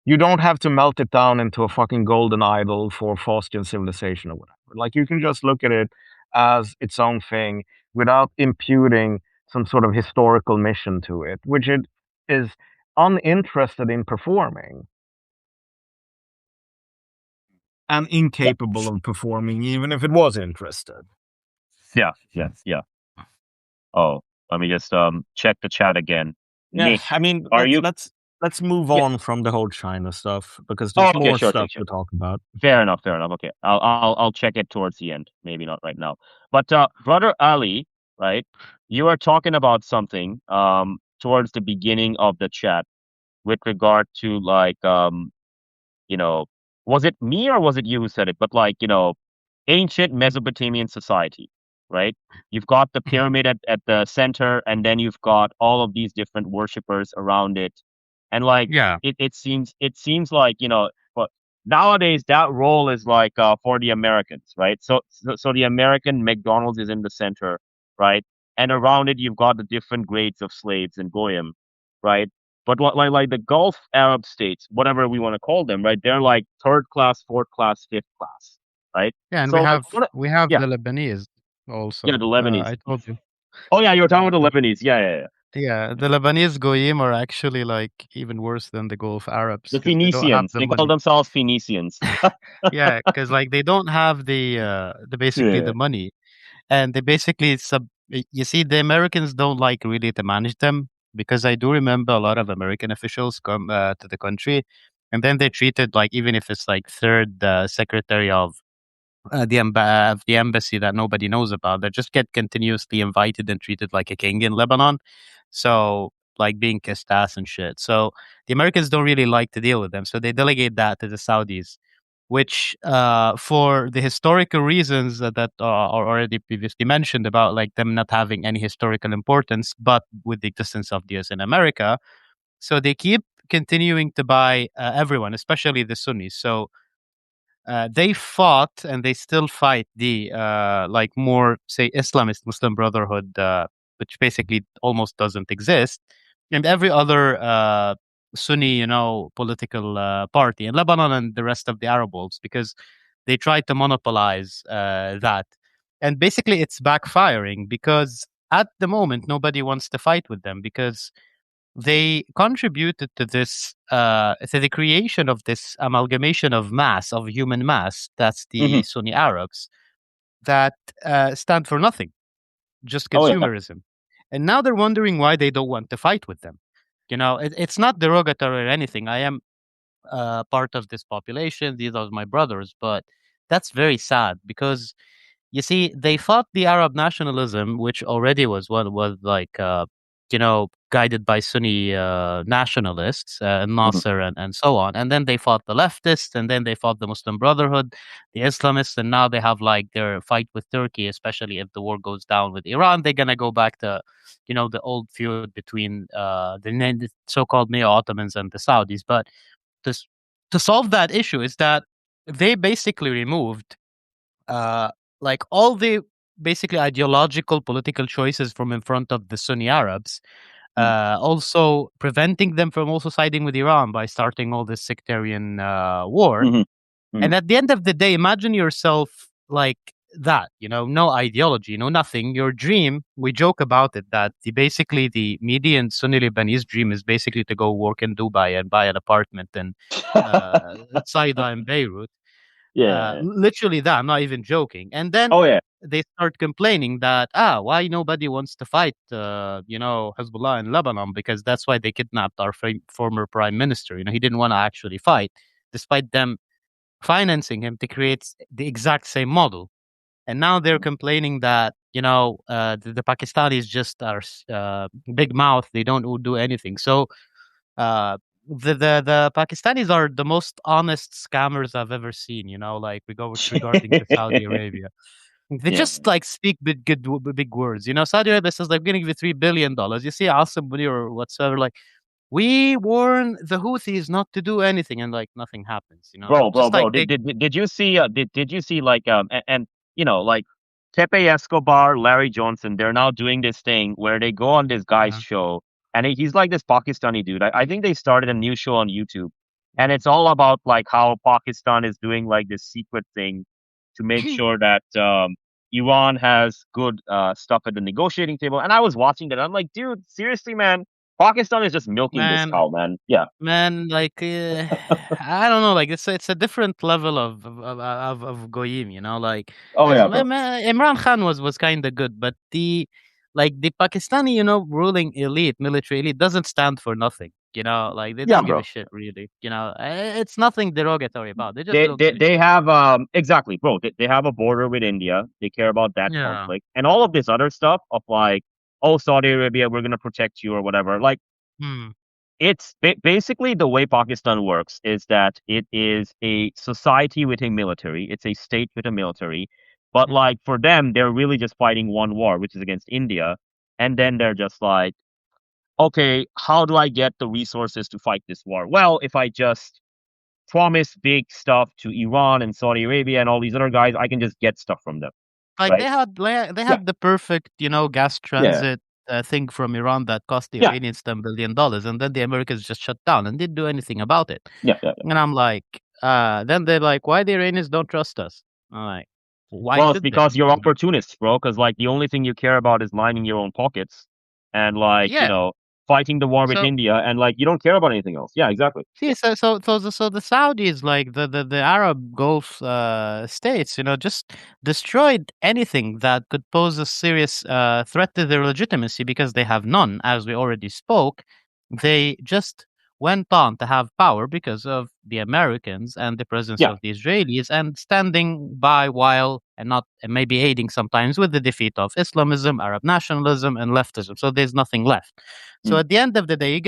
You don't have to melt it down into a fucking golden idol for Faustian civilization or whatever. Like you can just look at it as its own thing without imputing some sort of historical mission to it, which it is uninterested in performing and Yeah. incapable of performing, even if it was interested. Yeah. Yeah. Yeah. Oh, let me just check the chat again. Yeah, Nick, I mean, are let's you? let's let's move Yeah. on from the whole China stuff because Oh, there's okay. more Sure. stuff Take sure. to talk about. Fair enough. Fair enough. Okay. I'll check it towards the end. Maybe not right now. But brother Ali, right? You are talking about something towards the beginning of the chat with regard to like you know, was it me or was it you who said it? But like, ancient Mesopotamian society, right? You've got the pyramid at the center, and then you've got all of these different worshippers around it. And like Yeah, it seems like, but nowadays that role is like for the Americans, right? So the American McDonald's is in the center, right? And around it you've got the different grades of slaves and goyim, right? But what like the Gulf Arab states, whatever we want to call them, right? They're like third class, fourth class, fifth class, right? Yeah, and we So like have we have yeah, the Lebanese yeah, also. the Lebanese. I told you. Oh yeah, you were talking about The the Lebanese. Yeah, yeah, yeah. Yeah, the Lebanese goyim are actually like even worse than the Gulf Arabs The because they don't have Phoenicians. the They call money. themselves Phoenicians. Yeah, because like they don't have the basically Yeah. the money, and they basically You see, the Americans don't like really to manage them because I do remember a lot of American officials come to the country, and then they treated like even if it's like third secretary of of the embassy that nobody knows about. They just get continuously invited and treated like a king in Lebanon. So, like being kissed ass and shit. So, the Americans don't really like to deal with them. So, they delegate that to the Saudis, which, for the historical reasons that are already previously mentioned about like them not having any historical importance, but with the existence of the US in America. So, they keep continuing to buy everyone, especially the Sunnis. So, they fought and they still fight the like more say Islamist Muslim Brotherhood, which basically almost doesn't exist, and every other Sunni, political party in Lebanon and the rest of the Arab world because they tried to monopolize that, and basically it's backfiring because at the moment nobody wants to fight with them because they contributed to this, to the creation of this amalgamation of mass, of human mass. That's Hmm. the Sunni Arabs that stand for nothing, just Oh yeah. consumerism. And now they're wondering why they don't want to fight with them. It's not derogatory or anything. I am part of this population. These are my brothers, but that's very sad because you see, they fought the Arab nationalism, which already was like guided by Sunni nationalists, Hmm. Nasser and so on. And then they fought the leftists, and then they fought the Muslim Brotherhood, the Islamists, and now they have like their fight with Turkey, especially if the war goes down with Iran. They're gonna go back to, the old feud between the so-called neo-Ottomans and the Saudis. But to s- to solve that issue is that they basically removed uh, like all the basically ideological political choices from in front of the Sunni Arabs, also preventing them from also siding with Iran by starting all this sectarian war. Hmm. Hmm. And at the end of the day, imagine yourself like that, no ideology, no nothing. Your dream, we joke about it, that basically the median Sunni Lebanese dream is basically to go work in Dubai and buy an apartment in Saida and Beirut. Yeah. Literally that. I'm not even joking. And then Oh yeah. they start complaining that why nobody wants to fight Hezbollah in Lebanon, because that's why they kidnapped our former prime minister. He didn't want to actually fight, despite them financing him to create the exact same model. And now they're complaining that the Pakistanis just are big mouth. They don't do anything. So uh, the Pakistanis are the most honest scammers I've ever seen. Like regarding to Saudi Arabia, they Yeah. just like speak big words. Saudi Arabia says like, we're gonna give you $3 billion. You see Asim Munir or whatsoever, like, we warn the Houthis not to do anything, and like nothing happens. Bro, Just bro. like Did you see did you see like and like Tepe Escobar, Larry Johnson, they're now doing this thing where they go on this guy's uh, show and he's like this Pakistani dude. I think they started a new show on YouTube and it's all about like how Pakistan is doing like this secret thing to make sure that Iran has good stuff at the negotiating table. And I was watching that. I'm like, dude, seriously, man, Pakistan is just milking this man, cow, man. Yeah. like I don't know, like it's a different level of goyim, like Oh yeah, bro. Imran Khan was kind of good, but the Pakistani, ruling elite, military elite, doesn't stand for nothing. Like they Yeah, don't give a bro. shit, really. It's nothing derogatory about. They just don't give a They shit. have exactly, bro. They have a border with India. They care about that Yeah. conflict and all of this other stuff of like, oh, Saudi Arabia, we're gonna protect you or whatever. Like, Hmm. it's basically the way Pakistan works is that it is a society with a military. It's a state with a military, but Yeah. like for them, they're really just fighting one war, which is against India, and then they're just like, okay, how do I get the resources to fight this war? Well, if I just promise big stuff to Iran and Saudi Arabia and all these other guys, I can just get stuff from them, Like right? they Yeah, had the perfect, gas yeah, transit thing from Iran that cost the yeah, Iranians $10 billion, and then the Americans just shut down and didn't do anything about it. yeah, yeah. And I'm like, then they're like, why the Iranians don't trust us? I'm like, why Well, it's should they? because you're opportunists, bro. Because like the only thing you care about is lining your own pockets and like Yeah. fighting the war with So India, and like you don't care about anything else. Yeah, exactly. see, so the Saudis, like the Arab Gulf states, just destroyed anything that could pose a serious threat to their legitimacy, because they have none, as we already spoke. They just went on to have power because of the Americans and the presence Yeah. of the Israelis, and standing by while, and not, and maybe aiding sometimes with the defeat of Islamism, Arab nationalism, and leftism. So there's nothing left. So Mm. at the end of the day,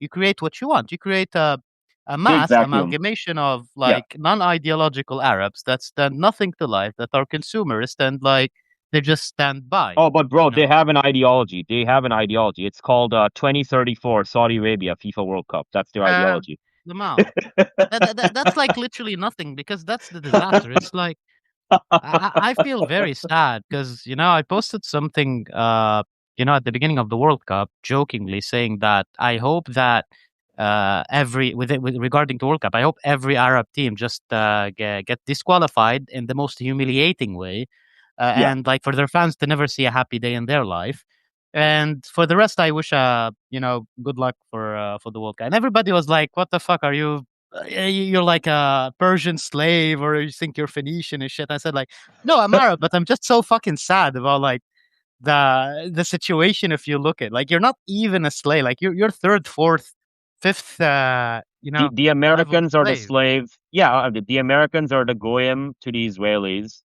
you create what you want. You create a Big mass vacuum. amalgamation of Yeah. like non-ideological Arabs that stand nothing to life, that are consumerist, and like they just stand by. Oh, but bro, You they know, have an ideology. They have an ideology. It's called 2034 Saudi Arabia FIFA World Cup. That's their uh, ideology. the Mao. That's like literally nothing, because that's the disaster. It's like I feel very sad because I posted something at the beginning of the World Cup, jokingly saying that I hope that regarding to World Cup, I hope every Arab team just get disqualified in the most humiliating way, Yeah. and like for their fans to never see a happy day in their life. And for the rest, I wish, good luck for the World Cup. And everybody was like, "What the fuck are you? You're like a Persian slave, or you think you're Phoenician and shit." I said like, "No, I'm Arab, but I'm just so fucking sad about like the situation. If you look at like, you're not even a slave. Like you're third, fourth, fifth, The level Americans are the slave." slave. Yeah, the Americans are the goyim to the Israelis,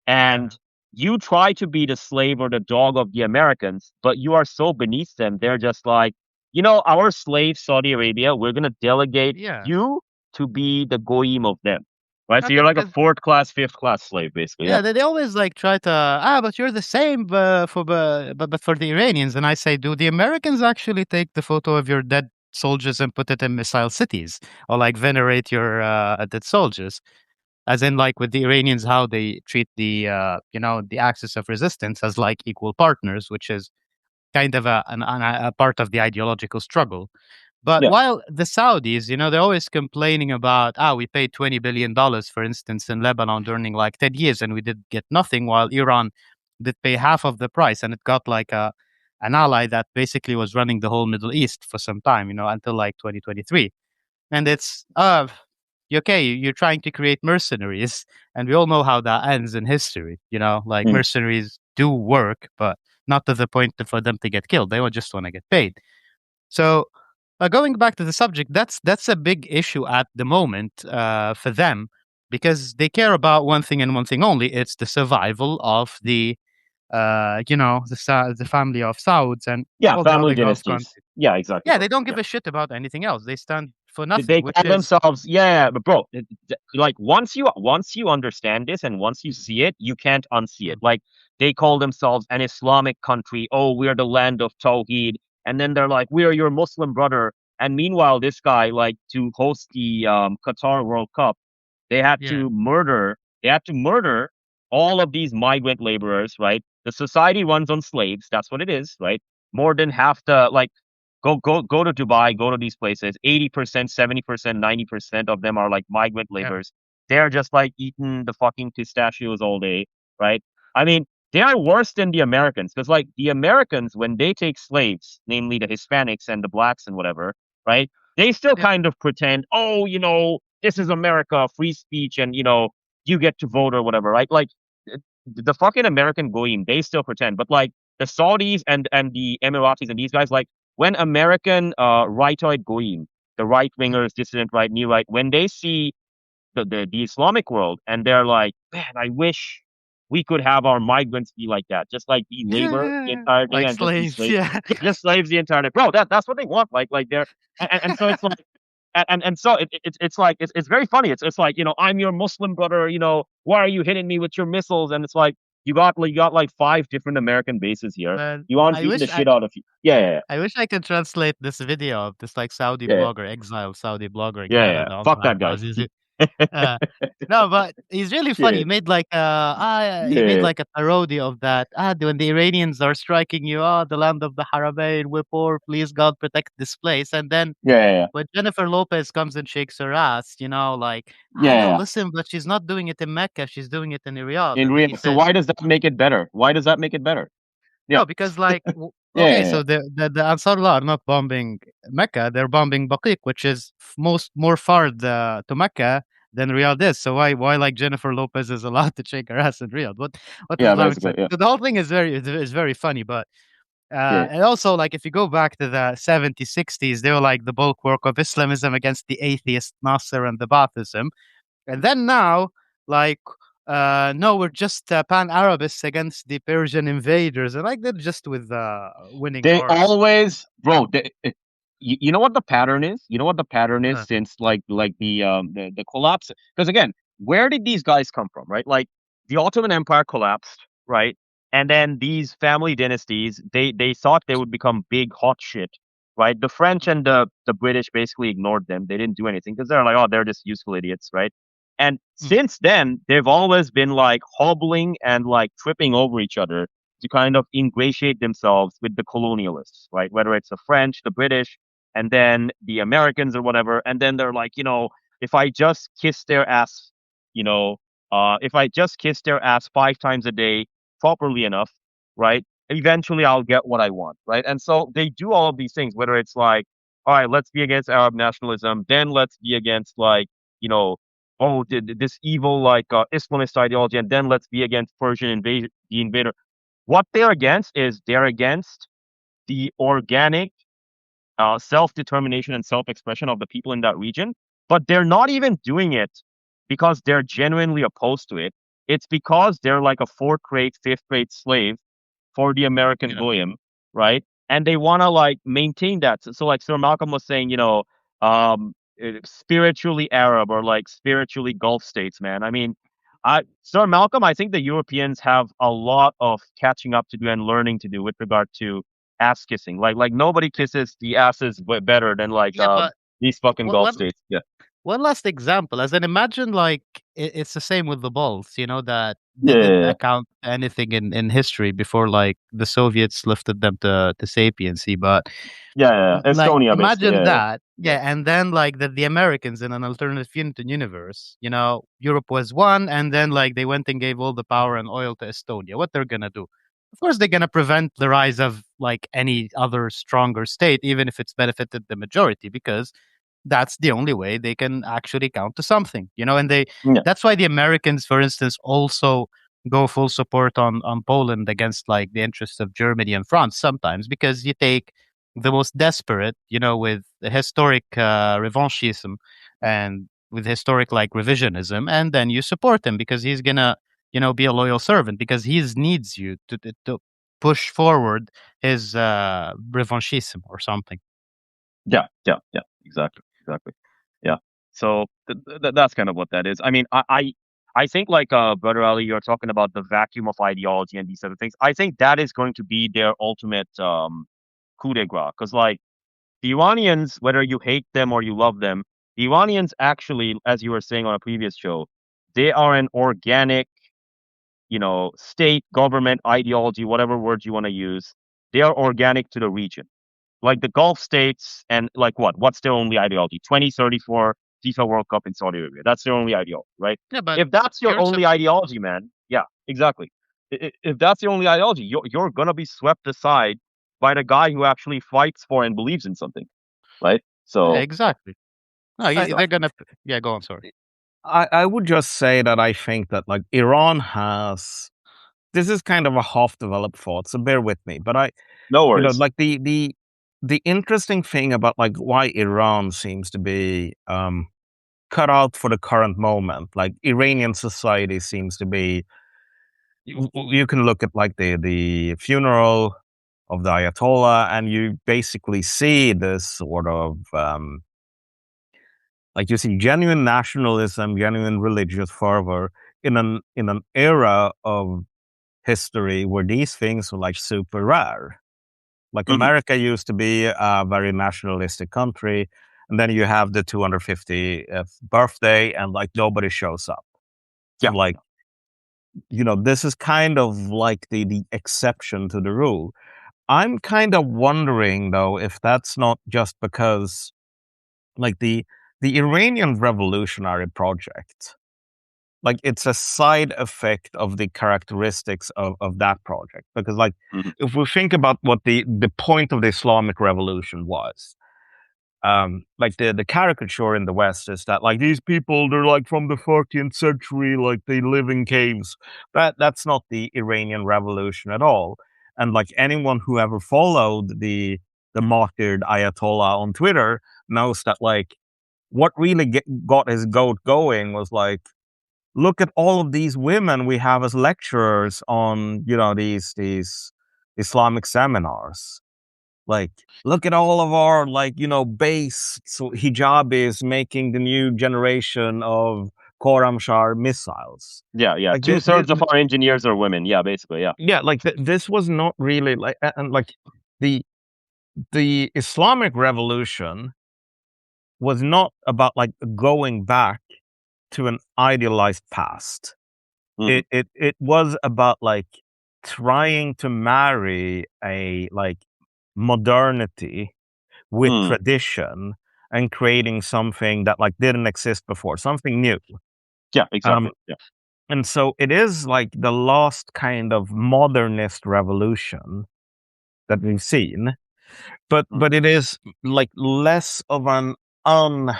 and Yeah, you try to be the slave or the dog of the Americans, but you are so beneath them. They're just like, our slave, Saudi Arabia. We're gonna delegate yeah. you to be the goyim of them, right? I So you're think like a fourth class, fifth class slave, basically. Yeah, yeah, they always like try to but you're the same but for the Iranians, and I say, do the Americans actually take the photo of your dead soldiers and put it in missile cities, or like venerate your dead soldiers? As in, like with the Iranians, how they treat the the axis of resistance as like equal partners, which is kind of a part of the ideological struggle. But yeah. while the Saudis, they're always complaining about, we paid $20 billion, for instance, in Lebanon during like 10 years and we did get nothing, while Iran did pay half of the price and it got like an ally that basically was running the whole Middle East for some time, until like 2023. And it's, okay, you're trying to create mercenaries. And we all know how that ends in history, like Mm. mercenaries do work, but not to the point for them to get killed. They would just want to get paid. So, going back to the subject, that's a big issue at the moment for them because they care about one thing and one thing only. It's the survival of the family of Sauds and Yeah, all the family other Gulf dynasties. countries. Yeah, exactly, Yeah, bro. they don't Yeah. give a shit about anything else. They stand for They nothing, which call is themselves, yeah, but bro, like once you understand this and once you see it, you can't unsee it. mm, Like they call themselves an Islamic country. Oh, we're the land of Tawheed, and then they're like, we are your Muslim brother. And meanwhile, this guy, like, to host the Qatar World Cup, they had yeah, to murder. They had to murder all of these migrant laborers, right? The society runs on slaves. That's what it is, right? More than half the like go to Dubai, go to these places. 80%, 70%, 90% of them are like migrant yeah, laborers. They're just like eating the fucking pistachios all day, right? I mean, they are worse than the Americans because like the Americans, when they take slaves, namely the Hispanics and the blacks and whatever, right? They still yeah, kind of pretend, oh, this is America, free speech, and you get to vote or whatever, right? Like the fucking American goyim, they still pretend, but like the Saudis and the Emiratis and these guys, like when American rightoid goyim, the right mm, wingers, dissident right, new right, when they see the Islamic world and they're like, man, I wish we could have our migrants be like that, just like be labor the yeah, entire day like and just be slaves. slaves, Yeah, yeah, just slaves the entire day, bro. That's what they want, like they're and so it's like. And so it's like it's very funny. It's like I'm your Muslim brother. Why are you hitting me with your missiles? And it's like you got like five different American bases here. man. You want I beating the wish I shit out of you. Yeah, yeah, I wish I could translate this video of this like Saudi yeah, blogger, exiled Saudi blogger in yeah, yeah. Canada on Fuck that guy. Clubhouse. Uh, no, but he's really funny. Yeah, He made yeah, like a parody of that. When the Iranians are striking you, the land of the Haramain, we're poor, please God protect this place. And then yeah, yeah, yeah, when Jennifer Lopez comes and shakes her ass, like, I yeah, know, yeah. listen, but she's not doing it in Mecca, she's doing it in Riyadh. In And real, he so says, why does that make it better? Why does that make it better? Yeah, no, because like, yeah, okay, yeah, so the Ansarullah are not bombing Mecca; they're bombing Baqi, which is more far to Mecca than Riyadh is. So why like Jennifer Lopez is allowed to shake her ass in Riyadh? What yeah, Islamic basically, side? yeah, So the whole thing is very funny, but yeah. and also like if you go back to the 70s, 60s, they were like the bulwark of Islamism against the atheist Nasser and the Baathism. And then now, like, no, we're just pan-Arabists against the Persian invaders, and like they're just with winning They hearts. always, bro. You know what the pattern is? You know what the pattern is Uh, since like the collapse. Because again, where did these guys come from, right? Like the Ottoman Empire collapsed, right? And then these family dynasties, they thought they would become big hot shit, right? The French and the British basically ignored them. They didn't do anything because they're like, oh, they're just useful idiots, right? And mm, since then, they've always been like hobbling and like tripping over each other to kind of ingratiate themselves with the colonialists, right? Whether it's the French, the British, and then the Americans or whatever. And then they're like, if I just kiss their ass, you know, if I just kiss their ass 5 times a day properly enough, right? eventually I'll get what I want, right? And so they do all of these things, whether it's like, all right, let's be against Arab nationalism, then let's be against like, you know, oh, this evil like Islamist ideology, and then let's be against Persian invasion, the invader. What they're against is they're against the organic self-determination and self-expression of the people in that region, but they're not even doing it because they're genuinely opposed to it. It's because they're like a fourth grade, fifth grade slave for the American Yeah. William, right? And they want to like maintain that. So like Sir Malcolm was saying, spiritually Arab or like spiritually Gulf states, man. I mean, Sir Malcolm, I think the Europeans have a lot of catching up to do and learning to do with regard to ass kissing. Like nobody kisses the asses better than like Yeah, but these fucking what Gulf what states. Yeah. one last example, as in imagine like it's the same with the balls, that Yeah. they didn't Yeah. account anything in history before like the Soviets lifted them to sapiency. But Yeah. like Estonia, basically. imagine Yeah. that, Yeah. yeah, and then like the Americans in an alternative universe, Europe was one, and then like they went and gave all the power and oil to Estonia. What they're gonna do? Of course, they're gonna prevent the rise of like any other stronger state, even if it's benefited the majority, because that's the only way they can actually count to something, and Yeah. that's why the Americans, for instance, also go full support on Poland against like the interests of Germany and France sometimes, because you take the most desperate, with the historic revanchism and with historic like revisionism, and then you support him because he's gonna, be a loyal servant because he needs you to push forward his revanchism or something. Yeah. Exactly. Yeah. So that's kind of what that is. I mean, I think like Brother Ali, you're talking about the vacuum of ideology and these other things. I think that is going to be their ultimate coup de grace. Because like the Iranians, whether you hate them or you love them, the Iranians actually, as you were saying on a previous show, they are an organic, state, government, ideology, whatever words you want to use. They are organic to the region. Like the Gulf states and like what? What's their only ideology? 2034 FIFA World Cup in Saudi Arabia. That's their only ideology, right? Yeah, but If that's your you're only ideology, man, yeah, exactly. If that's your only ideology, you're gonna be swept aside by the guy who actually fights for and believes in something, right? yeah, So exactly. No, I, they're gonna. Yeah, go on. Sorry. I would just say that I think that like Iran has this is kind of a half developed thought, so bear with me. But no worries. like the interesting thing about like why Iran seems to be cut out for the current moment, like Iranian society seems to be. You can look at like the funeral of the Ayatollah, and you basically see this sort of like you see genuine nationalism, genuine religious fervor in an era of history where these things were like super rare. Like Hmm. America used to be a very nationalistic country, and then you have the 250th birthday, and like nobody shows up. Yeah. And like this is kind of like the exception to the rule. I'm kind of wondering though if that's not just because like the Iranian revolutionary project, like it's a side effect of the characteristics of that project. Because like Hmm. if we think about what the point of the Islamic revolution was, like the caricature in the West is that like these people, they're like from the 13th century, like they live in caves. That's not the Iranian revolution at all. And like anyone who ever followed the martyred Ayatollah on Twitter knows that like what really got his goat going was like, look at all of these women we have as lecturers on these Islamic seminars. Like, look at all of our like base hijabis making the new generation of Khorramshahr missiles. Yeah. Like Two-thirds of our engineers are women. Yeah, basically. Yeah. yeah, like this was not really like and like the the Islamic revolution was not about like going back to an idealized past. Hmm. It was about like trying to marry a like modernity with Mm. tradition and creating something that like didn't exist before, something new. Yeah. Um, Exactly. Yeah. And so it is like the last kind of modernist revolution that we've seen, but it is like less of an un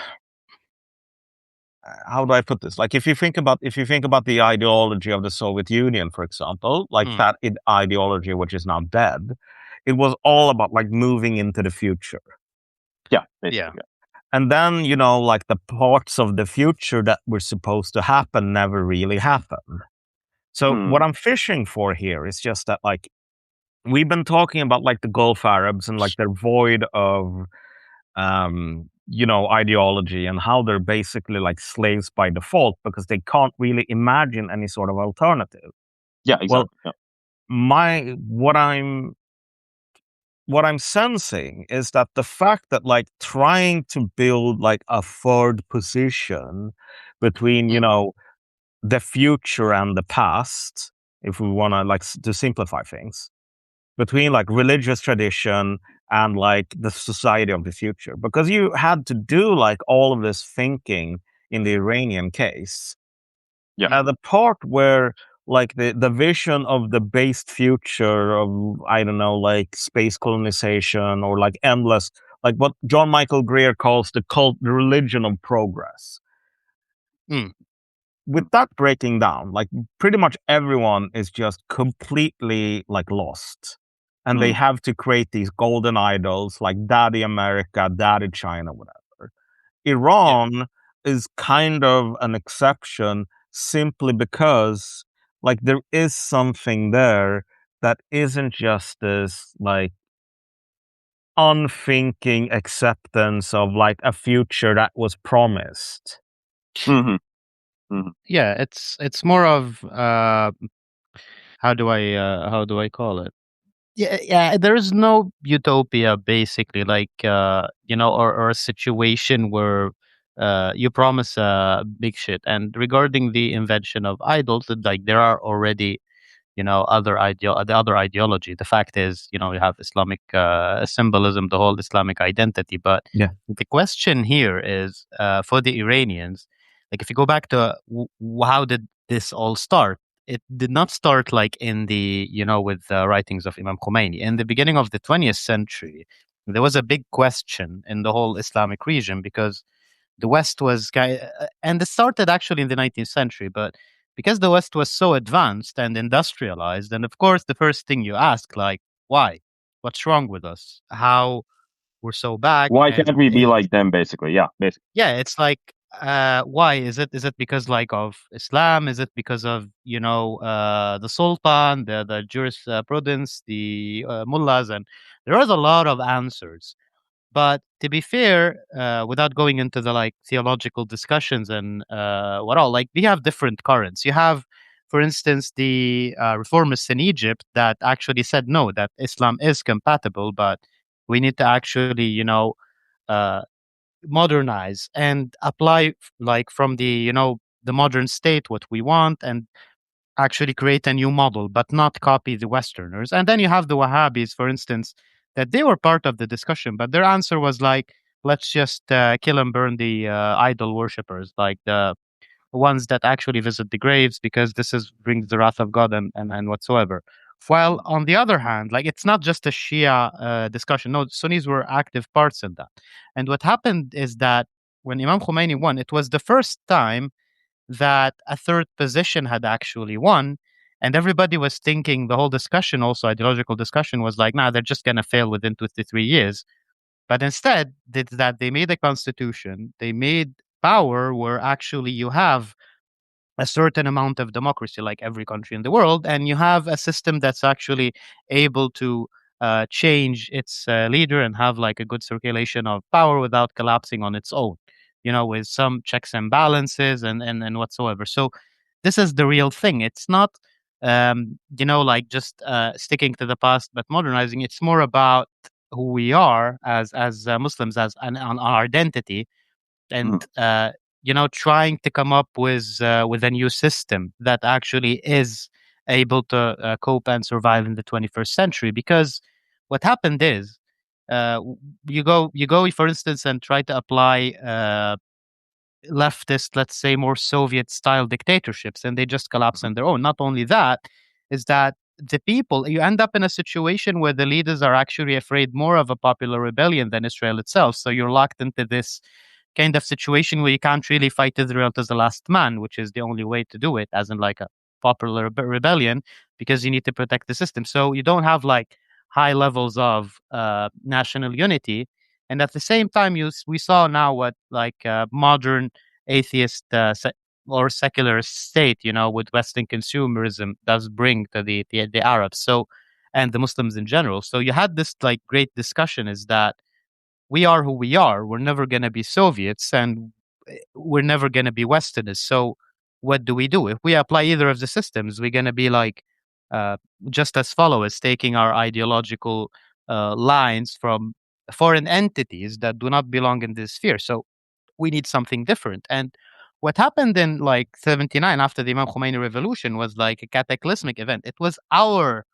how do I put this? Like if you think about the ideology of the Soviet Union, for example, like that ideology which is now dead, it was all about like moving into the future. Yeah, basically. Yeah. And then, like the parts of the future that were supposed to happen never really happened. So what I'm fishing for here is just that, like, we've been talking about like the Gulf Arabs and like their void of, ideology, and how they're basically like slaves by default because they can't really imagine any sort of alternative. Yeah, Well, exactly. Yeah. what I'm sensing is that the fact that like trying to build like a third position between, the future and the past, if we want to like to simplify things, between like religious tradition and like the society of the future, because you had to do like all of this thinking in the Iranian case. Yeah. The part where like the vision of the based future of, I don't know, like space colonization or like endless, like what John Michael Greer calls the religion of progress. With that breaking down, like pretty much everyone is just completely like lost. And they have to create these golden idols like Daddy America, Daddy China, whatever. Iran is kind of an exception simply because like there is something there that isn't just this like unthinking acceptance of like a future that was promised. Hmm. Hmm. Yeah, it's more of how do I call it? Yeah, there is no utopia basically, like or a situation where you promise big shit. And regarding the invention of idols, like there are already the other ideology. The fact is, you have Islamic symbolism, the whole Islamic identity. But Yeah. the question here is for the Iranians, like if you go back to how did this all start? It did not start like in the with the writings of Imam Khomeini. In the beginning of the 20th century, there was a big question in the whole Islamic region because the West was and it started actually in the 19th century, but because the West was so advanced and industrialized, and of course, the first thing you ask, like, why? What's wrong with us? How we're so back? Why And can't we be like them? Basically, yeah, basically. yeah, it's like, why is it because like of Islam? Is it because of the Sultan, the jurisprudence, the mullahs, and there is a lot of answers. But to be fair, without going into the like theological discussions and what all, like we have different currents. You have, for instance, the reformists in Egypt that actually said no, that Islam is compatible, but we need to actually, uh, modernize and apply like from the the modern state what we want, and actually create a new model, but not copy the Westerners. And then you have the Wahhabis, for instance, that they were part of the discussion, but their answer was like, let's just kill and burn the idol worshippers, like the ones that actually visit the graves, because this is brings the wrath of God and whatsoever. While on the other hand, like it's not just a Shia discussion. No, Sunnis were active parts in that. And what happened is that when Imam Khomeini won, it was the first time that a third position had actually won. And everybody was thinking the whole discussion, also ideological discussion, was like, nah, they're just going to fail within 2 to 3 years. But instead, did that they made a constitution, they made power where actually you have a certain amount of democracy, like every country in the world, and you have a system that's actually able to change its leader and have like a good circulation of power without collapsing on its own, with some checks and balances and whatsoever. So this is the real thing. It's not, like just sticking to the past, but modernizing. It's more about who we are as Muslims, as an our identity, and trying to come up with a new system that actually is able to cope and survive in the 21st century. Because what happened is, you go for instance and try to apply leftist, let's say more Soviet style dictatorships, and they just collapse on their own. Not only that, is that the people, you end up in a situation where the leaders are actually afraid more of a popular rebellion than Israel itself. So you're locked into this kind of situation where you can't really fight Israel to the last man, which is the only way to do it, as in like a popular rebellion, because you need to protect the system. So you don't have like high levels of national unity. And at the same time, we saw now what like modern atheist or secular state, with Western consumerism does bring to the Arabs. So, and the Muslims in general. So you had this like great discussion is that we are who we are. We're never going to be Soviets and we're never going to be Westerners. So what do we do? If we apply either of the systems, we're going to be like uh, just as followers, taking our ideological lines from foreign entities that do not belong in this sphere. So we need something different. And what happened in like 79 after the Imam Khomeini revolution was like a cataclysmic event. It was our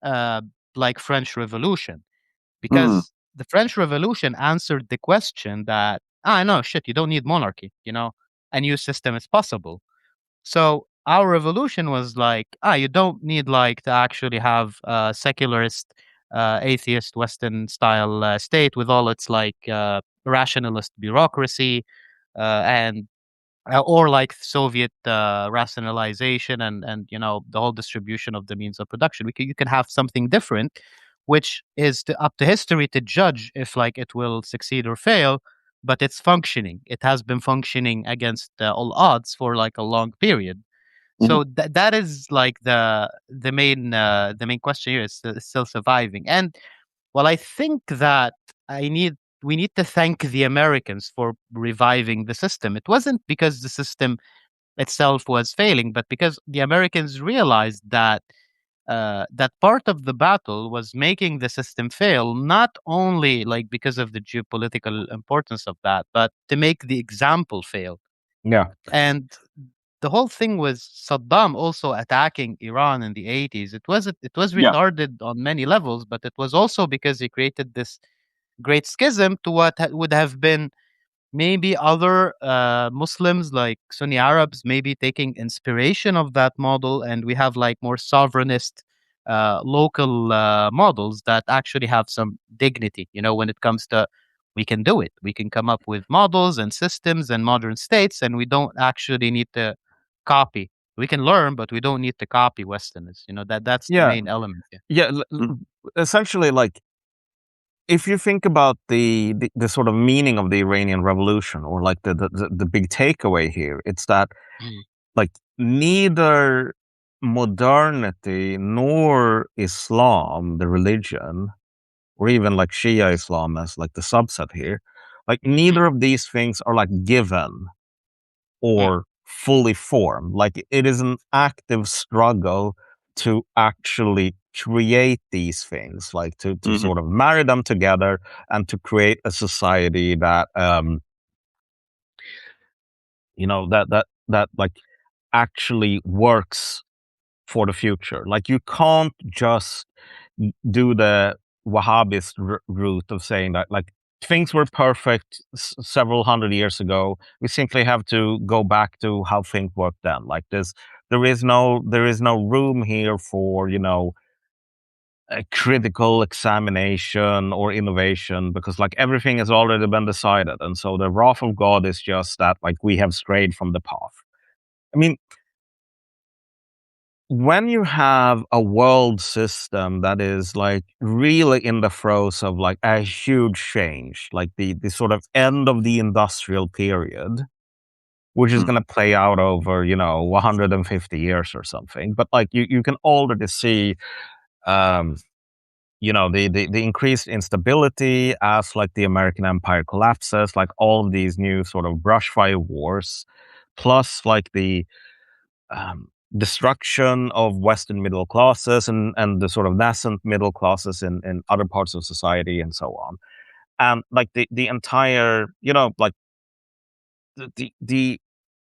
uh, like French Revolution Mm. because the French Revolution answered the question that, no, shit, you don't need monarchy, a new system is possible. So our revolution was like, you don't need like to actually have a secularist, atheist, Western style state with all its like rationalist bureaucracy and or like Soviet rationalization and the whole distribution of the means of production. You can have something different, which is up to history to judge if like it will succeed or fail. But it's functioning. It has been functioning against all odds for like a long period. Mhm. So that is like the main question here is still surviving. And well, I think that I need we need to thank the Americans for reviving the system. It wasn't because the system itself was failing, but because the Americans realized that that part of the battle was making the system fail, not only like because of the geopolitical importance of that, but to make the example fail. Yeah. And the whole thing was Saddam also attacking Iran in the 80s. It was Yeah. retarded on many levels, but it was also because he created this great schism to what would have been maybe other Muslims like Sunni Arabs maybe taking inspiration of that model, and we have like more sovereignist local models that actually have some dignity. When it comes to we can do it, we can come up with models and systems and modern states, and we don't actually need to copy. We can learn, but we don't need to copy Westerners. That's the Yeah. main element. Yeah. Yeah. Mm. Essentially, like, if you think about the sort of meaning of the Iranian Revolution, or like the big takeaway here, it's that Mm. like neither modernity nor Islam, the religion, or even like Shia Islam as like the subset here, like neither of these things are like given Mm. or fully formed. Like it is an active struggle to actually create these things, like to Mhm. sort of marry them together and to create a society that that like actually works for the future. Like you can't just do the Wahhabist route of saying that like things were perfect several hundred years ago. We simply have to go back to how things worked then. Like there is no room here for a critical examination or innovation, because like everything has already been decided, and so the wrath of God is just that like we have strayed from the path. I mean, when you have a world system that is like really in the throes of like a huge change, like the sort of end of the industrial period, which is Mm. going to play out over 150 years or something, but like you can already see um the increased instability as like the American empire collapses, like all of these new sort of brushfire wars, plus like the destruction of Western middle classes and the sort of nascent middle classes in other parts of society and so on. And like the entire, like the, the the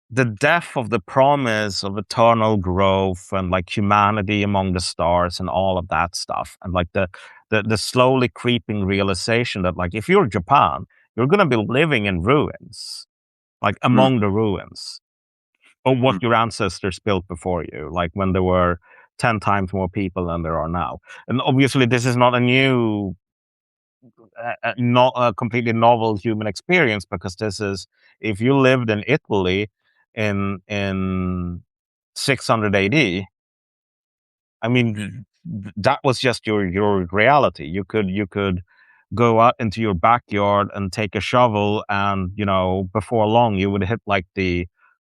the death of the promise of eternal growth and like humanity among the stars and all of that stuff. And like the slowly creeping realization that like if you're Japan, you're gonna be living in ruins. like among the ruins, or what your ancestors built before you, like when there were 10 times more people than there are now. And obviously, this is not a new, not a completely novel human experience, because this is, if you lived in Italy in 600 AD, I mean, that was just your reality. You could go out into your backyard and take a shovel, and before long you would hit like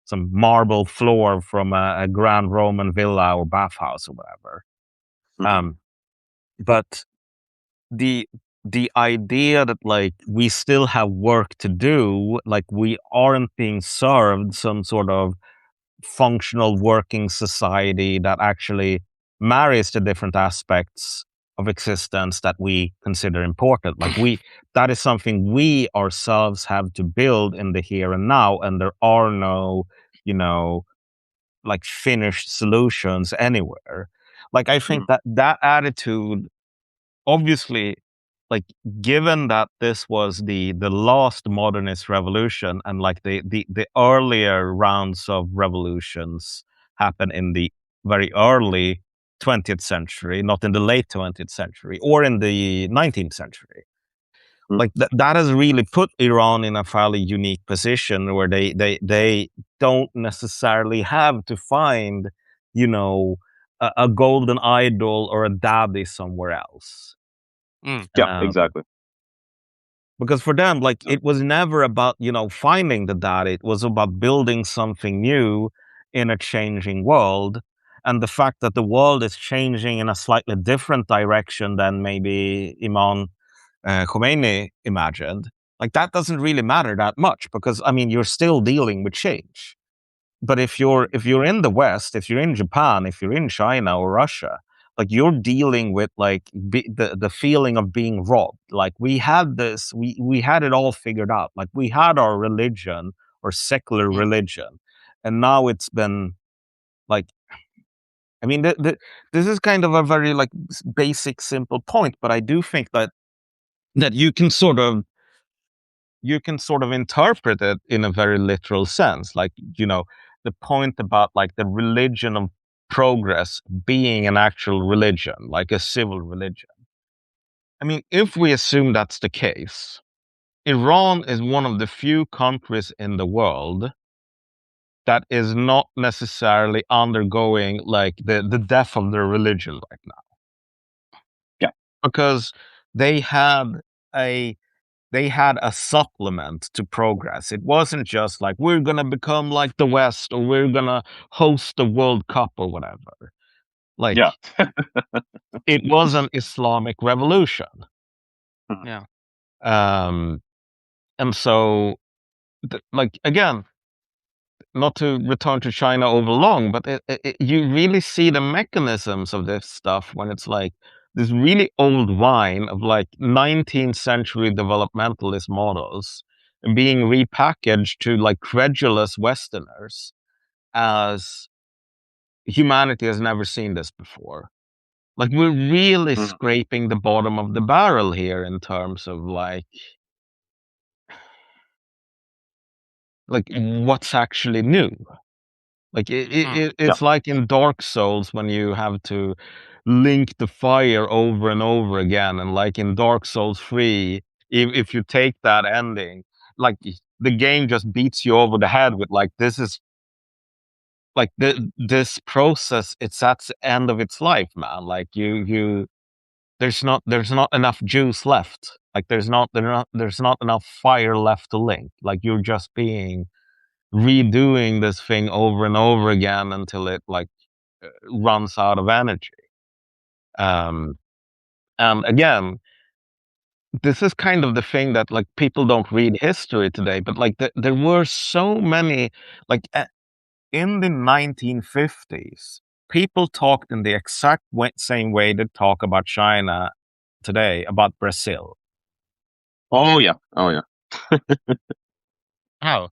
some marble floor from a grand Roman villa or bathhouse or whatever. But the the idea that like we still have work to do, like we aren't being served some sort of functional working society that actually marries the different aspects of existence that we consider important. Like that is something we ourselves have to build in the here and now, and there are no, like finished solutions anywhere. Like I think that attitude, obviously, like given that this was the last modernist revolution, and like the earlier rounds of revolutions happened in the very early 20th century, not in the late 20th century or in the 19th century. Like that has really put Iran in a fairly unique position where they don't necessarily have to find, a golden idol or a daddy somewhere else. Yeah, exactly. Because for them, like it was never about, finding the data. It was about building something new in a changing world. And the fact that the world is changing in a slightly different direction than maybe Imam Khomeini imagined, like that doesn't really matter that much, because I mean, you're still dealing with change. But if you're in the West, if you're in Japan, if you're in China or Russia, like you're dealing with like the feeling of being robbed. Like we had this, we had it all figured out. Like we had our religion or secular religion, and now it's been like, I mean, this is kind of a very like basic, simple point, but I do think that you can sort of interpret it in a very literal sense. Like, the point about like the religion of progress being an actual religion, like a civil religion. I mean, if we assume that's the case, Iran is one of the few countries in the world that is not necessarily undergoing like the death of their religion right now. Yeah. Because they had a supplement to progress. It wasn't just like, we're going to become like the West, or we're going to host the World Cup or whatever. Like, Yeah. it was an Islamic revolution. Yeah. And so, like, again, not to return to China over long, but you really see the mechanisms of this stuff when it's like this really old wine of like 19th century developmentalist models being repackaged to like credulous Westerners as humanity has never seen this before. Like we're really scraping the bottom of the barrel here in terms of like what's actually new. Like it's like in Dark Souls when you have to link the fire over and over again, and like in Dark Souls 3, if you take that ending, like the game just beats you over the head with like, this is like this process, it's at the end of its life, man. Like there's not enough juice left. Like there's not enough fire left to link. Like you're just redoing this thing over and over again until it like runs out of energy. And again, this is kind of the thing that like people don't read history today, but like there were so many, like in the 1950s, people talked in the exact same way they talk about China today about Brazil. Oh yeah. Oh yeah. How?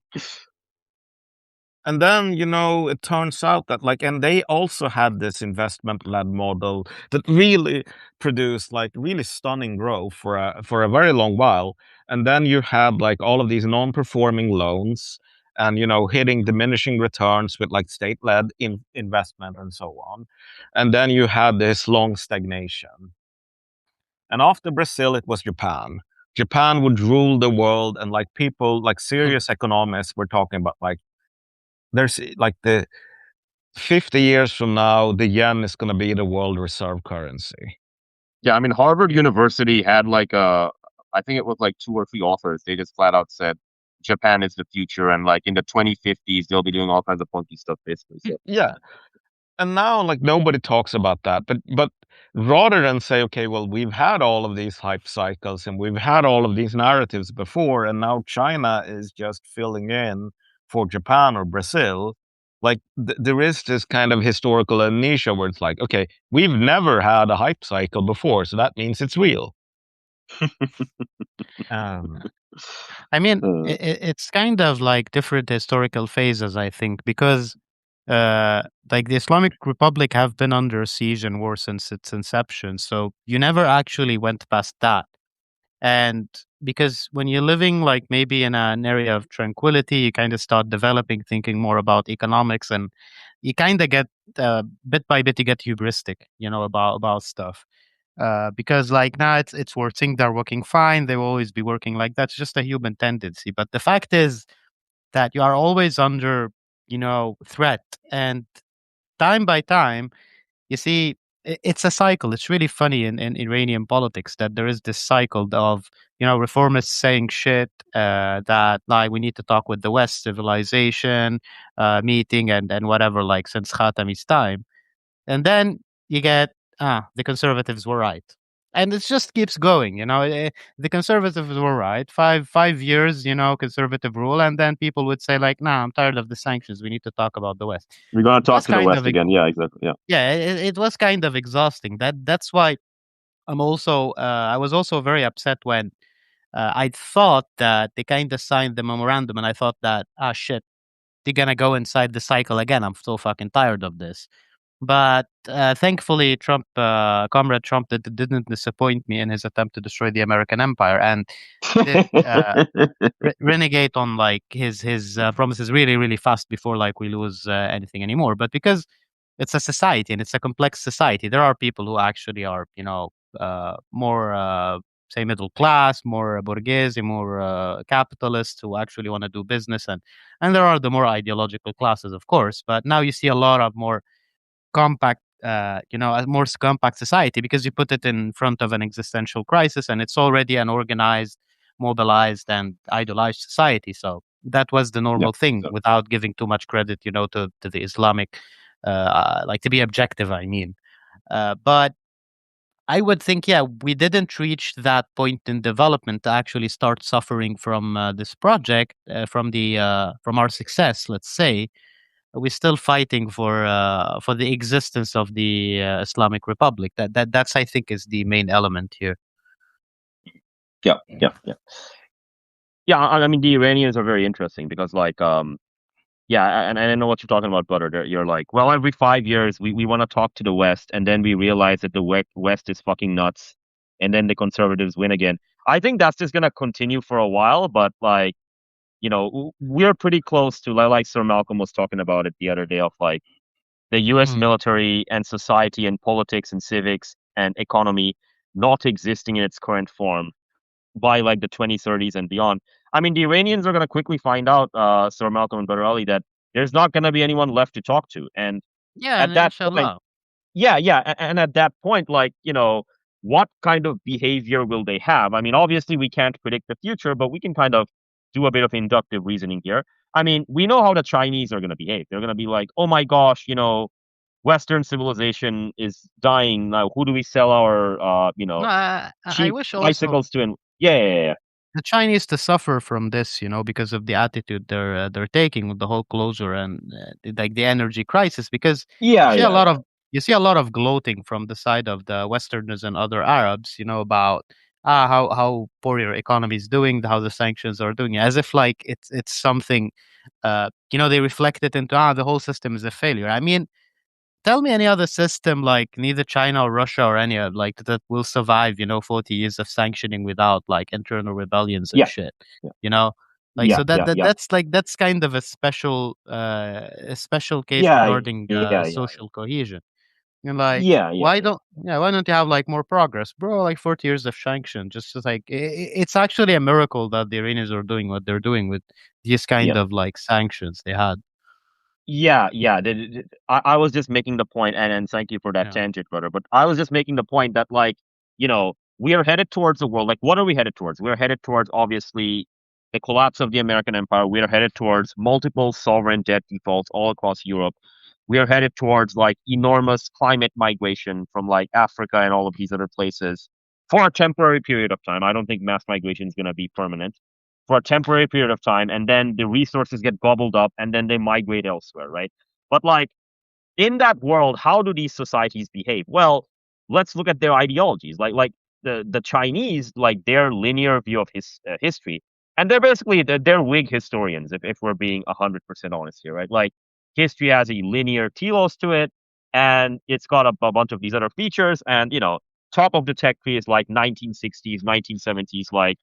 And then, it turns out that like, and they also had this investment-led model that really produced like really stunning growth for a very long while. And then you had like all of these non-performing loans, and hitting diminishing returns with like state-led investment and so on. And then you had this long stagnation. And after Brazil, it was Japan. Japan would rule the world, and like people, like serious economists, were talking about like there's like the 50 years from now, the yen is going to be the world reserve currency. Yeah, I mean, Harvard University had like I think it was like 2 or 3 authors. They just flat out said Japan is the future, and like in the 2050s, they'll be doing all kinds of funky stuff, basically. So. Yeah. And now, like, nobody talks about that. But rather than say, okay, well, we've had all of these hype cycles and we've had all of these narratives before, and now China is just filling in for Japan or Brazil. Like, there is this kind of historical amnesia where it's like, okay, we've never had a hype cycle before, so that means it's real. I mean, it's kind of like different historical phases, I think, because like the Islamic Republic have been under siege and war since its inception. So you never actually went past that. And because when you're living like maybe in an area of tranquility, you kind of start developing, thinking more about economics, and you kind of get bit by bit, you get hubristic, about stuff. Because like now it's working, they're working fine, they will always be working like that. It's just a human tendency. But the fact is that you are always under, threat. And time by time, you see, it's a cycle. It's really funny in Iranian politics that there is this cycle of, reformists saying shit that like we need to talk with the West, civilization, meeting and whatever, like since Khatami's time. And then you get, the conservatives were right. And it just keeps going, the conservatives were right. Five years, conservative rule. And then people would say like, nah, I'm tired of the sanctions. We need to talk about the West. We're going to It talk was to the kind West of, again. Yeah, exactly. Yeah. Yeah, it was kind of exhausting. That's why I was also very upset when I thought that they kind of signed the memorandum, and I thought that, shit, they're gonna go inside the cycle again. I'm so fucking tired of this. But thankfully, Comrade Trump, didn't disappoint me in his attempt to destroy the American empire, and did renegade on like his promises really really fast before like we lose anything anymore. But because it's a society and it's a complex society, there are people who actually are more say middle class, more bourgeoisie, more capitalists who actually want to do business, and there are the more ideological classes, of course. But now you see a lot of more compact, a more compact society because you put it in front of an existential crisis and it's already an organized, mobilized, and idolized society. So that was the normal thing without giving too much credit, to the Islamic, like to be objective, I mean. But I would think, yeah, we didn't reach that point in development to actually start suffering from this project, from our success, let's say. We're still fighting for the existence of the Islamic Republic. That's I think is the main element here. Yeah. I mean, the Iranians are very interesting because, like, yeah, and I know what you're talking about, brother. You're like, well, every 5 years we want to talk to the West, and then we realize that the West is fucking nuts, and then the conservatives win again. I think that's just gonna continue for a while, but like, we're pretty close to like Sir Malcolm was talking about it the other day of like the U.S. military and society and politics and civics and economy not existing in its current form by like the 2030s and beyond. I mean, the Iranians are going to quickly find out, Sir Malcolm and Brother Ali, that there's not going to be anyone left to talk to. And Yeah, at and that point, inshallah. and at that point, like, what kind of behavior will they have? I mean, obviously, we can't predict the future, but we can kind of do a bit of inductive reasoning here. I mean, we know how the Chinese are going to behave. They're going to be like, oh my gosh, Western civilization is dying. Now, who do we sell our, No, I cheap wish also bicycles to? And yeah. the Chinese to suffer from this, because of the attitude they're taking with the whole closure and like the energy crisis. Because Yeah, you see a yeah, lot of you see a lot of gloating from the side of the Westerners and other Arabs, about how poor your economy is doing, how the sanctions are doing, as if like it's something, they reflect it into the whole system is a failure. I mean, tell me any other system like neither China or Russia or any like that will survive, 40 years of sanctioning without like internal rebellions and yeah, shit. yeah. You know? Like, Yeah, so yeah, yeah, that's kind of a special case yeah, regarding yeah, yeah, social cohesion. And like, yeah, yeah, yeah. why don't you have like more progress, bro? Like 40 years of sanction, just like it's actually a miracle that the Iranians are doing what they're doing with these kind Yeah. of like sanctions they had. Yeah, yeah. I was just making the point, and thank you for that Yeah. tangent, brother. But I was just making the point that, like, we are headed towards a world. Like, what are we headed towards? We're headed towards, obviously, the collapse of the American empire. We are headed towards multiple sovereign debt defaults all across Europe. We are headed towards, like, enormous climate migration from, like, Africa and all of these other places for a temporary period of time. I don't think mass migration is going to be permanent for a temporary period of time, and then the resources get gobbled up, and then they migrate elsewhere, right? But, like, in that world, how do these societies behave? Well, let's look at their ideologies. Like the Chinese, like their linear view of history, and they're basically they're Whig historians. If we're being 100% honest here, right? Like history has a linear telos to it, and it's got a bunch of these other features. And top of the tech tree is like 1960s, 1970s, like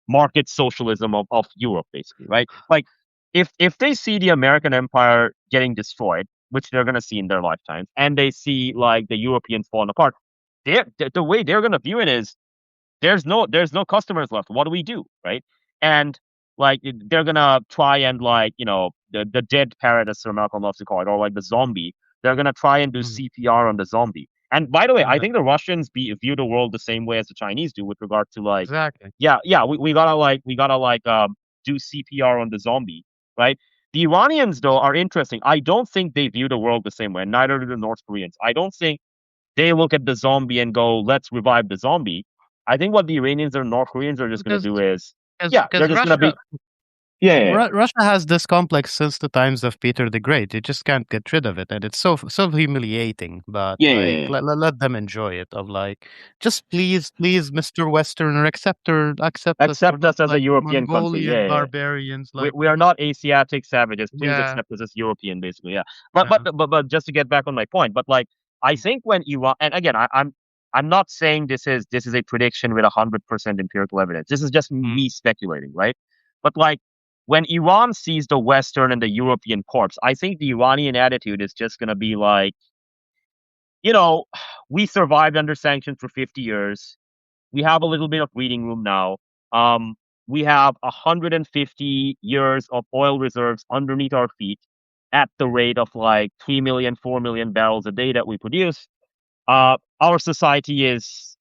market socialism of Europe, basically, right? Like if they see the American empire getting destroyed, which they're gonna see in their lifetimes, and they see like the Europeans falling apart, the way they're gonna view it is there's no customers left. What do we do, right? And like they're gonna try and like the dead parrot, as Sir Malcolm loves to call it, or like the zombie. They're gonna try and do Mm. CPR on the zombie. And by the way, Yeah, I think the Russians view the world the same way as the Chinese do with regard to like, exactly. yeah, we gotta do CPR on the zombie, right? The Iranians though are interesting. I don't think they view the world the same way. Neither do the North Koreans. I don't think they look at the zombie and go, "Let's revive the zombie." I think what the Iranians or North Koreans are just gonna Because do is, yeah, they're because just gonna be, yeah, yeah, Russia has this complex since the times of Peter the Great. They just can't get rid of it, and it's so humiliating. But yeah, yeah, like, yeah. let them enjoy it. Of like, just please, Mister Westerner, accept us. We're Accept not us as a like European country. Mongolian Yeah, yeah, yeah. barbarians. We Like, we are not Asiatic savages. Please yeah, accept us as European, basically. Yeah. But but yeah, but but just to get back on my point, but like I think when Iran, and again, I'm not saying this is a prediction with 100% empirical evidence. This is just mm, me speculating, right? But like when Iran sees the Western and the European corpse, I think the Iranian attitude is just gonna be like, you know, we survived under sanctions for 50 years. We have a little bit of breathing room now. Um, we have 150 years of oil reserves underneath our feet at the rate of like 3 million, 4 million barrels a day that we produce. Our society is,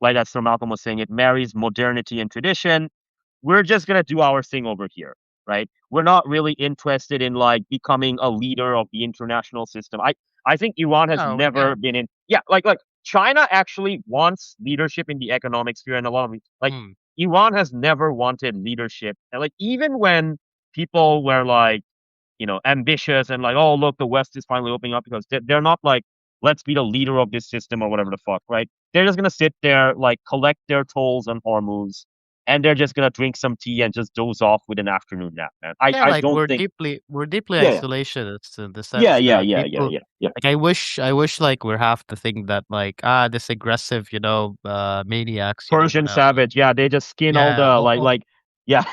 like as Sir Malcolm was saying, it marries modernity and tradition. We're just gonna do our thing over here, right? We're not really interested in like becoming a leader of the international system. I think Iran has no, we never got. been in. Yeah, like China actually wants leadership in the economic sphere, and a lot of like Mm, Iran has never wanted leadership. And like even when people were like ambitious and like, oh, look, the West is finally opening up because they're not like, let's be the leader of this system or whatever the fuck, right? They're just gonna sit there, like, collect their tolls and Hormuz, and they're just gonna drink some tea and just doze off with an afternoon nap, man. I, yeah, I like don't think, we're deeply yeah, yeah, isolationist in the yeah, sense yeah, that yeah, yeah, people yeah, yeah. like I wish like we're half to think that like this aggressive maniacs Persian gonna savage, yeah, they just skin all yeah the like, yeah,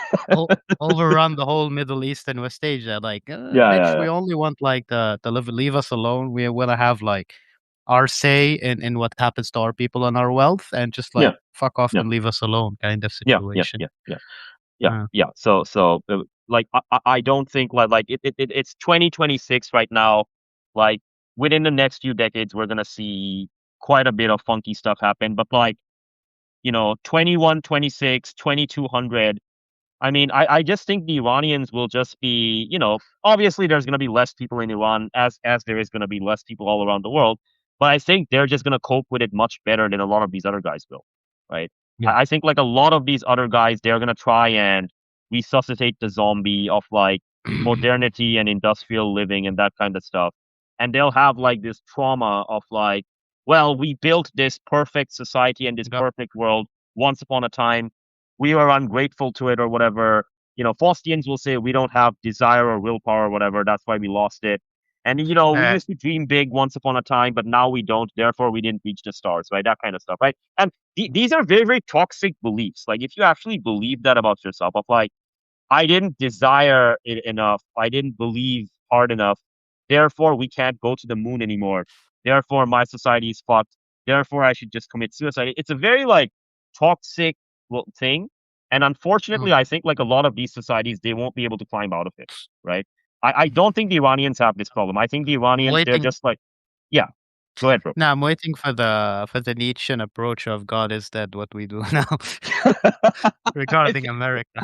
overrun the whole Middle East and West Asia. Like, yeah, yeah, bitch, yeah, we only want like the leave us alone. We want to have like our say in what happens to our people and our wealth, and just yeah, like fuck off yeah, and leave us alone, kind of yeah, yeah, situation. yeah, yeah. Yeah, Uh, yeah. So like I don't think like it's 2026 right now. Like within the next few decades, we're gonna see quite a bit of funky stuff happen. But like 21, 26, 2200. I mean, I just think the Iranians will just be, obviously there's going to be less people in Iran as there is going to be less people all around the world, but I think they're just going to cope with it much better than a lot of these other guys will, right? yeah. I think like a lot of these other guys, they're going to try and resuscitate the zombie of like modernity and industrial living and that kind of stuff, and they'll have like this trauma of like, well, we built this perfect society and this Yep. perfect world once upon a time, we are ungrateful to it or whatever. Faustians will say we don't have desire or willpower or whatever. That's why we lost it. And we Uh, used to dream big once upon a time, but now we don't. Therefore, we didn't reach the stars, right? That kind of stuff, right? And these are very, very toxic beliefs. Like if you actually believe that about yourself, of like I didn't desire it enough. I didn't believe hard enough. Therefore, we can't go to the moon anymore. Therefore, my society is fucked. Therefore, I should just commit suicide. It's a very like toxic thing. And Mm. unfortunately, I think like a lot of these societies, they won't be able to climb out of it, right? I don't think the Iranians have this problem. I think the I'm Iranians, they're waiting. just like, yeah, go ahead, bro. No, I'm waiting for the Nietzschean approach of God is dead. What we do now regarding America.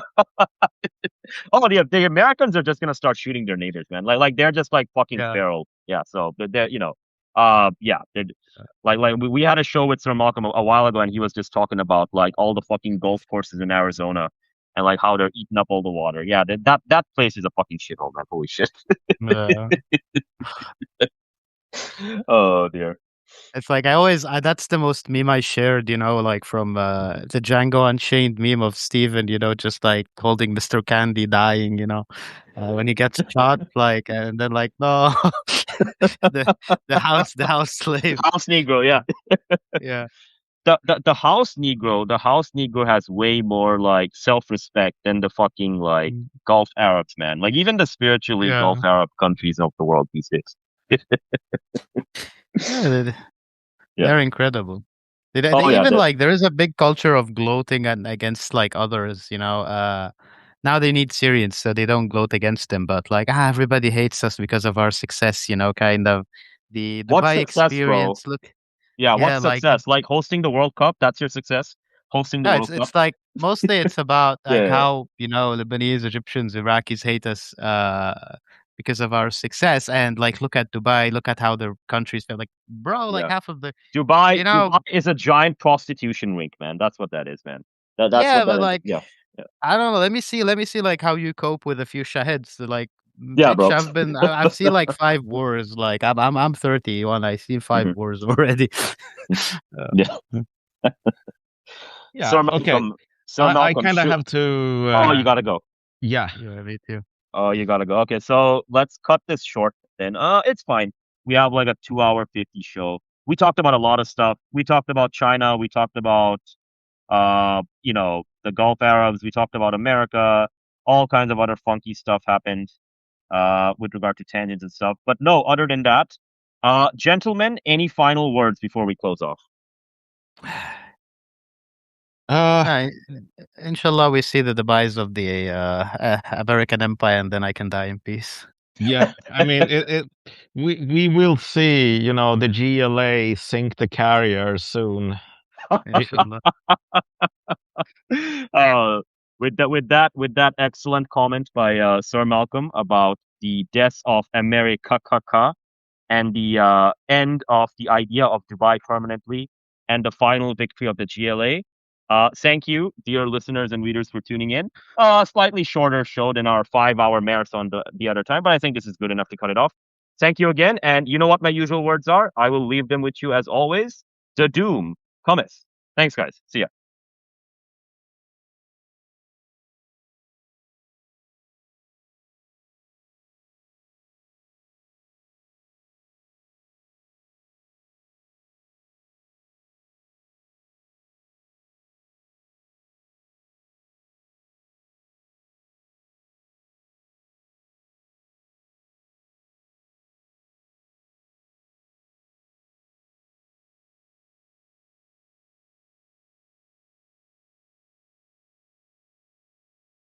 Oh, the Americans are just gonna start shooting their neighbors, man. Like they're just like fucking Yeah. feral. Yeah. So they're yeah. They're, like we had a show with Sir Malcolm a while ago, and he was just talking about like all the fucking golf courses in Arizona and like how they're eating up all the water. Yeah, that place is a fucking shithole, man. Holy shit. Yeah. Oh dear. It's like that's the most meme I shared, like from the Django Unchained meme of Steven, just like holding Mr. Candy dying, when he gets shot, like, and then like, no, the the house slave. House Negro, yeah. Yeah. The house Negro has way more like self-respect than the fucking like Mm. Gulf Arabs, man. Like even the spiritually Gulf Yeah. Arab countries of the world these days. Yeah, Yeah. they're incredible. They Oh yeah. even like there is a big culture of gloating and against like others, now they need Syrians, so they don't gloat against them, but like everybody hates us because of our success, kind of the What Dubai success, bro? experience. Look, Yeah, what yeah, like success? Like hosting the World Cup? That's your success? Hosting the no, World it's Cup? it's like mostly it's about like Yeah. how Lebanese, Egyptians, Iraqis hate us because of our success, and like look at Dubai, look at how their countries feel like, bro, like Yeah. half of the Dubai you know Dubai is a giant prostitution rink, man. That's what that is, man. That's yeah, what but that is. like Yeah. Yeah. I don't know. Let me see like how you cope with a few shaheeds. Like, Yeah, bitch, bro. I've seen like 5 wars. Like I'm 31. I've seen five Mhm. wars already. Yeah. Yeah. Sir Okay. Malcolm. Sir I Malcolm, kind of shoot. have to. Oh, you gotta go. Yeah. Yeah, me too. Oh, you gotta go. Okay, so let's cut this short then. It's fine. We have like a 2 hour 50 show. We talked about a lot of stuff. We talked about China. We talked about the Gulf Arabs. We talked about America. All kinds of other funky stuff happened with regard to tangents and stuff. But no, other than that, gentlemen, any final words before we close off? Uh, Uh, inshallah, we see the demise of the American Empire, and then I can die in peace. yeah. I mean, we will see. The GLA sink the carrier soon. Inshallah. With that excellent comment by Sir Malcolm about the death of America and the end of the idea of Dubai permanently and the final victory of the GLA. Thank you, dear listeners and readers, for tuning in. Slightly shorter show than our 5 hour marathon the other time, but I think this is good enough to cut it off. Thank you again. And you know what my usual words are? I will leave them with you as always. The doom cometh. Thanks, guys. See ya.